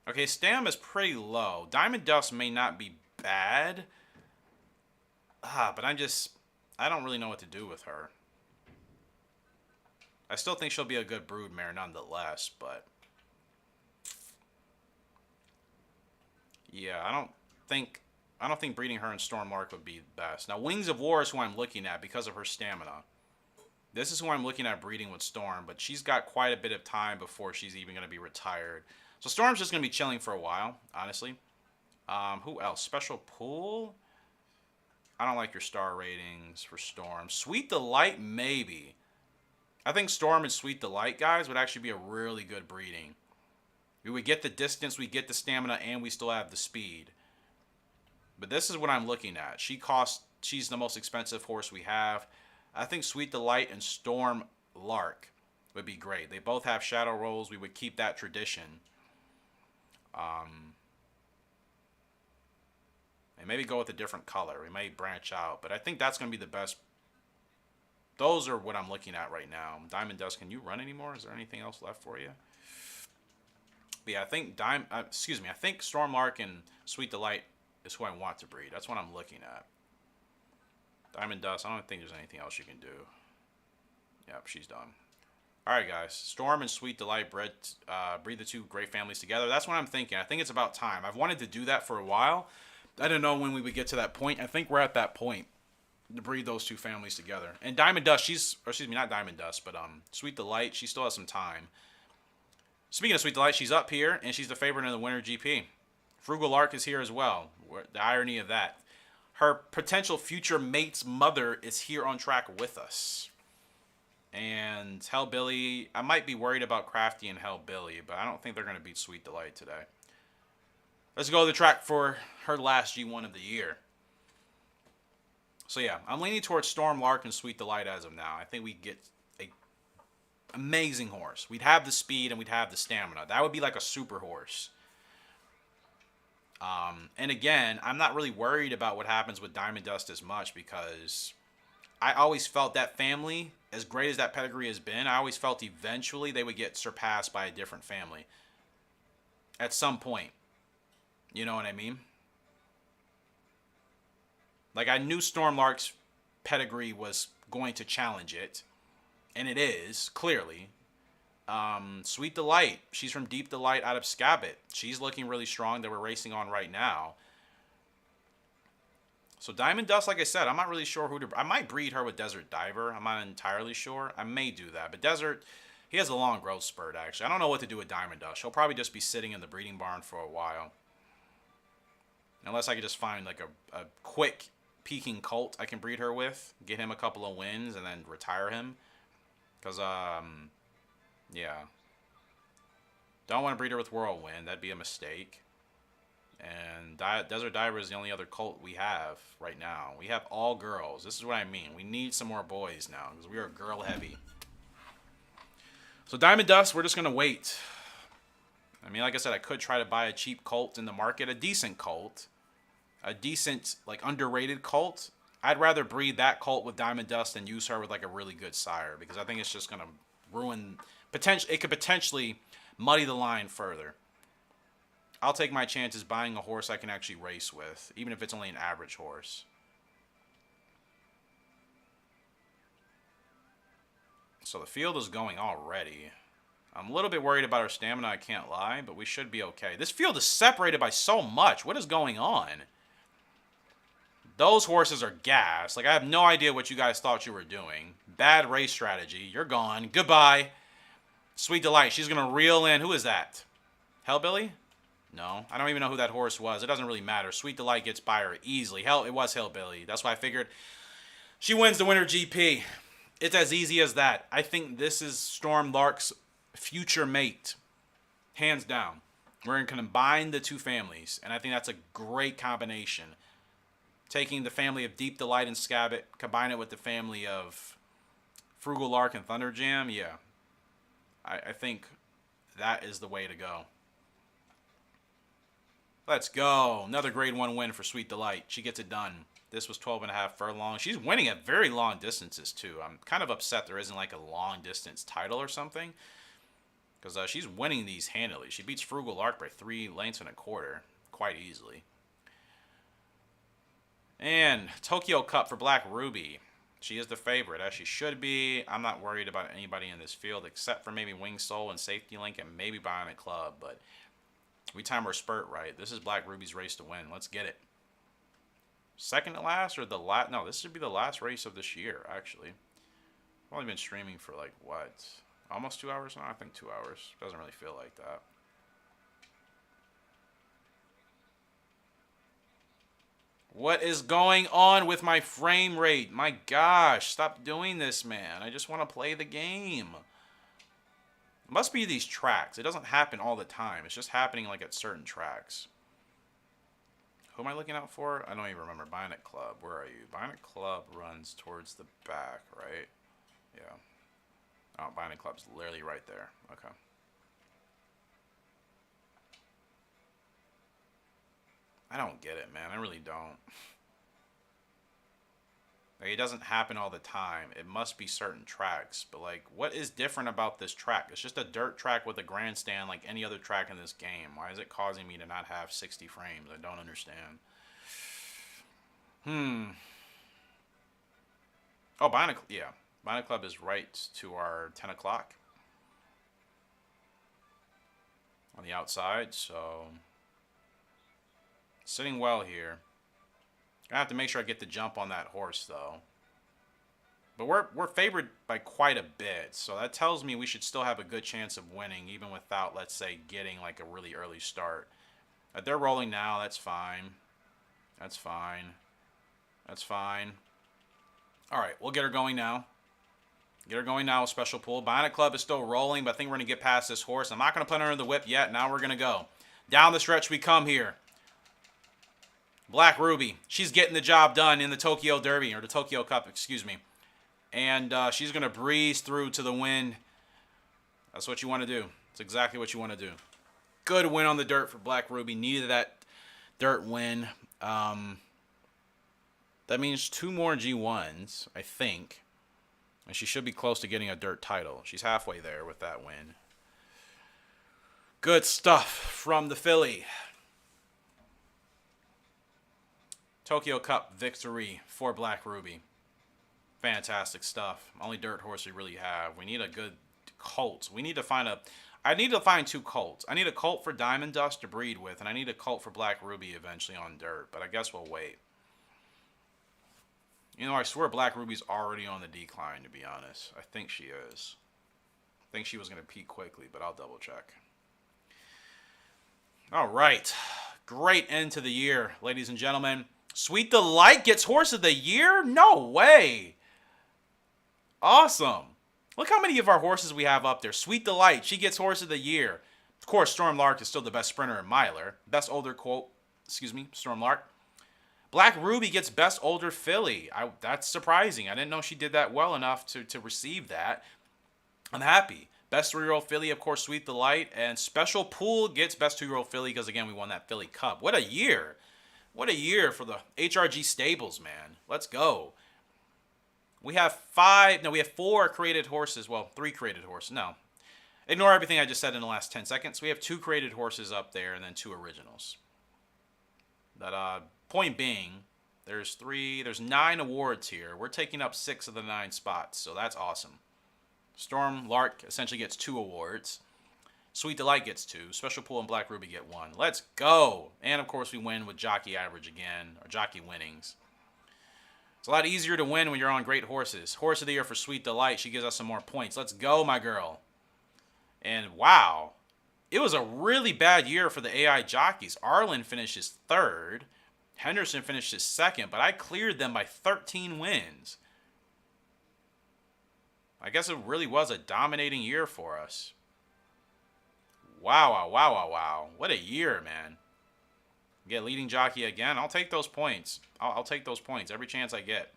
Okay, stamina's pretty low. Diamond Dust may not be bad. But I don't really know what to do with her. I still think she'll be a good broodmare nonetheless, but yeah, I don't think breeding her in Stormlark would be best. Now, Wings of War is who I'm looking at because of her stamina. This is who I'm looking at breeding with Storm, but she's got quite a bit of time before she's even going to be retired. So Storm's just going to be chilling for a while, honestly. Who else? Special Pool? I don't like your star ratings for Storm. Sweet Delight, maybe. I think Storm and Sweet Delight, guys, would actually be a really good breeding. We would get the distance, we get the stamina, and we still have the speed. But this is what I'm looking at. She's the most expensive horse we have. I think Sweet Delight and Storm Lark would be great. They both have shadow rolls. We would keep that tradition. And maybe go with a different color. We may branch out. But I think that's going to be the best. Those are what I'm looking at right now. Diamond Dust, can you run anymore? Is there anything else left for you? But yeah, I think I think Stormlark and Sweet Delight is who I want to breed. That's what I'm looking at. Diamond Dust, I don't think there's anything else you can do. Yep, she's done. Alright, guys. Storm and Sweet Delight breed the two great families together. That's what I'm thinking. I think it's about time. I've wanted to do that for a while. I didn't know when we would get to that point. I think we're at that point to breed those two families together. And Diamond Dust, not Diamond Dust, but Sweet Delight, she still has some time. Speaking of Sweet Delight, she's up here, and she's the favorite in the Winter GP. Frugal Lark is here as well. The irony of that. her potential future mate's mother is here on track with us. And Hellbilly, I might be worried about Crafty and Hellbilly, but I don't think they're going to beat Sweet Delight today. Let's go to the track for her last G1 of the year. So yeah, I'm leaning towards Storm Lark and Sweet Delight as of now. I think we get a amazing horse. We'd have the speed and we'd have the stamina. That would be like a super horse. And again, I'm not really worried about what happens with Diamond Dust as much because I always felt that family, as great as that pedigree has been, I always felt eventually they would get surpassed by a different family. At some point. You know what I mean? Like, I knew Stormlark's pedigree was going to challenge it. And it is, clearly. Sweet Delight. She's from Deep Delight out of Scabbit. She's looking really strong that we're racing on right now. So Diamond Dust, like I said, I'm not really sure who to... I might breed her with Desert Diver. I'm not entirely sure. I may do that. But Desert, he has a long growth spurt, actually. I don't know what to do with Diamond Dust. She'll probably just be sitting in the breeding barn for a while. Unless I could just find, like, a quick peaking colt I can breed her with. Get him a couple of wins and then retire him. Because, yeah. Don't want to breed her with Whirlwind. That'd be a mistake. And Desert Diver is the only other colt we have right now. We have all girls. This is what I mean. We need some more boys now because we are girl heavy. So Diamond Dust, we're just going to wait. I mean, like I said, I could try to buy a cheap colt in the market. A decent colt. A decent, like, underrated colt. I'd rather breed that colt with Diamond Dust than use her with, like, a really good sire. Because I think it's just going to ruin... It could potentially muddy the line further. I'll take my chances buying a horse I can actually race with, even if it's only an average horse. So the field is going already. I'm a little bit worried about our stamina, I can't lie, but we should be okay. This field is separated by so much. What is going on? Those horses are gas. Like, I have no idea what you guys thought you were doing. Bad race strategy. You're gone. Goodbye. Sweet Delight. She's going to reel in. Who is that? Hellbilly? No, I don't even know who that horse was. It doesn't really matter. Sweet Delight gets by her easily. Hell, it was Hellbilly. That's why I figured she wins the Winter GP. It's as easy as that. I think this is Storm Lark's future mate. Hands down. We're going to combine the two families, and I think that's a great combination. Taking the family of Deep Delight and Scabbit, combine it with the family of Frugal Lark and Thunderjam, yeah. I think that is the way to go. Let's go. Another grade 1 win for Sweet Delight. She gets it done. This was 12.5 furlongs. She's winning at very long distances, too. I'm kind of upset there isn't like a long distance title or something. Because she's winning these handily. She beats Frugal Lark by 3 lengths and a quarter. Quite easily. And Tokyo Cup for Black Ruby. She is the favorite, as she should be. I'm not worried about anybody in this field except for maybe Wing Soul and Safety Link and maybe Bionic Club. But we time our spurt right. This is Black Ruby's race to win. Let's get it. Second to last or the last? No, this should be the last race of this year, actually. I've only been streaming for like, what? Almost 2 hours now? I think 2 hours. Doesn't really feel like that. What is going on with my frame rate? My gosh, stop doing this, man. I just want to play the game. It must be these tracks. It doesn't happen all the time. It's just happening like at certain tracks. Who am I looking out for? I don't even remember. Bionic Club. Where are you? Bionic Club runs towards the back, right? Yeah. Oh, Bionic Club's literally right there. Okay. I don't get it, man. I really don't. Like, it doesn't happen all the time. It must be certain tracks. But, like, what is different about this track? It's just a dirt track with a grandstand like any other track in this game. Why is it causing me to not have 60 frames? I don't understand. Oh, Bionic... Yeah. Bionic Club is right to our 10 o'clock. On the outside, so... Sitting well here. I have to make sure I get the jump on that horse, though. But we're favored by quite a bit, so that tells me we should still have a good chance of winning, even without, let's say, getting like a really early start. They're rolling now. That's fine. That's fine. That's fine. All right, we'll get her going now. Get her going now, special pool. Bionic Club is still rolling, but I think we're going to get past this horse. I'm not going to put her in the whip yet. Now we're going to go. Down the stretch we come here. Black Ruby. She's getting the job done in the Tokyo Derby, or the Tokyo Cup, excuse me. And she's going to breeze through to the win. That's what you want to do. That's exactly what you want to do. Good win on the dirt for Black Ruby. Needed that dirt win. That means 2 more G1s, I think. And she should be close to getting a dirt title. She's halfway there with that win. Good stuff from the filly. Tokyo Cup victory for Black Ruby. Fantastic stuff. Only dirt horse we really have. We need a good colt. We need to find a... I need to find 2 colts. I need a colt for Diamond Dust to breed with, and I need a colt for Black Ruby eventually on dirt. But I guess we'll wait. You know, I swear Black Ruby's already on the decline, to be honest. I think she is. I think she was going to peak quickly, but I'll double check. All right. Great end to the year, ladies and gentlemen. Sweet Delight gets Horse of the Year? No way. Awesome. Look how many of our horses we have up there. Sweet Delight, she gets Horse of the Year. Of course, Storm Lark is still the best sprinter in miler. Best older quote, Storm Lark. Black Ruby gets Best Older Filly. That's surprising. I didn't know she did that well enough to receive that. I'm happy. Best 3-year-old filly, of course, Sweet Delight. And Special Pool gets Best 2-year-old filly because, again, we won that Filly Cup. What a year. What a year for the HRG stables, man. Let's go. We have 4 created horses. Well, 3 created horses. No. Ignore everything I just said in the last 10 seconds. We have 2 created horses up there and then 2 originals. But, point being, there's 9 awards here. We're taking up 6 of the 9 spots, so that's awesome. Storm Lark essentially gets 2 awards. Sweet Delight gets 2. Special Pool and Black Ruby get 1. Let's go! And, of course, we win with jockey average again, or jockey winnings. It's a lot easier to win when you're on great horses. Horse of the Year for Sweet Delight. She gives us some more points. Let's go, my girl. And, wow. It was a really bad year for the AI jockeys. Arlen finishes 3rd. Henderson finishes 2nd, but I cleared them by 13 wins. I guess it really was a dominating year for us. Wow, wow, wow, wow, wow. What a year, man. Get leading jockey again. I'll take those points. I'll take those points every chance I get.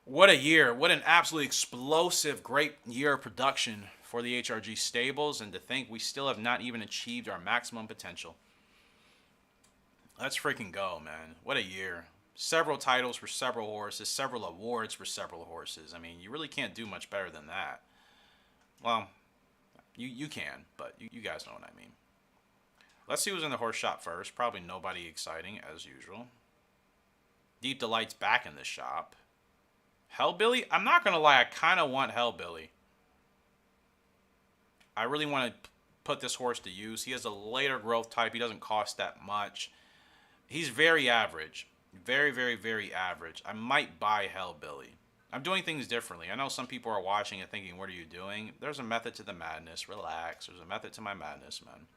What a year. What an absolutely explosive, great year of production for the HRG stables. And to think we still have not even achieved our maximum potential. Let's freaking go, man. What a year. Several titles for several horses. Several awards for several horses. I mean, you really can't do much better than that. Well, you can, but you guys know what I mean. Let's see who's in the horse shop first. Probably nobody exciting, as usual. Deep Delight's back in the shop. Hellbilly? I'm not going to lie, I kind of want Hellbilly. I really want to put this horse to use. He has a later growth type. He doesn't cost that much. He's very average. Very, very, very average. I might buy Hellbilly. I'm doing things differently. I know some people are watching and thinking, what are you doing? There's a method to the madness. Relax. There's a method to my madness, man.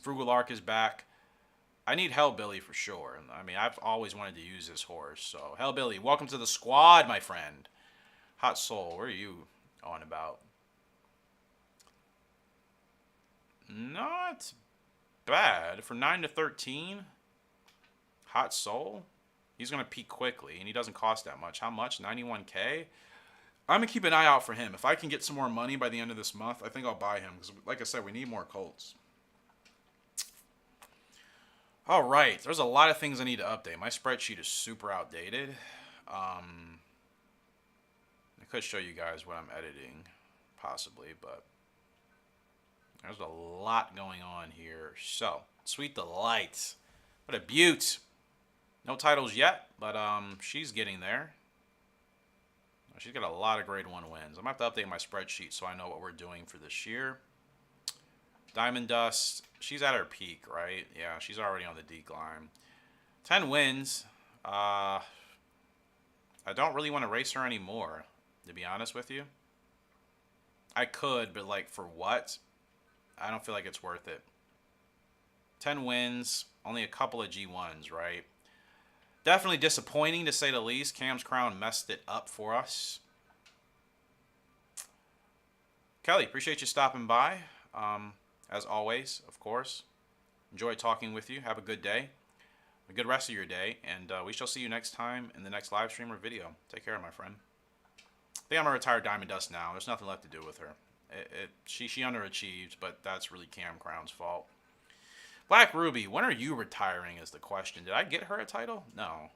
Frugal Ark is back. I need Hellbilly for sure. I mean, I've always wanted to use this horse. So, Hellbilly, welcome to the squad, my friend. Hot Soul, where are you on about? Not bad. For 9 to 13, Hot Soul, he's going to peak quickly, and he doesn't cost that much. How much? 91K? I'm going to keep an eye out for him. If I can get some more money by the end of this month, I think I'll buy him. Because, like I said, we need more colts. All right. There's a lot of things I need to update. My spreadsheet is super outdated. I could show you guys what I'm editing, possibly, but there's a lot going on here. So, Sweet Delight. What a beaut. No titles yet, but she's getting there. She's got a lot of grade 1 wins. I'm going to have to update my spreadsheet so I know what we're doing for this year. Diamond Dust, she's at her peak, right? Yeah, she's already on the decline. 10 wins. I don't really want to race her anymore, to be honest with you. I could, but like for what? I don't feel like it's worth it. 10 wins, only a couple of G1s, right? Definitely disappointing to say the least. Cam's Crown messed it up for us. Kelly, appreciate you stopping by. As always, of course. Enjoy talking with you. Have a good day. A good rest of your day. And we shall see you next time in the next live stream or video. Take care, my friend. I think I'm a retired Diamond Dust now. There's nothing left to do with her. She underachieved, but that's really Cam Crown's fault. Black Ruby, when are you retiring is the question. Did I get her a title? No.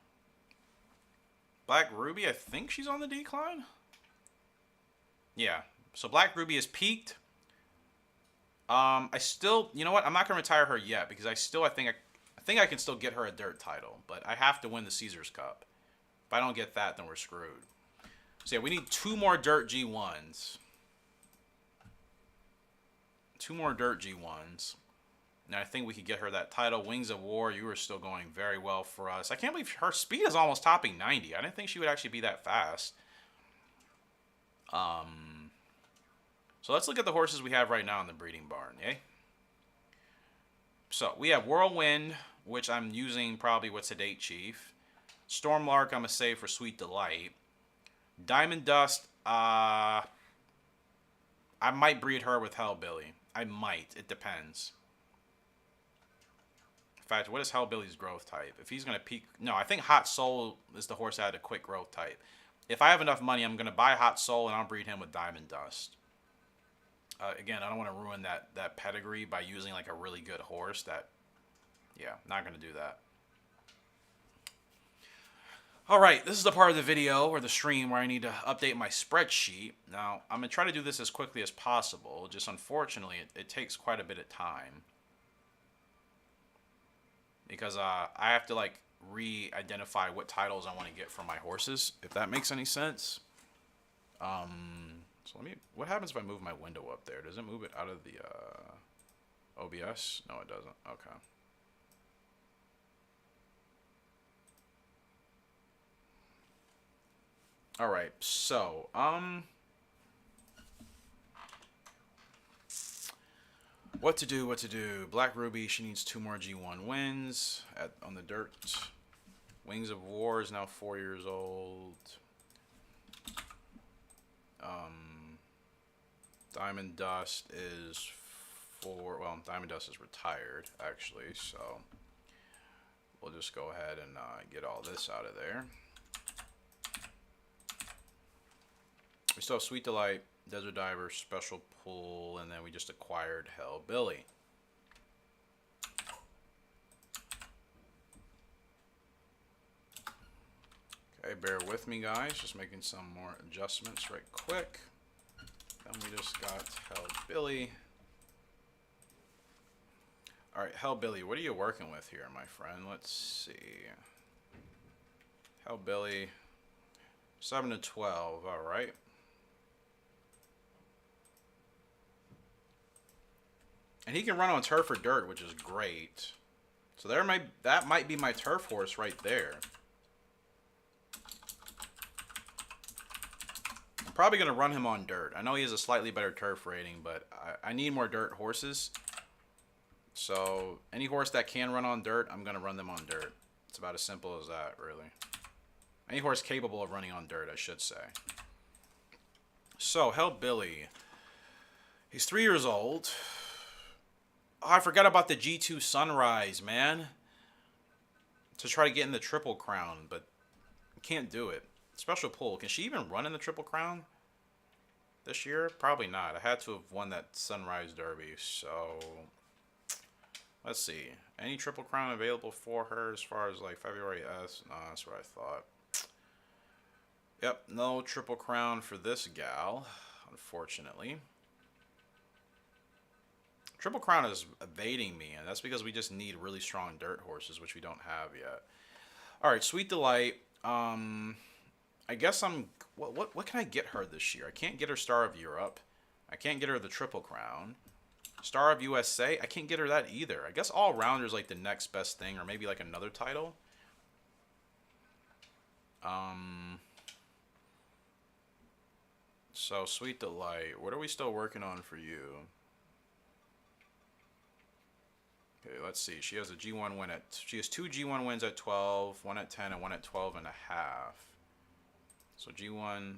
Black Ruby, I think she's on the decline. Yeah. So Black Ruby is peaked. I still, you know what? I'm not gonna retire her yet because I think I can still get her a dirt title, but I have to win the Caesars Cup. If I don't get that, then we're screwed. So yeah, we need 2 more dirt G1s. 2 more dirt G1s. And I think we could get her that title. Wings of War, you are still going very well for us. I can't believe her speed is almost topping 90. I didn't think she would actually be that fast. So let's look at the horses we have right now in the breeding barn, eh? So we have Whirlwind, which I'm using probably with Sedate Chief. Stormlark, I'm going to save for Sweet Delight. Diamond Dust, I might breed her with Hellbilly. I might. It depends. In fact, what is Hellbilly's growth type? If he's going to peak... No, I think Hot Soul is the horse that had a quick growth type. If I have enough money, I'm going to buy Hot Soul and I'll breed him with Diamond Dust. Again, I don't want to ruin that pedigree by using like a really good horse that... Yeah, not going to do that. Alright, this is the part of the video or the stream where I need to update my spreadsheet. Now, I'm going to try to do this as quickly as possible. Just unfortunately, it takes quite a bit of time. Because I have to like re-identify what titles I want to get for my horses, if that makes any sense. So what happens if I move my window up there? Does it move it out of the OBS? No, it doesn't. Okay. All right, so, what to do? Black Ruby, she needs 2 more G1 wins on the dirt. Wings of War is now 4 years old. Diamond Dust is Diamond Dust is retired, actually, so we'll just go ahead and get all this out of there. We still have Sweet Delight, Desert Diver, Special Pool, and then we just acquired Hellbilly. Okay, bear with me, guys. Just making some more adjustments right quick. Then we just got Hellbilly. Alright, Hellbilly, what are you working with here, my friend? Let's see. Hellbilly, 7 to 12, alright. And he can run on turf or dirt, which is great. So that might be my turf horse right there. I'm probably going to run him on dirt. I know he has a slightly better turf rating, but I need more dirt horses. So any horse that can run on dirt, I'm going to run them on dirt. It's about as simple as that, really. Any horse capable of running on dirt, I should say. So, Hellbilly. He's 3 years old. Oh, I forgot about the G2 Sunrise, man. To try to get in the Triple Crown, but can't do it. Special Pull. Can she even run in the Triple Crown this year? Probably not. I had to have won that Sunrise Derby, so... Let's see. Any Triple Crown available for her as far as, like, February S? No, that's what I thought. Yep, no Triple Crown for this gal, unfortunately. Triple Crown is evading me, and that's because we just need really strong dirt horses, which we don't have yet. All right, Sweet Delight. I guess what can I get her this year? I can't get her Star of Europe. I can't get her the Triple Crown. Star of USA, I can't get her that either. I guess All Rounder is like the next best thing, or maybe like another title. So Sweet Delight, what are we still working on for you? Okay, let's see. She has a G1 win at. She has 2 G1 wins at 12, one at 10, and one at 12 and a half. So G1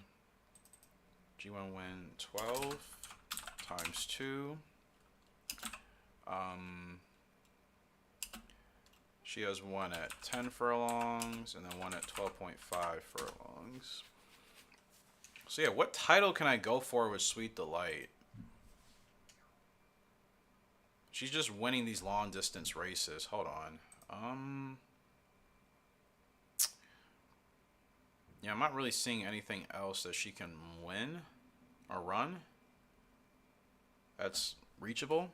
win 12 times 2. She has one at 10 furlongs and then one at 12.5 furlongs. So yeah, what title can I go for with Sweet Delight? She's just winning these long distance races. Hold on. Yeah, I'm not really seeing anything else that she can win or run that's reachable.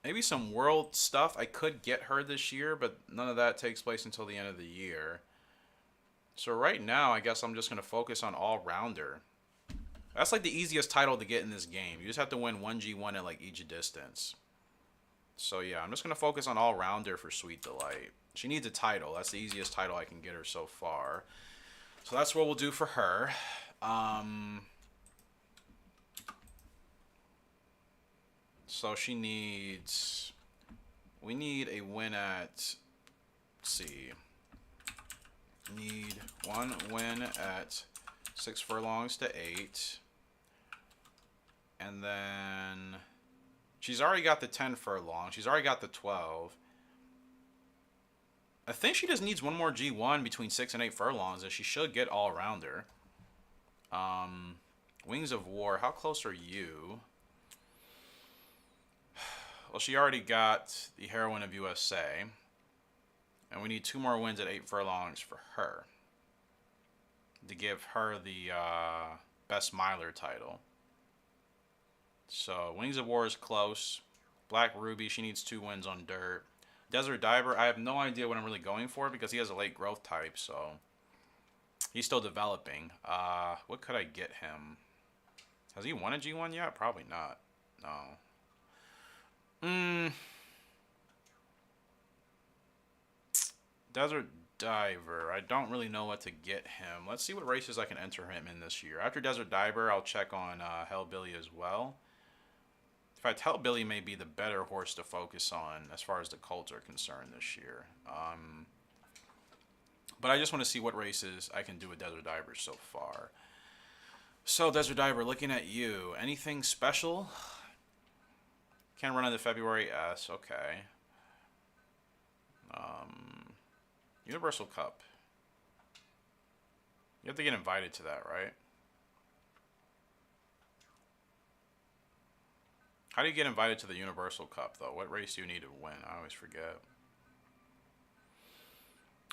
Maybe some world stuff. I could get her this year, but none of that takes place until the end of the year. So right now, I guess I'm just going to focus on all-rounder. That's like the easiest title to get in this game. You just have to win 1 G1 at like each distance. So yeah, I'm just going to focus on all-rounder for Sweet Delight. She needs a title. That's the easiest title I can get her so far. So that's what we'll do for her. So she needs... We need a win at... Let's see. Need 1 win at 6 furlongs to 8. And then... She's already got the 10 furlong. She's already got the 12. I think she just needs one more G1 between 6 and 8 furlongs, and she should get all-rounder. Wings of War, how close are you? Well, she already got the Heroine of USA. And we need 2 more wins at 8 furlongs for her. To give her the Best Miler title. So, Wings of War is close. Black Ruby, she needs 2 wins on dirt. Desert Diver, I have no idea what I'm really going for because he has a late growth type, so... He's still developing. What could I get him? Has he won a G1 yet? Probably not. No. Desert Diver. I don't really know what to get him. Let's see what races I can enter him in this year. After Desert Diver, I'll check on Hellbilly as well. In fact, Hellbilly may be the better horse to focus on as far as the colts are concerned this year. But I just want to see what races I can do with Desert Diver so far. So, Desert Diver, looking at you. Anything special? Can't run into February S. Okay. Universal Cup. You have to get invited to that, right? How do you get invited to the Universal Cup, though? What race do you need to win? I always forget.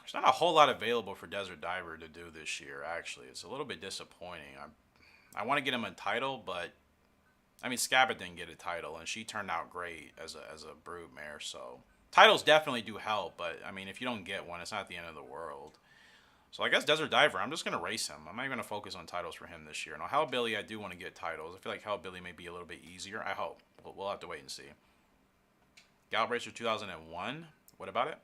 There's not a whole lot available for Desert Diver to do this year, actually. It's a little bit disappointing. I want to get him a title, but... I mean, Scabbard didn't get a title, and she turned out great as a broodmare, so... Titles definitely do help, but, I mean, if you don't get one, it's not the end of the world. So I guess Desert Diver, I'm just going to race him. I'm not even going to focus on titles for him this year. Now, Hellbilly, I do want to get titles. I feel like Hellbilly may be a little bit easier. I hope. We'll have to wait and see. Gallop Racer 2001. What about it?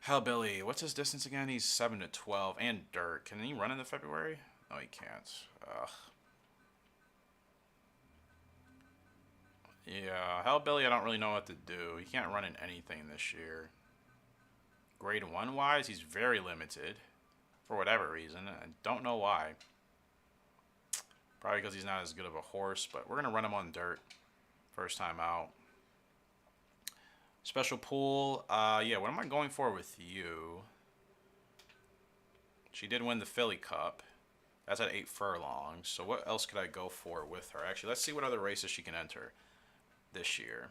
Hellbilly. What's his distance again? He's 7 to 12. And dirt. Can he run into February? No, he can't. Ugh. Yeah, Hellbilly, I don't really know what to do. He can't run in anything this year. Grade 1-wise, he's very limited. For whatever reason. I don't know why. Probably because he's not as good of a horse. But we're going to run him on dirt. First time out. Special pool. Yeah, what am I going for with you? She did win the Philly Cup. That's at 8 furlongs. So what else could I go for with her? Actually, let's see what other races she can enter this year.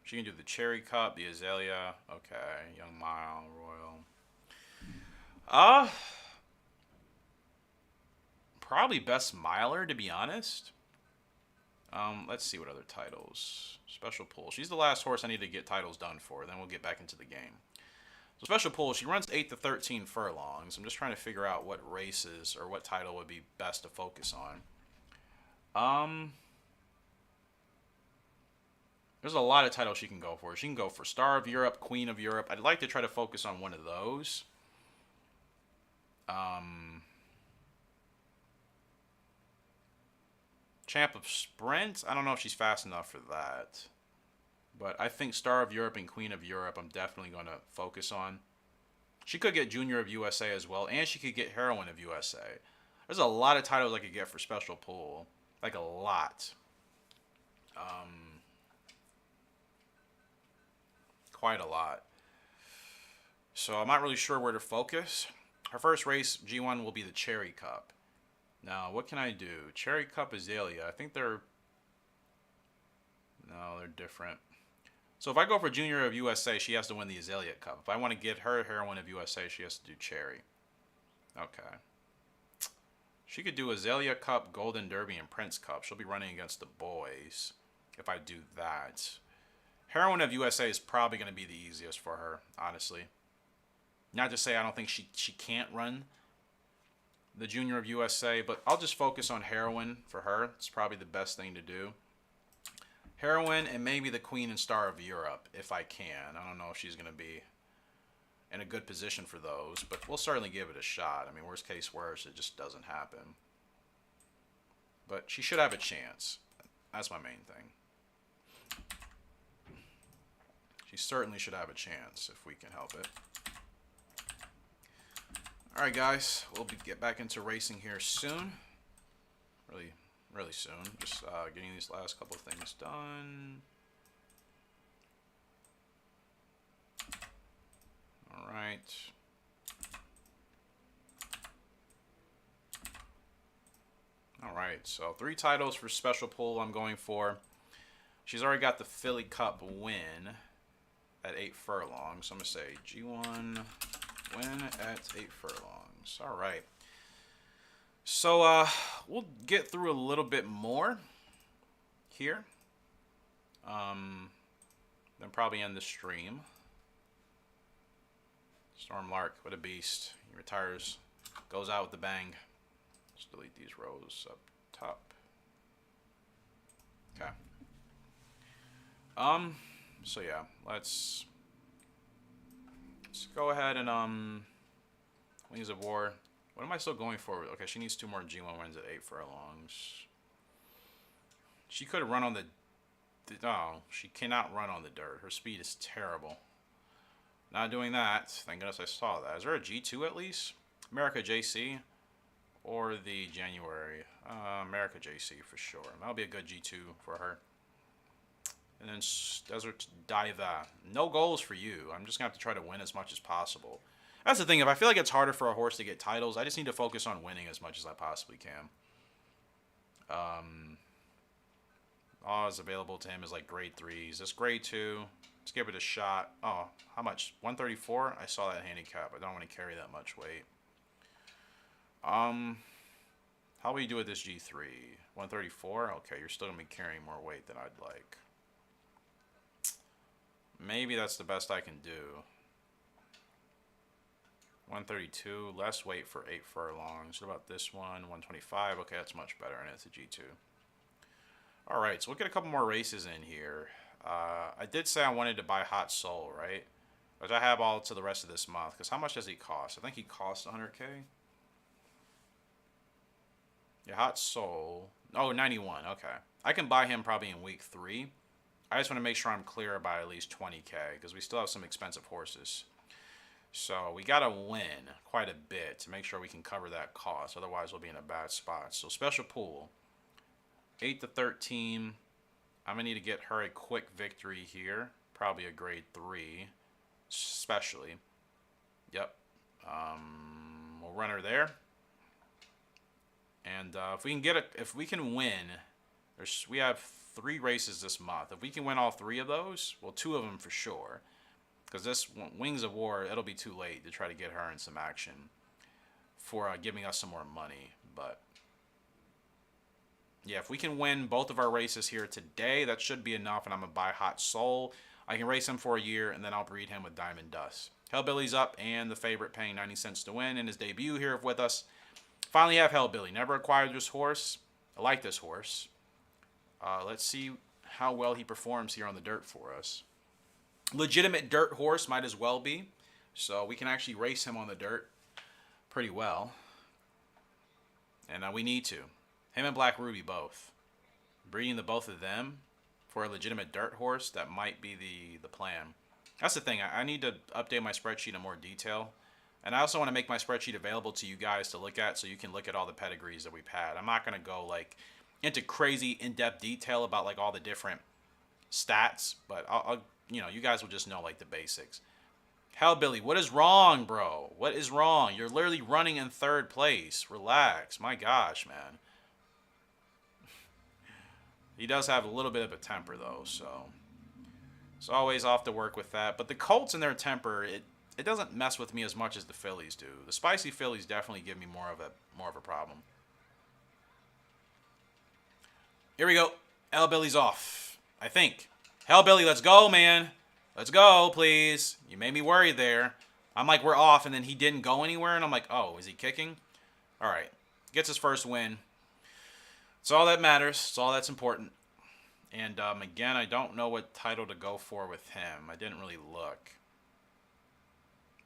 She can do the Cherry Cup, the Azalea. Okay, Young Mile, Royal. Probably Best Miler, to be honest. Let's see what other titles. Special Pool. She's the last horse I need to get titles done for. Then we'll get back into the game. So Special Pool, she runs 8 to 13 furlongs. I'm just trying to figure out what races or what title would be best to focus on. There's a lot of titles she can go for. She can go for Star of Europe, Queen of Europe. I'd like to try to focus on one of those. Champ of Sprint. I don't know if she's fast enough for that. But I think Star of Europe and Queen of Europe I'm definitely going to focus on. She could get Junior of USA as well. And she could get Heroine of USA. There's a lot of titles I could get for Special Pool. Like a lot. Quite a lot. So I'm not really sure where to focus. Her first race, G1, will be the Cherry Cup. Now, what can I do? Cherry Cup Azalea. I think they're... No, they're different. So if I go for Junior of USA, she has to win the Azalea Cup. If I want to get her Heroine of USA, she has to do Cherry. Okay. She could do Azalea Cup, Golden Derby, and Prince Cup. She'll be running against the boys if I do that. Heroine of USA is probably going to be the easiest for her, honestly. Not to say I don't think she can't run the Junior of USA, but I'll just focus on Heroine for her. It's probably the best thing to do. Heroine and maybe the Queen and Star of Europe, if I can. I don't know if she's going to be in a good position for those, but we'll certainly give it a shot. I mean, worst case worst, it just doesn't happen. But she should have a chance. That's my main thing. She certainly should have a chance if we can help it. Alright guys, we'll get back into racing here soon. Really soon. Just getting these last couple of things done. Alright. Alright, so 3 titles for Special Pool I'm going for. She's already got the Philly Cup win at 8 furlongs. So I'm going to say G1 win at 8 furlongs. All right. So we'll get through a little bit more here. Then probably end the stream. Stormlark, what a beast. He retires, goes out with a bang. Let's delete these rows up top. Okay. So yeah, let's go ahead and Wings of War. What am I still going for? Okay, she needs 2 more G1 wins at 8 furlongs. She could run on the... No, she cannot run on the dirt. Her speed is terrible. Not doing that. Thank goodness I saw that. Is there a G2 at least? America JC? Or the January? America JC for sure. That'll be a good G2 for her. And then Desert Diva. No goals for you. I'm just going to have to try to win as much as possible. That's the thing. If I feel like it's harder for a horse to get titles, I just need to focus on winning as much as I possibly can. All is available to him is like grade 3s. This grade 2. Let's give it a shot. Oh, how much? 134? I saw that handicap. I don't want to carry that much weight. How will you do with this G3? 134? Okay, you're still going to be carrying more weight than I'd like. Maybe that's the best I can do. 132, less weight for 8 furlongs. What about this one? 125. Okay, that's much better, and it's a G2. All right, so we'll get a couple more races in here. I did say I wanted to buy Hot Soul, right? Which I have all to the rest of this month. Because how much does he cost? I think he costs 100K. Yeah, Hot Soul. Oh, 91. Okay. I can buy him probably in week 3. I just want to make sure I'm clear by at least 20K. Because we still have some expensive horses. So we got to win quite a bit to make sure we can cover that cost. Otherwise, we'll be in a bad spot. So special pool. 8 to 13. I'm going to need to get her a quick victory here. Probably a grade 3. Especially. Yep. We'll run her there. And if we can get it, if we can win, we have 3 races this month. If we can win all 3 of those, well, 2 of them for sure. Because this Wings of War, it'll be too late to try to get her in some action for giving us some more money. But yeah, if we can win both of our races here today, that should be enough. And I'm going to buy Hot Soul. I can race him for a year, and then I'll breed him with Diamond Dust. Hellbilly's up, and the favorite paying 90 cents to win in his debut here with us. Finally have Hellbilly. Never acquired this horse. I like this horse. Let's see how well he performs here on the dirt for us. Legitimate dirt horse, might as well be. So we can actually race him on the dirt pretty well. And we need to. Him and Black Ruby both. Breeding the both of them for a legitimate dirt horse, that might be the plan. That's the thing. I need to update my spreadsheet in more detail. And I also want to make my spreadsheet available to you guys to look at, so you can look at all the pedigrees that we've had. I'm not going to go like into crazy in-depth detail about like all the different stats, but I'll you know, you guys will just know like the basics. Hell, Billy, what is wrong, bro? What is wrong? You're literally running in 3rd place. Relax. My gosh, man. He does have a little bit of a temper, though, so it's always off to work with that. But the Colts and their temper, it doesn't mess with me as much as the Fillies do. The spicy Fillies definitely give me more of a problem. Here we go. Hell, Billy's off, I think. Hell, Billy, let's go, man. Let's go, please. You made me worried there. I'm like, we're off, and then he didn't go anywhere, and I'm like, oh, is he kicking? All right. Gets his first win. It's all that matters. It's all that's important. And, again, I don't know what title to go for with him. I didn't really look.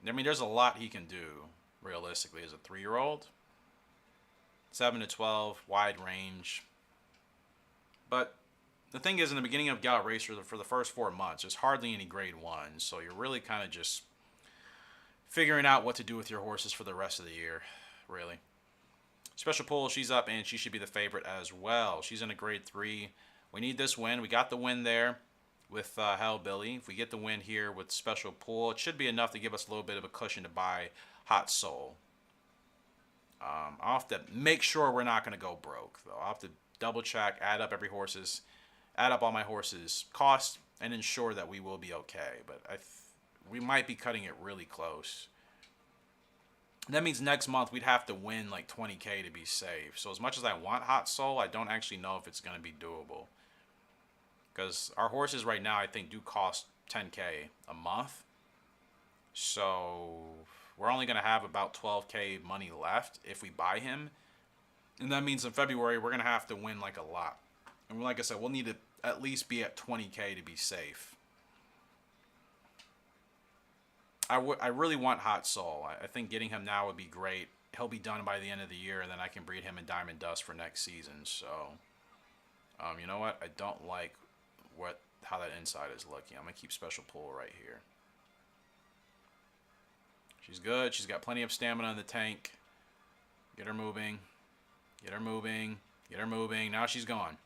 I mean, there's a lot he can do, realistically, as a 3-year-old. 7 to 12, wide range. But the thing is, in the beginning of Gallop Racer, for the first 4 months, there's hardly any grade 1s. So you're really kind of just figuring out what to do with your horses for the rest of the year, really. Special Pool, she's up, and she should be the favorite as well. She's in a grade 3. We need this win. We got the win there with Hell Billy. If we get the win here with Special Pool, it should be enough to give us a little bit of a cushion to buy Hot Soul. I'll have to make sure we're not going to go broke, though. I'll have to double check, add up all my horses' cost, and ensure that we will be okay. But we might be cutting it really close. That means next month we'd have to win like 20K to be safe. So as much as I want Hot Soul, I don't actually know if it's going to be doable. Because our horses right now, I think, do cost 10K a month. So we're only going to have about 12K money left if we buy him. And that means in February, we're going to have to win like a lot. And like I said, we'll need to at least be at 20K to be safe. I really want Hot Soul. I think getting him now would be great. He'll be done by the end of the year, and then I can breed him in Diamond Dust for next season. So, you know what? I don't like how that inside is looking. I'm going to keep Special Pull right here. She's good. She's got plenty of stamina in the tank. Get her moving. Get her moving. Get her moving. Now she's gone.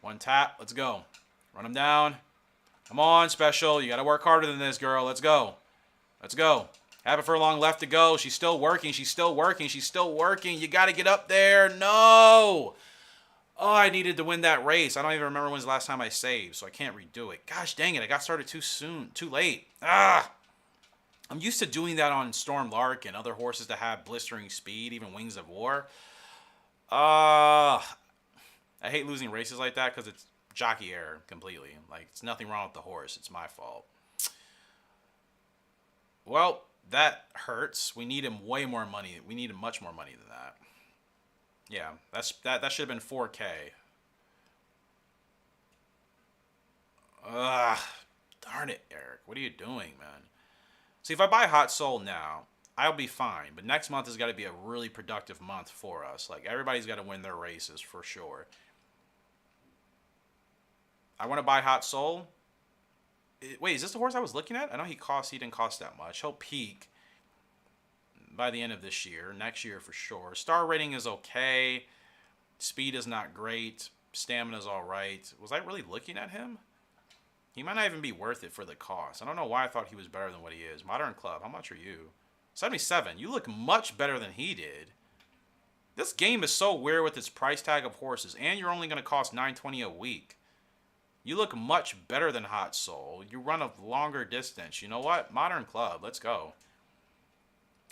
One tap. Let's go. Run him down. Come on, Special. You got to work harder than this, girl. Let's go. Let's go. Have a furlong left to go. She's still working. She's still working. She's still working. You got to get up there. No. Oh, I needed to win that race. I don't even remember when's the last time I saved, so I can't redo it. Gosh dang it. I got started too soon. Too late. I'm used to doing that on Storm Lark and other horses that have blistering speed, even Wings of War. I hate losing races like that because it's jockey error completely. Like, it's nothing wrong with the horse. It's my fault. Well, that hurts. We need him way more money. We need him much more money than that. Yeah, that should have been 4K. Darn it, Eric. What are you doing, man? See, if I buy Hot Soul now, I'll be fine. But next month has got to be a really productive month for us. Like, everybody's got to win their races for sure. I want to buy Hot Soul. Wait, is this the horse I was looking at? I know he didn't cost that much. He'll peak by the end of this year. Next year for sure. Star rating is okay. Speed is not great. Stamina's all right. Was I really looking at him? He might not even be worth it for the cost. I don't know why I thought he was better than what he is. Modern Club, how much are you? 77. You look much better than he did. This game is so weird with its price tag of horses, and you're only going to cost $9.20 a week. You look much better than Hot Soul. You run a longer distance. You know what? Modern Club. Let's go.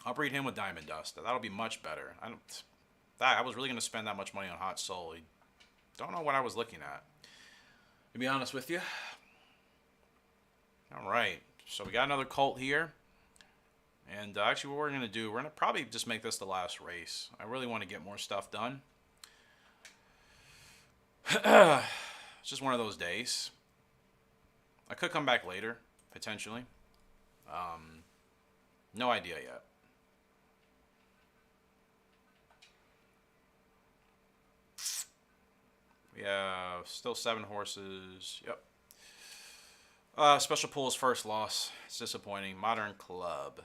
I'll breed him with Diamond Dust. That'll be much better. I was really going to spend that much money on Hot Soul. Don't know what I was looking at, to be honest with you. All right. So we got another colt here. And actually what we're going to do, we're going to probably just make this the last race. I really want to get more stuff done. It's just one of those days. I could come back later, potentially. No idea yet. We have still 7 horses. Yep. Special Pool's first loss. It's disappointing. Modern Club.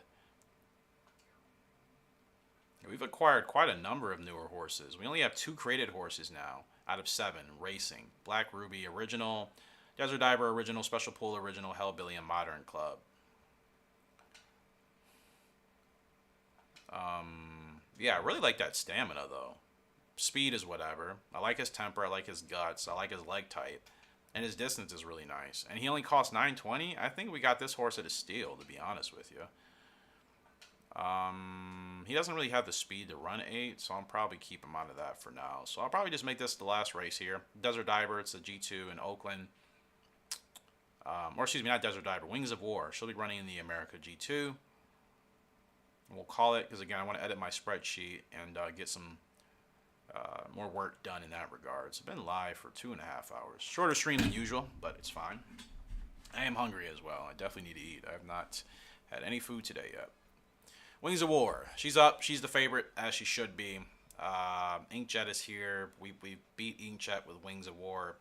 We've acquired quite a number of newer horses. We only have 2 crated horses now out of 7. Racing. Black Ruby Original, Desert Diver Original, Special Pool Original, Hellbilly, and Modern Club. Yeah, I really like that stamina, though. Speed is whatever. I like his temper. I like his guts. I like his leg type. And his distance is really nice. And he only costs $920. I think we got this horse at a steal, to be honest with you. He doesn't really have the speed to run 8, so I'll probably keep him out of that for now. So I'll probably just make this the last race here. Desert Diver, it's the G2 in Oakland. Or excuse me, not Desert Diver, Wings of War. She'll be running in the America G2. We'll call it, because again, I want to edit my spreadsheet and get some more work done in that regard. It's been live for 2.5 hours. Shorter stream than usual, but it's fine. I am hungry as well. I definitely need to eat. I have not had any food today yet. Wings of War. She's up. She's the favorite, as she should be. Inkjet is here. We beat Inkjet with Wings of War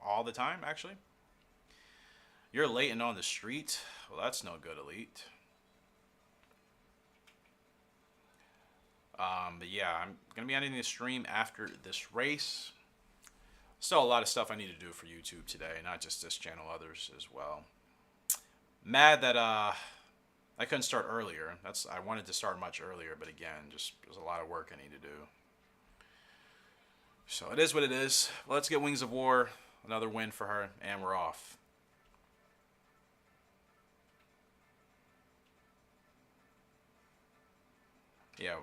all the time, actually. You're late and on the street. Well, that's no good, Elite. But yeah, I'm going to be ending the stream after this race. Still a lot of stuff I need to do for YouTube today, not just this channel, others as well. Mad that I couldn't start earlier. I wanted to start much earlier, but again, just there's a lot of work I need to do. So it is what it is. Let's get Wings of War, another win for her, and we're off. Yeah,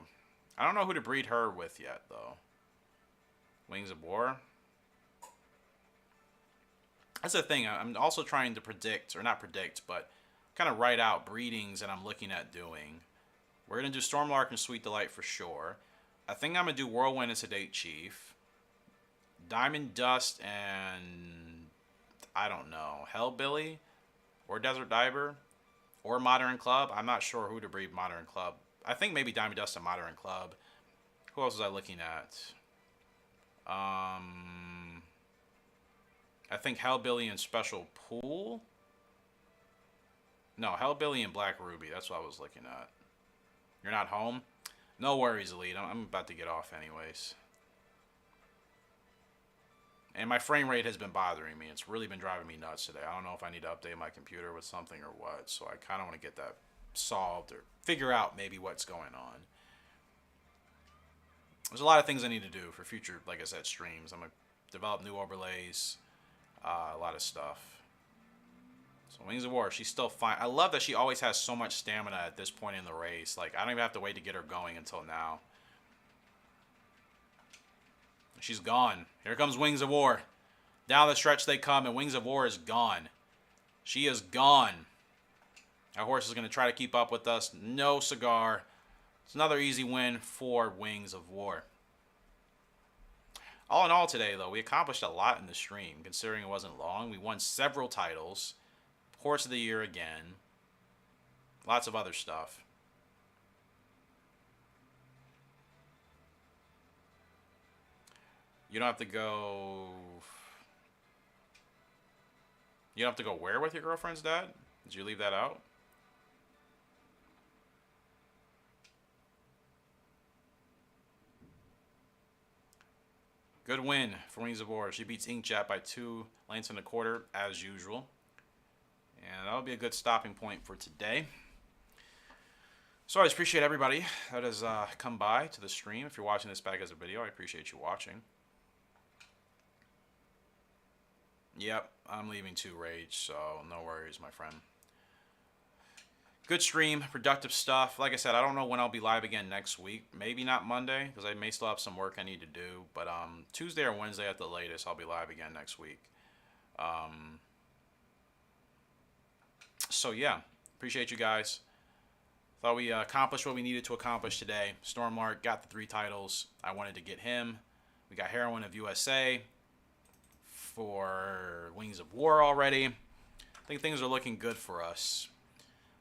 I don't know who to breed her with yet, though. Wings of War. That's the thing. I'm also trying to predict, or not predict, but kind of write out breedings that I'm looking at doing. We're going to do Stormlark and Sweet Delight for sure. I think I'm going to do Whirlwind and Sedate Chief. Diamond Dust and, I don't know, Hellbilly or Desert Diver or Modern Club. I'm not sure who to breed Modern Club. I think maybe Diamond Dust and Modern Club. Who else was I looking at? I think Hellbilly and Special Pool. No, Hellbilly and Black Ruby. That's what I was looking at. You're not home? No worries, Elite. I'm about to get off anyways. And my frame rate has been bothering me. It's really been driving me nuts today. I don't know if I need to update my computer with something or what. So I kind of want to get that solved or figure out maybe what's going on. There's a lot of things I need to do for future, like I said, streams. I'm going to develop new overlays, a lot of stuff. So Wings of War, she's still fine. I love that she always has so much stamina at this point in the race. Like, I don't even have to wait to get her going until now. She's gone. Here comes Wings of War. Down the stretch they come, and Wings of War is gone. She is gone. Our horse is going to try to keep up with us. No cigar. It's another easy win for Wings of War. All in all today, though, we accomplished a lot in the stream, considering it wasn't long. We won several titles. Horse of the Year again. Lots of other stuff. You don't have to go... You don't have to go where with your girlfriend's dad? Did you leave that out? Good win for Wings of War. She beats Inkjet by 2 lengths and a quarter, as usual. And that'll be a good stopping point for today. So I just appreciate everybody that has come by to the stream. If you're watching this back as a video, I appreciate you watching. Yep, I'm leaving too, Rage, so no worries, my friend. Good stream, productive stuff. Like I said, I don't know when I'll be live again next week. Maybe not Monday, because I may still have some work I need to do. But Tuesday or Wednesday at the latest, I'll be live again next week. So yeah, appreciate you guys. Thought we accomplished what we needed to accomplish today. Stormlark got the 3 titles. I wanted to get him. We got Heroine of USA for Wings of War already. I think things are looking good for us.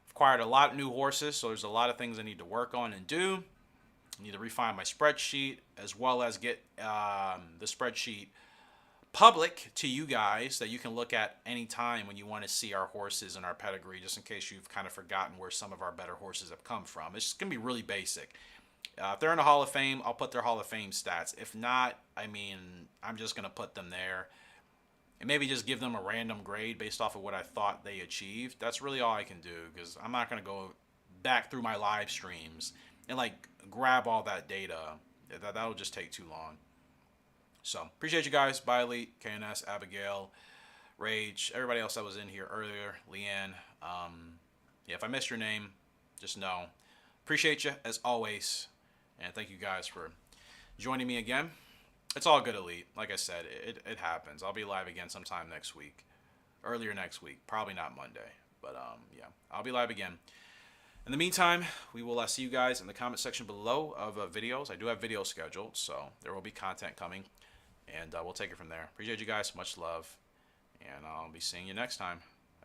I've acquired a lot of new horses, so there's a lot of things I need to work on and do. I need to refine my spreadsheet, as well as get the spreadsheet public to you guys that you can look at anytime when you want to see our horses and our pedigree, just in case you've kind of forgotten where some of our better horses have come from. It's going to be really basic. If they're in the Hall of Fame, I'll put their Hall of Fame stats. If not, I mean, I'm just going to put them there and maybe just give them a random grade based off of what I thought they achieved. That's really all I can do, because I'm not going to go back through my live streams and like grab all that data. That'll just take too long. So appreciate you guys. Bye, Elite, KNS, Abigail, Rage, everybody else that was in here earlier, Leanne. Yeah, if I missed your name, just know. Appreciate you as always, and thank you guys for joining me again. It's all good, Elite. Like I said, it happens. I'll be live again sometime next week, earlier next week. Probably not Monday, but yeah, I'll be live again. In the meantime, we will see you guys in the comment section below of videos. I do have videos scheduled, so there will be content coming, and we'll take it from there. Appreciate you guys. Much love, and I'll be seeing you next time.